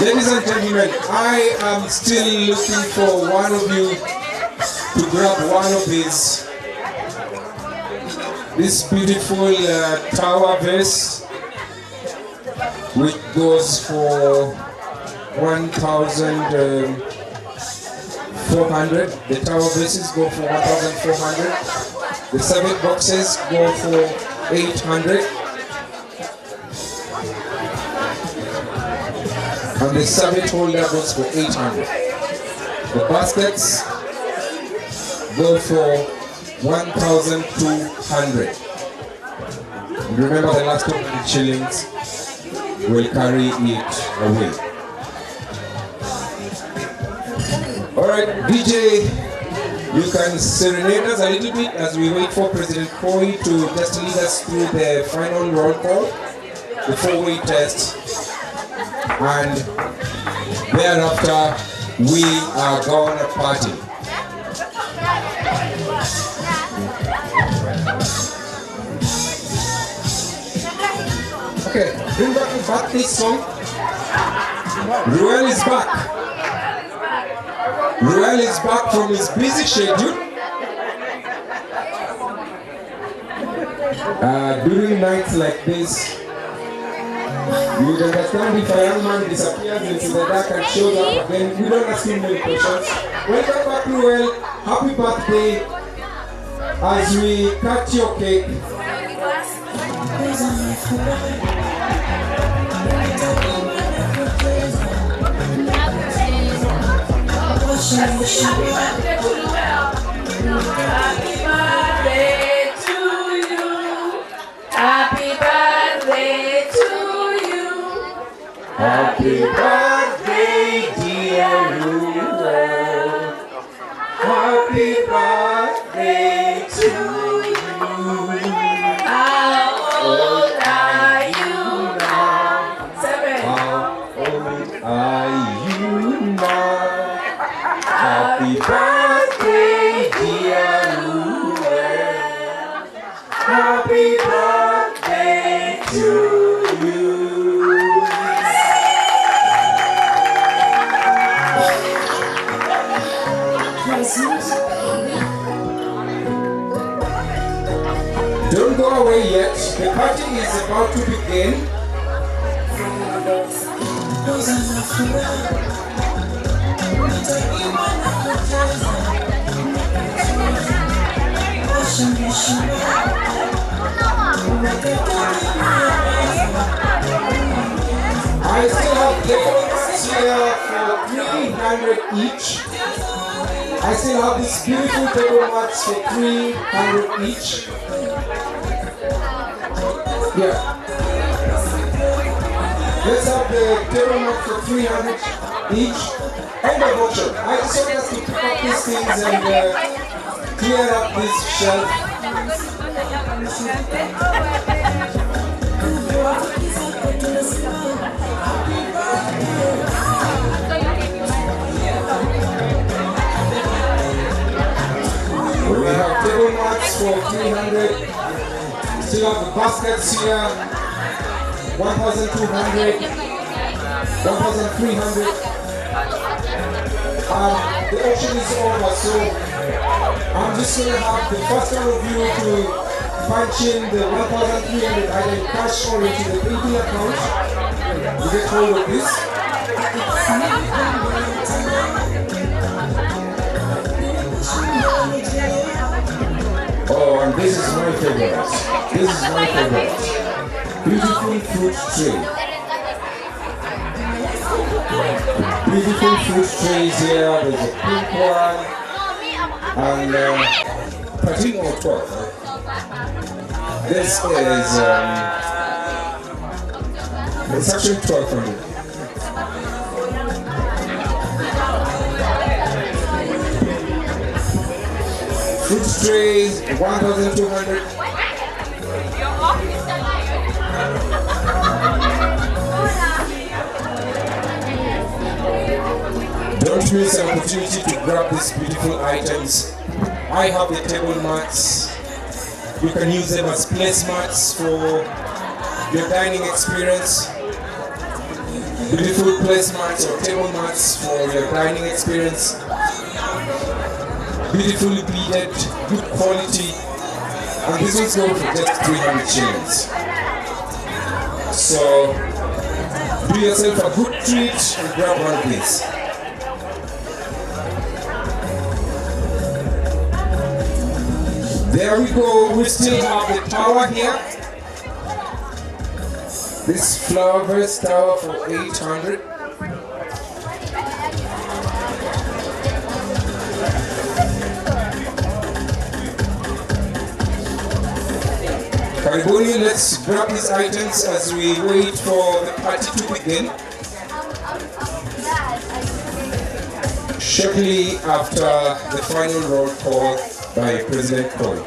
Ladies and gentlemen, I am still looking for one of you to grab one of these. This beautiful tower vase, which goes for 1,400. The tower vases go for 1,400. The serviette boxes go for 800. And the serviette holder goes for 800. The baskets go for 1,200. Remember, the last 200 shillings will carry it away. Alright, DJ, you can serenade us a little bit as we wait for President KUI to just lead us through the final roll call, the 4-way test. And thereafter, we are gonna party. Okay, bring back the birthday song. Ruel is back. Ruel is back from his busy schedule. During nights like this, you would understand if a young man disappears into the dark and shows up, then we don't ask him many questions. Welcome back, Ruel. Happy birthday as we cut your cake. Happy birthday to you. Happy birthday to you. Happy birthday to you. Happy birthday, dear Ruel. Happy birthday to you. How old are you now? 7. How old are you now? Happy birthday, dear Ruel. Happy birthday to you. Don't go away yet. The party is about to begin. I still have decorations here for 300 each. I still have these beautiful table mats for 300 each. Yeah. Let's have the table mat for 300 each. And the voucher. I just want us to pick up these things and clear up this shelf. We have table mats for 300. Still have the baskets here. 1,200. 1,300. The auction is over, so I'm just going to have the first one of you to punch in the 1,300 either cash or into the PayPal account. You get hold of this. Oh, and this is my favorite. This is my favorite. Beautiful fruit tray. Beautiful fruit trays here. There's a pink one. And 13 or 12. This is it's actually 12 from you. Fruit trays, 1,200. Don't miss an opportunity to grab these beautiful items. I have the table mats. You can use them as placemats for your dining experience. Beautiful placemats or table mats for your dining experience. Beautifully beaded, good quality, and this one's going for just 300 shillings. So, do yourself a good treat and grab one of these. There we go, we still have the tower here. This flower vase tower for 800. Karibuni, let's grab these items as we wait for the party to begin. Shortly after the final roll call by President KUI.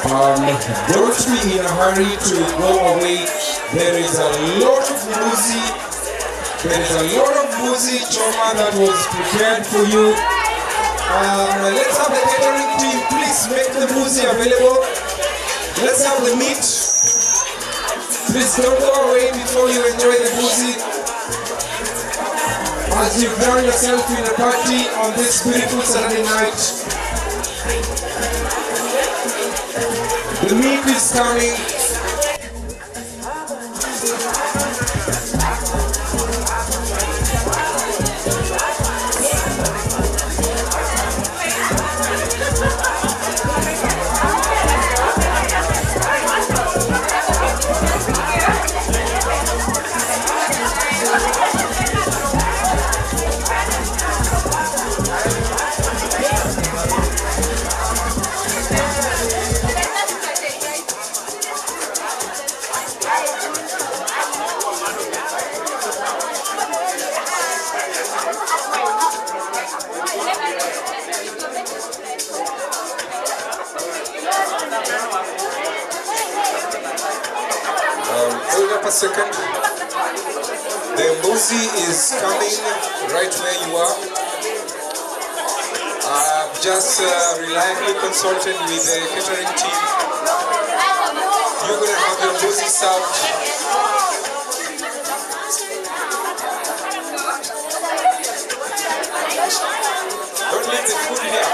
Don't be in a hurry to go away. There is a lot of boozy. There is a lot of boozy choma that was prepared for you. Let's have the catering team please make the boozy available. Let's have the meat. Please don't go away before you enjoy the boozy. As you drown yourself in a party on this beautiful Saturday night. The meat is coming. Hold up a second. The boozy is coming right where you are. I've just reliably consulted with the catering team. You're going to have your boozy served. Don't leave the food here.